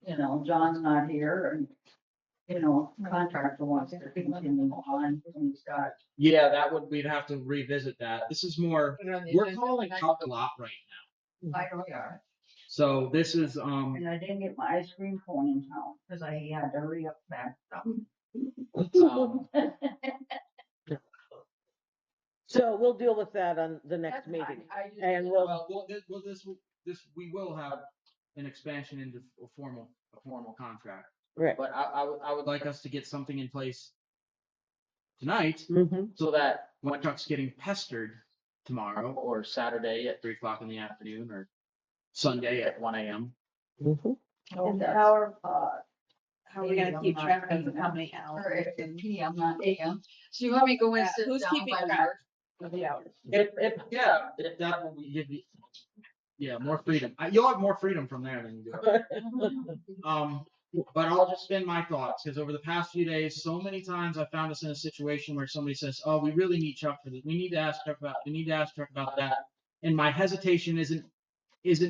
Speaker 11: John's not here and, contractor wants to continue on and he's got.
Speaker 1: yeah, we'd have to revisit that. This is more, we're calling Chuck a lot right now.
Speaker 11: I know we are.
Speaker 1: So this is,
Speaker 11: And I didn't get my ice cream cone in town, cause I had to hurry up back up.
Speaker 8: So we'll deal with that on the next
Speaker 11: That's fine.
Speaker 8: meeting.
Speaker 11: I just-
Speaker 8: And we'll,
Speaker 1: we will have an expansion into a formal contract.
Speaker 8: right.
Speaker 1: But I would like us to get something in place tonight
Speaker 8: Mhm.
Speaker 1: so that when Chuck's getting pestered tomorrow or Saturday at 3 o'clock in the afternoon or Sunday at 1 a.m.
Speaker 8: Mhm.
Speaker 11: Oh,
Speaker 6: And
Speaker 11: that's,
Speaker 6: how are we gonna keep track of how many
Speaker 11: or
Speaker 6: hours?
Speaker 11: at PM, not AM. So you want me to go and sit
Speaker 6: Who's
Speaker 11: down
Speaker 6: keeping
Speaker 11: by
Speaker 6: track
Speaker 11: Mark?
Speaker 6: of the hours?
Speaker 1: That will give you, more freedom. You'll have more freedom from there than you do. But I'll just spin my thoughts because over the past few days, so many times I found us in a situation where somebody says, "Oh, we really need Chuck for this. We need to ask Chuck about. We need to ask Chuck about that." And my hesitation isn't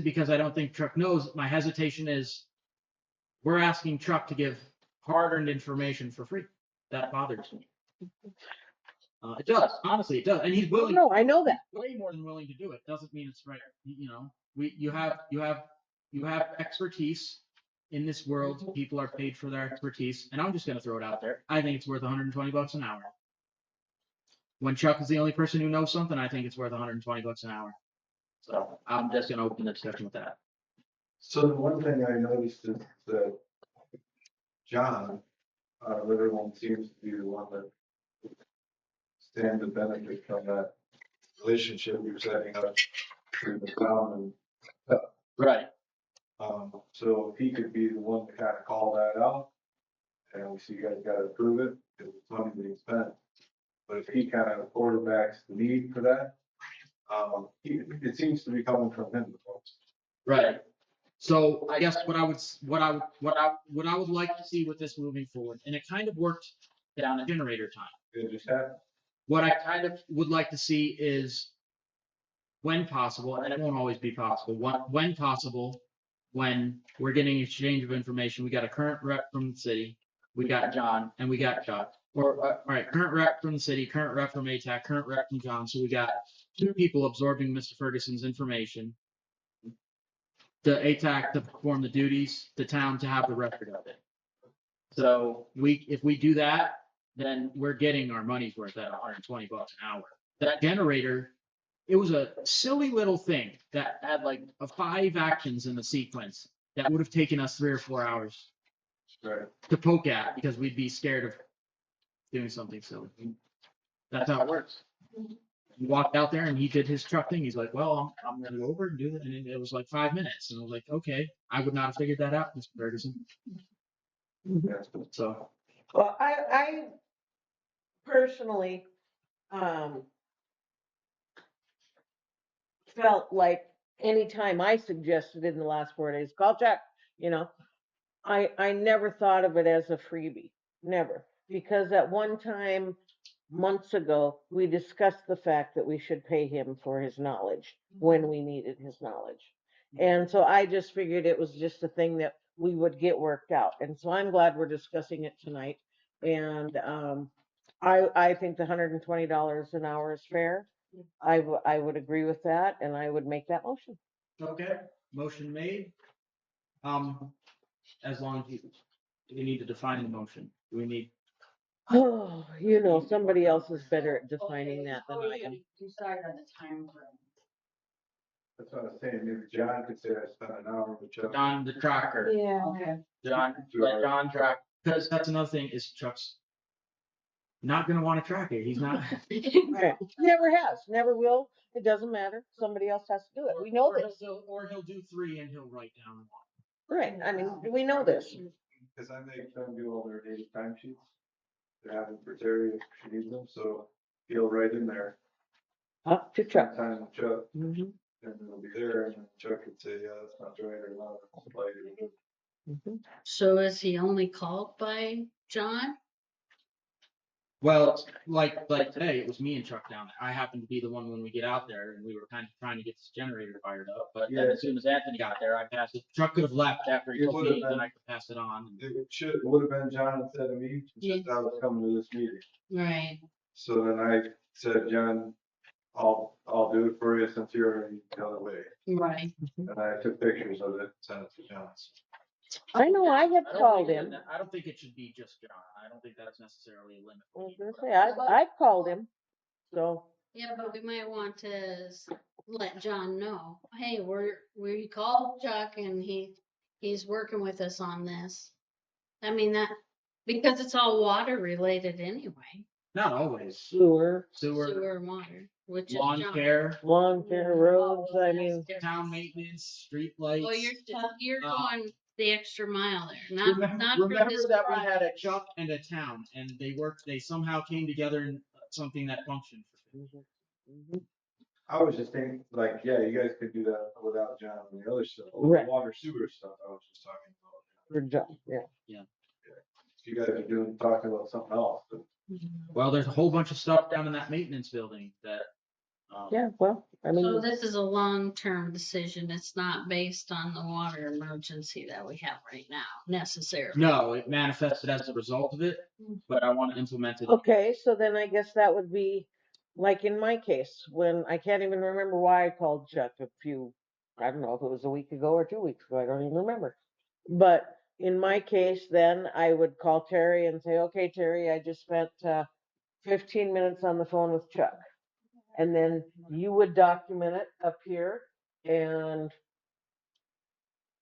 Speaker 1: because I don't think Chuck knows. My hesitation is we're asking Chuck to give hard-earned information for free. That bothers me. It does, honestly, it does, and he's willing.
Speaker 8: No, I know that.
Speaker 1: Way more than willing to do it. Doesn't mean it's right. You have expertise in this world. People are paid for their expertise, and I'm just gonna throw it out there. I think it's worth $120 an hour. When Chuck is the only person who knows something, I think it's worth $120 an hour. So I'm just gonna open the discussion with that.
Speaker 10: So the one thing I noticed is that John, everyone seems to be the one that stand to benefit from that relationship you're setting up between the town and,
Speaker 1: Right.
Speaker 10: so if he could be the one to kind of call that out, and we see you guys gotta approve it, because it's money being spent. But if he kind of quarterbacks the need for that, it seems to be coming from him the most.
Speaker 1: Right. So I guess what I would like to see with this moving forward, and it kind of worked down at generator time.
Speaker 10: It just happened.
Speaker 1: What I kind of would like to see is when possible, and it won't always be possible, when possible, when we're getting exchange of information, we got a current rep from the city, we got John, and we got Chuck. Or, all right, current rep from the city, current rep from ATAC, current rep from John, so we got 2 people absorbing Mr. Ferguson's information. The ATAC to perform the duties, the town to have the record of it. So if we do that, then we're getting our money's worth at $120 an hour. That generator, it was a silly little thing that had like 5 actions in the sequence that would have taken us 3 or 4 hours
Speaker 10: Right.
Speaker 1: to poke at because we'd be scared of doing something silly. That's how it works. He walked out there and he did his truck thing. He's like, "Well, I'm gonna go over and do it," and it was like 5 minutes. And I was like, "Okay, I would not have figured that out, Mr. Ferguson." So
Speaker 8: Well, I personally, felt like anytime I suggested in the last 4 days, call Chuck, I never thought of it as a freebie, never. Because at one time, months ago, we discussed the fact that we should pay him for his knowledge when we needed his knowledge. And so I just figured it was just a thing that we would get worked out. And so I'm glad we're discussing it tonight. And I think the $120 an hour is fair. I would agree with that, and I would make that motion.
Speaker 1: okay, motion made. As long as we need to define the motion. Do we need?
Speaker 8: Oh, somebody else is better at defining that than I am.
Speaker 11: Decide on the time frame.
Speaker 10: That's what I was saying, maybe John could say I spent an hour with Chuck.
Speaker 1: John the tracker.
Speaker 6: Yeah.
Speaker 11: Okay.
Speaker 1: John track. Because that's another thing is Chuck's. not gonna wanna track it. He's not.
Speaker 8: Right. Never has, never will. It doesn't matter. Somebody else has to do it. We know
Speaker 1: Or
Speaker 8: this.
Speaker 1: or he'll do 3 and he'll write down 1.
Speaker 8: Right. I mean, we know this.
Speaker 10: Cause I make them do all their daily timesheets. They're having for Terry if she needs them, so he'll write in there,
Speaker 8: Up to Chuck.
Speaker 10: time with Chuck,
Speaker 8: Mhm,
Speaker 10: and it'll be there, and then Chuck would say, yeah, that's not right, or not, it's like,
Speaker 8: mhm.
Speaker 4: So is he only called by John?
Speaker 1: Well, like today, it was me and Chuck down there. I happened to be the one when we get out there, and we were kind of trying to get this generator fired up. But then
Speaker 10: Yeah.
Speaker 1: as soon as Anthony got there, I passed it. Chuck could have left after he
Speaker 10: It
Speaker 1: told
Speaker 10: would've
Speaker 1: me, then
Speaker 10: been-
Speaker 1: I could pass it on.
Speaker 10: it would have been John instead of me,
Speaker 4: Yeah.
Speaker 10: since I was coming to this meeting.
Speaker 4: Right.
Speaker 10: So then I said, John, I'll do it for you since you're already the other way.
Speaker 4: Right.
Speaker 10: And I took pictures of it, sent it to John.
Speaker 8: I know I have
Speaker 1: I don't
Speaker 8: called
Speaker 1: think
Speaker 8: him.
Speaker 1: I don't think it should be just John. I don't think that's necessarily a limit.
Speaker 8: I was gonna say, I've called him, so.
Speaker 4: Yeah, but we might want to let John know, hey, we called Chuck and he's working with us on this. I mean, that, because it's all water related anyway.
Speaker 1: Not always.
Speaker 8: Sewer,
Speaker 1: Sewer,
Speaker 4: And water, which is
Speaker 1: lawn
Speaker 4: John.
Speaker 1: care,
Speaker 8: lawn care, roads, I mean,
Speaker 1: town maintenance, street lights.
Speaker 4: Well, you're going the extra mile there,
Speaker 1: Remember,
Speaker 4: not for
Speaker 1: remember
Speaker 4: this
Speaker 1: that we had a
Speaker 4: project.
Speaker 1: Chuck and a town, and they somehow came together in something that functioned.
Speaker 8: mhm.
Speaker 10: I was just thinking, like, yeah, you guys could do that without John and the other stuff, the
Speaker 8: Right.
Speaker 10: water sewer stuff I was just talking about.
Speaker 8: For John, yeah.
Speaker 10: You guys are talking about something else, but
Speaker 1: Well, there's a whole bunch of stuff down in that maintenance building that.
Speaker 8: Yeah, well, I
Speaker 4: So
Speaker 8: mean,
Speaker 4: this is a long-term decision. It's not based on the water emergency that we have right now necessarily.
Speaker 1: No, it manifested as a result of it, but I want to implement it.
Speaker 8: okay, so then I guess that would be, like in my case, when, I can't even remember why I called Chuck I don't know if it was a week ago or 2 weeks ago, I don't even remember. But in my case, then I would call Terry and say, okay, Terry, I just spent 15 minutes on the phone with Chuck. And then you would document it up here, and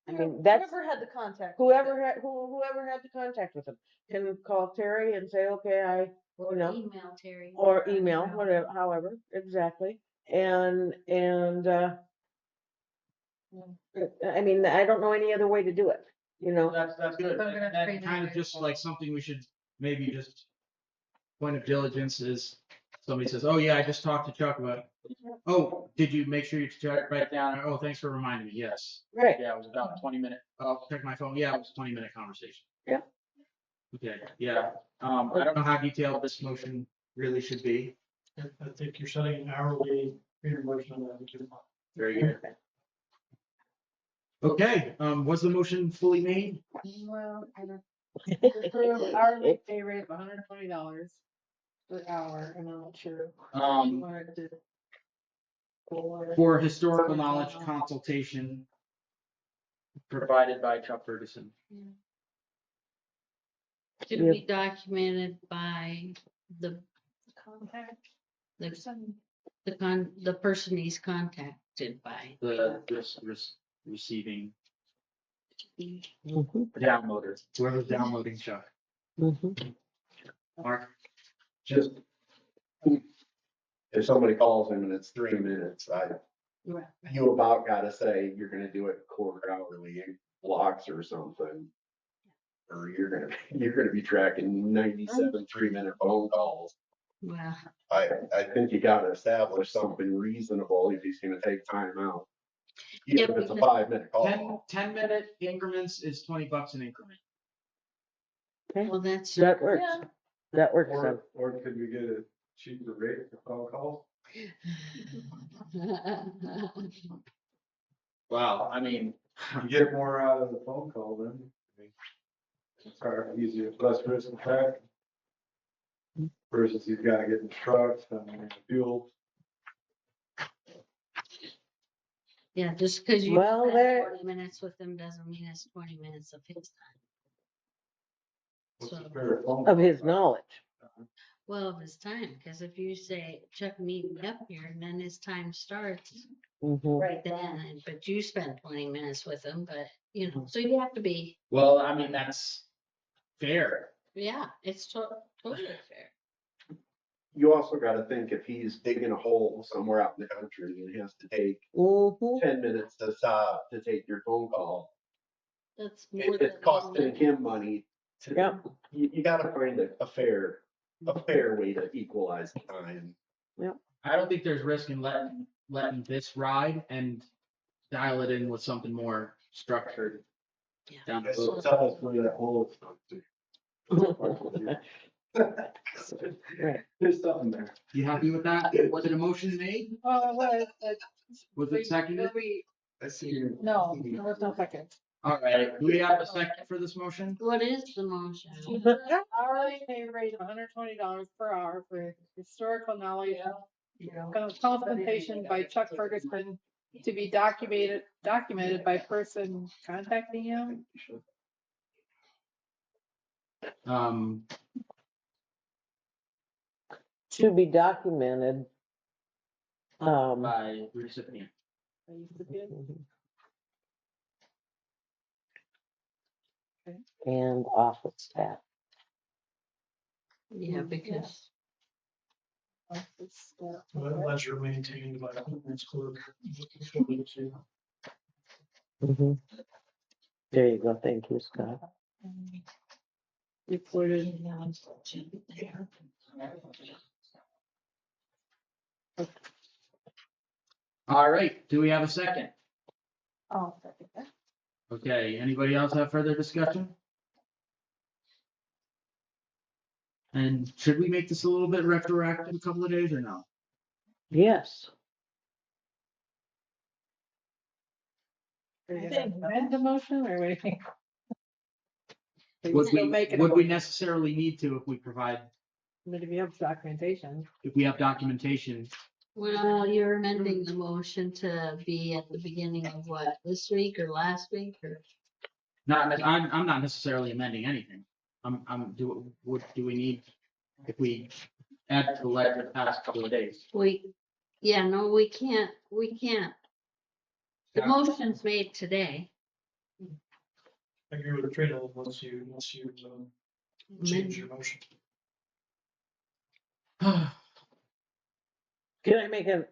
Speaker 8: I mean, that's.
Speaker 6: Whoever had the contact.
Speaker 8: Whoever had the contact with him can call Terry and say, okay,
Speaker 4: Or
Speaker 8: you know,
Speaker 4: email Terry.
Speaker 8: or email, whatever, however, exactly. And, I mean, I don't know any other way to do it, you know?
Speaker 1: That's good. That's kind of just like something we should maybe just point of diligence is somebody says, oh yeah, I just talked to Chuck about it. Oh, did you make sure you write it down? Oh, thanks for reminding me. Yes.
Speaker 8: Right.
Speaker 1: Yeah, it was about 20-minute. I'll check my phone. Yeah, it was a 20-minute conversation.
Speaker 8: Yeah.
Speaker 1: Okay, yeah. I don't know how detailed this motion really should be.
Speaker 3: I think you're setting an hourly reimbursement on that.
Speaker 1: Very good. Okay, was the motion fully made?
Speaker 6: Well, I don't. Approve hourly pay rate of $120 per hour, and I'm not sure. Wanted to-
Speaker 1: For historical knowledge consultation provided by Chuck Ferguson.
Speaker 4: To be documented by the
Speaker 6: Contact.
Speaker 4: the person he's contacted by.
Speaker 1: The receiving
Speaker 8: Mhm,
Speaker 1: downloader, whoever's downloading Chuck.
Speaker 8: mhm.
Speaker 1: Mark,
Speaker 13: Just, if somebody calls him and it's 3 minutes,
Speaker 4: Right.
Speaker 13: you about gotta say you're gonna do it quarter hourly blocks or something. Or you're gonna be tracking 97 3-minute phone calls.
Speaker 4: Well,
Speaker 13: I think you gotta establish something reasonable if he's gonna take time out.
Speaker 4: Yeah,
Speaker 13: Even if it's a
Speaker 4: because-
Speaker 13: 5-minute call.
Speaker 1: 10-minute increments is $20 an increment.
Speaker 4: well, that's.
Speaker 8: That works.
Speaker 6: Yeah.
Speaker 8: That works. then.
Speaker 10: or could we get a cheaper rate for phone calls?
Speaker 1: Wow, I mean,
Speaker 10: You get more out of the phone call then. It's hard, easier, less risk attack. Versus he's gotta get in the trucks and fuel.
Speaker 4: Yeah, just because you
Speaker 8: Well,
Speaker 4: spend
Speaker 8: there-
Speaker 4: 20 minutes with them doesn't mean it's 20 minutes of his time.
Speaker 10: What's
Speaker 4: So,
Speaker 10: the fair phone
Speaker 8: Of
Speaker 10: call?
Speaker 8: his knowledge.
Speaker 4: well, of his time, because if you say, Chuck, meet me up here, and then his time starts
Speaker 8: Mhm.
Speaker 4: right then, but you spend 20 minutes with him, but, you know, so you have to be,
Speaker 1: well, I mean, that's fair.
Speaker 4: yeah, it's totally fair.
Speaker 13: you also gotta think if he's digging a hole somewhere out in the country and he has to take
Speaker 8: Mhm.
Speaker 13: 10 minutes to stop to take your phone call,
Speaker 4: That's more
Speaker 13: it's
Speaker 4: than.
Speaker 13: costing him money.
Speaker 8: Yep.
Speaker 13: You gotta find a fair way to equalize time.
Speaker 1: I don't think there's risk in letting this ride and dial it in with something more structured.
Speaker 4: Yeah.
Speaker 1: Down the
Speaker 13: So
Speaker 1: road.
Speaker 13: tell us where that hole is.
Speaker 8: Right.
Speaker 13: There's something there.
Speaker 1: You happy with that? Was it a motion made? Was it seconded?
Speaker 13: I see you.
Speaker 9: No, there was no second.
Speaker 1: All right, do we have a second for this motion?
Speaker 4: What is the motion?
Speaker 9: Hourly pay rate of $120 per hour for historical knowledge,
Speaker 11: Yeah.
Speaker 9: consultation by Chuck Ferguson to be documented by person contacting him.
Speaker 8: To be documented.
Speaker 1: By recipient.
Speaker 8: And office staff.
Speaker 4: Yeah, because
Speaker 3: Ledger maintained by the finance clerk.
Speaker 8: Mhm. There you go. Thank you, Scott.
Speaker 9: Reported.
Speaker 1: All right, do we have a second?
Speaker 9: Oh, second that.
Speaker 1: Okay, anybody else have further discussion? And should we make this a little bit retroactive, a couple of days or no?
Speaker 8: Yes.
Speaker 9: Are you gonna amend the motion or waiting?
Speaker 1: Would we necessarily need to if we provide,
Speaker 9: If you have documentation.
Speaker 1: if we have documentation?
Speaker 4: well, you're amending the motion to be at the beginning of what, this week or last week or?
Speaker 1: I'm not necessarily amending anything. Do we need, if we add to the letter the past couple of days?
Speaker 4: Yeah, no, we can't. The
Speaker 1: Yeah.
Speaker 4: motion's made today.
Speaker 3: I agree with Trina, once you change your motion.
Speaker 8: Can I make a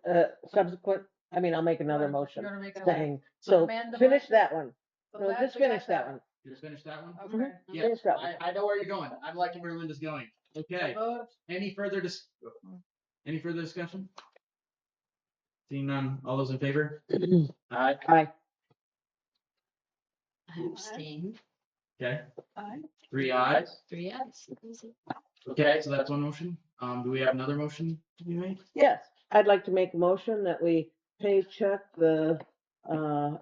Speaker 8: subsequent, I'll make another motion
Speaker 9: You wanna make a-
Speaker 8: saying, so
Speaker 9: amend the
Speaker 8: finish
Speaker 9: motion?
Speaker 8: that one.
Speaker 9: So
Speaker 8: No,
Speaker 9: that-
Speaker 8: just
Speaker 9: we got
Speaker 8: finish that one.
Speaker 1: Just finish that one?
Speaker 9: Okay.
Speaker 1: Yeah,
Speaker 8: Finish that one.
Speaker 1: I know where you're going. I'm liking where Linda's going. Okay,
Speaker 9: Vote.
Speaker 1: any further discussion? Seeing none, all those in favor? Aye.
Speaker 8: Aye.
Speaker 4: I abstain.
Speaker 1: Okay,
Speaker 9: Aye.
Speaker 1: 3 ayes.
Speaker 4: 3 ayes.
Speaker 1: Okay, so that's one motion. Do we have another motion to be made?
Speaker 8: Yes, I'd like to make a motion that we pay Chuck the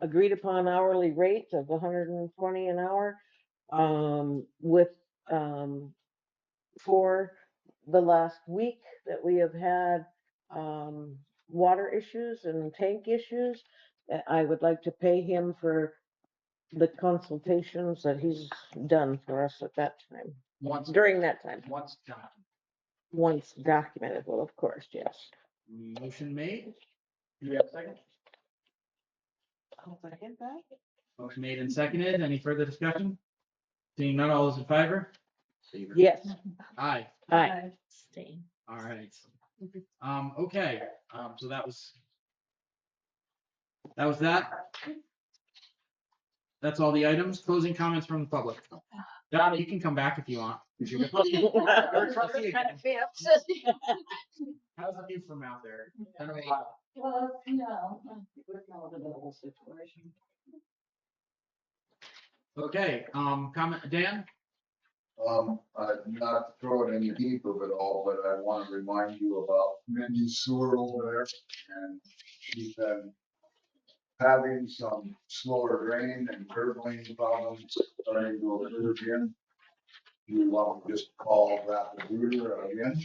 Speaker 8: agreed upon hourly rate of 120 an hour. With for the last week that we have had water issues and tank issues. I would like to pay him for the consultations that he's done for us at that time, during that time,
Speaker 1: Once done.
Speaker 8: once documented, well, of course, yes.
Speaker 1: Motion made. Do we have a second?
Speaker 9: I'll second that.
Speaker 1: Motion made and seconded. Any further discussion? Seeing none, all those in favor?
Speaker 8: Yes,
Speaker 1: Aye.
Speaker 8: aye.
Speaker 4: Abstain.
Speaker 1: All right. Okay, so that was that. That's all the items. Closing comments from the public. Donna, you can come back if you want. How's the view from out there? Been a while.
Speaker 11: Well, you know, we're going to the whole situation.
Speaker 1: Okay, comment, Dan?
Speaker 7: Not to throw it in the heap of it all, but I want to remind you about Mindy's sewer over there. And she's been having some slower drain and gurgling problems starting to occur again. You want to just call Rapid Rooter again,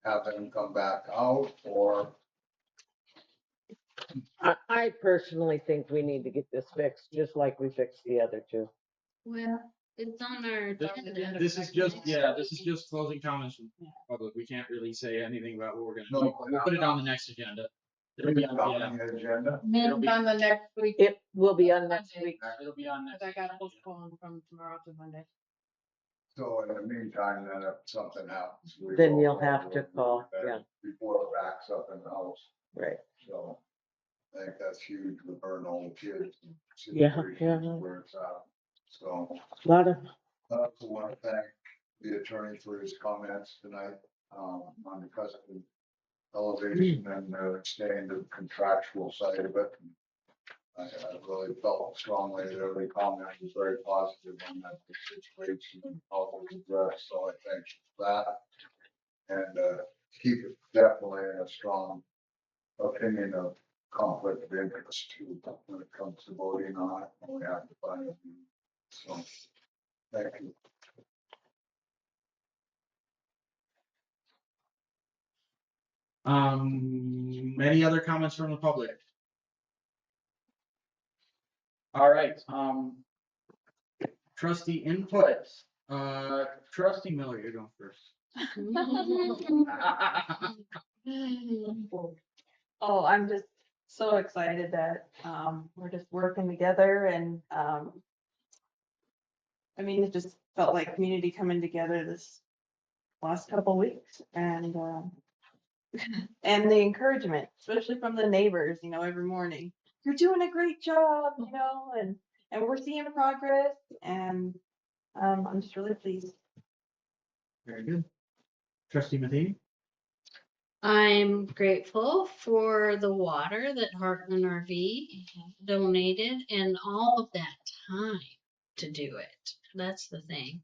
Speaker 7: have them come back out, or
Speaker 8: I personally think we need to get this fixed, just like we fixed the other two.
Speaker 4: Well, it's on our agenda.
Speaker 1: This is just closing comments from the public. We can't really say anything about what we're gonna do. We'll put it on the next agenda. It'll be on, yeah.
Speaker 7: on the agenda.
Speaker 1: It'll be-
Speaker 9: On the next week.
Speaker 8: It will be on next week.
Speaker 1: It'll be on next.
Speaker 9: I got postponed from tomorrow to Monday.
Speaker 7: So in the meantime, then if something happens. we
Speaker 8: Then
Speaker 7: will
Speaker 8: you'll have to
Speaker 7: call
Speaker 8: call, yeah.
Speaker 7: Before it backs up in the house,
Speaker 8: Right.
Speaker 7: so I think that's huge with burning all the kids. and
Speaker 8: Yeah,
Speaker 7: situations
Speaker 8: yeah.
Speaker 7: Where it's at, so.
Speaker 8: A lot of,
Speaker 7: I also want to thank the attorney for his comments tonight, on the custody elevation and staying to the contractual side of it. I really felt strongly that every comment was very positive on that situation, and how it was addressed, so I thank you for that. And, keep it definitely in a strong opinion of conflict of interest too, when it comes to voting on it, and we have to find it. So, thank you.
Speaker 1: Any other comments from the public? All right, trustee input, trustee Miller, you're going first.
Speaker 6: Oh, I'm just so excited that, we're just working together and, I mean, it just felt like community coming together this last couple weeks and, and the encouragement, especially from the neighbors, you know, every morning. You're doing a great job, you know, and we're seeing progress and, I'm just really pleased.
Speaker 1: Very good. Trustee Matheny?
Speaker 4: I'm grateful for the water that Heartland RV donated and all of that time to do it. That's the thing.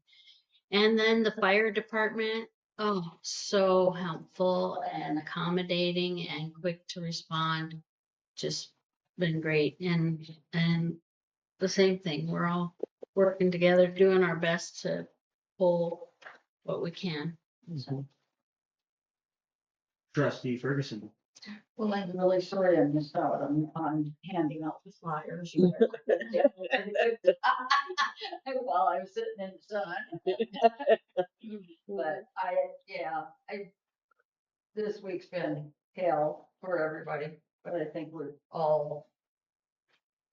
Speaker 4: And then the fire department, oh, so helpful and accommodating and quick to respond. Just been great. And the same thing, we're all working together, doing our best to pull what we can. So.
Speaker 1: Trustee Ferguson?
Speaker 11: Well, I'm really sorry I missed out on handing out the flyers. While I was sitting in the sun. But this week's been hell for everybody, but I think we're all,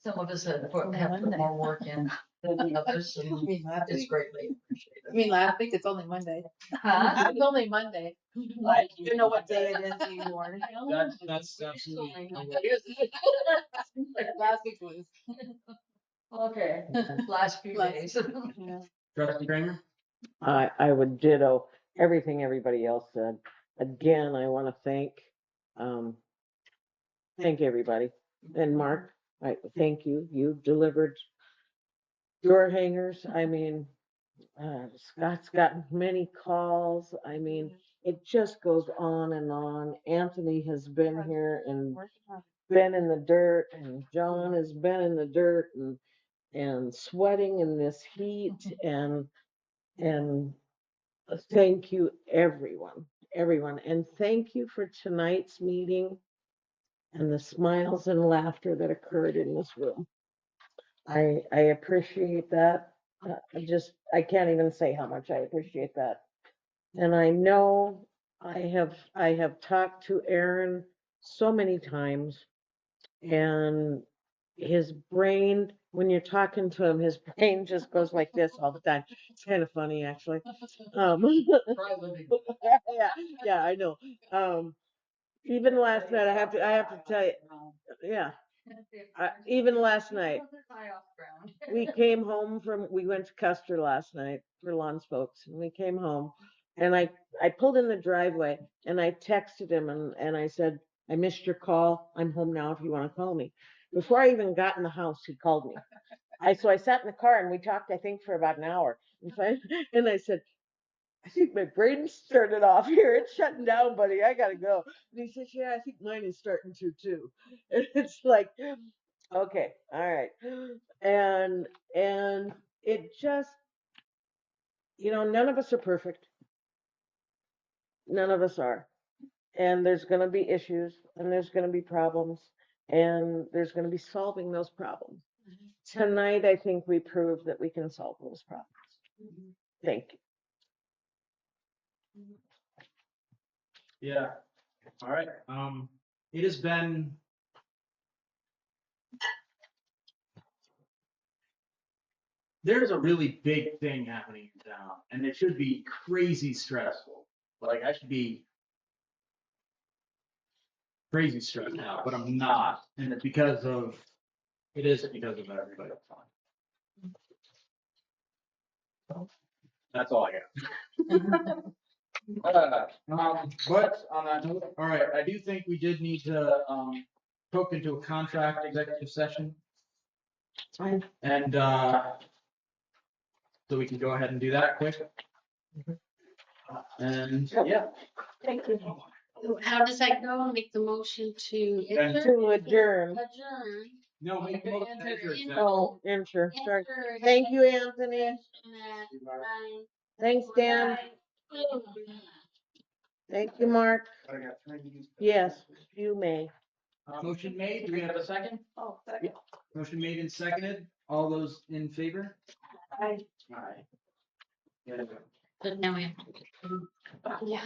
Speaker 11: some of us have put more work in than the others, and it's greatly appreciated.
Speaker 9: I mean, I think it's only Monday.
Speaker 11: Huh?
Speaker 9: It's only Monday.
Speaker 6: I don't even know what day it is anymore.
Speaker 1: That's absolutely.
Speaker 9: Last week was.
Speaker 11: Okay, last few days.
Speaker 6: Yeah.
Speaker 1: Trustee Kramer?
Speaker 8: I would ditto everything everybody else said. Again, I want to thank everybody. And Mark, I thank you. You delivered door hangers. I mean, Scott's gotten many calls. I mean, it just goes on and on. Anthony has been here and been in the dirt, and John has been in the dirt and sweating in this heat and thank you everyone, and thank you for tonight's meeting and the smiles and laughter that occurred in this room. I appreciate that. I can't even say how much I appreciate that. And I know I have talked to Aaron so many times, and his brain, when you're talking to him, his brain just goes like this all the time. It's kind of funny, actually. Yeah, I know. Even last night, I have to tell you, yeah. Even last night, we came home we went to Custer last night for Lon Spokes, and we came home, and I pulled in the driveway, and I texted him, and I said, I missed your call. I'm home now if you want to call me. Before I even got in the house, he called me. So I sat in the car, and we talked, I think, for about an hour. And I said, I think my brain's started off here. It's shutting down, buddy. I gotta go. And he says, yeah, I think mine is starting to too. And it's like, okay, all right. And it just, none of us are perfect. None of us are. And there's gonna be issues, and there's gonna be problems, and there's gonna be solving those problems. Tonight, I think we proved that we can solve those problems. Thank you.
Speaker 1: Yeah. All right. It has been there's a really big thing happening in town, and it should be crazy stressful. Like, I should be crazy stressed out, but I'm not, and it's because of, it is because of everybody. That's all I got. But on that note, all right, I do think we did need to, poke into a contract executive session.
Speaker 8: Fine.
Speaker 1: And, so we can go ahead and do that quick. And, yeah.
Speaker 8: Thank you.
Speaker 4: How does that go? Make the motion to
Speaker 1: Then-
Speaker 4: enter?
Speaker 8: To adjourn.
Speaker 4: Adjourn.
Speaker 1: No, make the motion to enter executive.
Speaker 8: Oh, enter, sorry.
Speaker 4: Enter
Speaker 8: Thank you, Anthony.
Speaker 4: executive session at 9.
Speaker 8: Thanks, Dan. Thank you, Mark. Yes, you may.
Speaker 1: Motion made, do we have a second?
Speaker 6: Oh, second.
Speaker 1: Motion made and seconded, all those in favor?
Speaker 6: Aye.
Speaker 1: Aye.
Speaker 4: But now we have to.
Speaker 9: Yeah.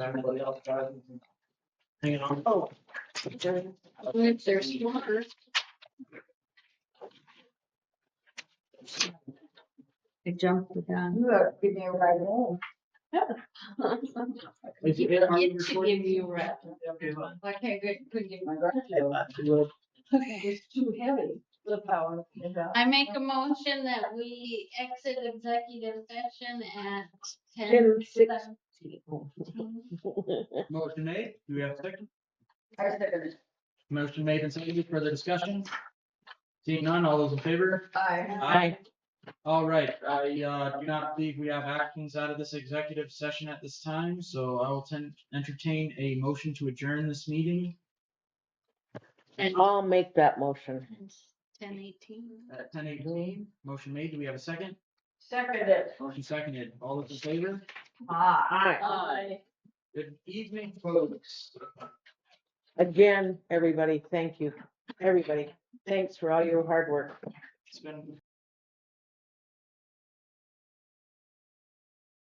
Speaker 1: Everybody else driving. Hanging on.
Speaker 8: Oh.
Speaker 4: If there's water. I jumped the gun.
Speaker 11: You have to give me a ride home.
Speaker 1: Is it-
Speaker 4: Get
Speaker 1: are we
Speaker 4: to
Speaker 1: recording?
Speaker 4: give you a rest.
Speaker 11: I couldn't get my grandchildren. It's too heavy, the power.
Speaker 4: I make a motion that we exit executive session at
Speaker 8: 10:16.
Speaker 4: 10:16.
Speaker 1: Motion made. Do we have a second?
Speaker 11: I second it.
Speaker 1: Motion made and seconded. Further discussion? Seeing none, all those in favor?
Speaker 8: Aye.
Speaker 1: All right, I do not believe we have actions out of this executive session at this time, so I will entertain a motion to adjourn this meeting
Speaker 4: And
Speaker 8: I'll make that motion.
Speaker 4: 10:18.
Speaker 1: at 10:18. Motion made. Do we have a second?
Speaker 11: Second it.
Speaker 1: Motion seconded. All those in favor?
Speaker 8: Aye.
Speaker 11: Aye.
Speaker 1: Good evening, folks.
Speaker 8: Again, everybody, thank you. Everybody, thanks for all your hard work.
Speaker 1: It's been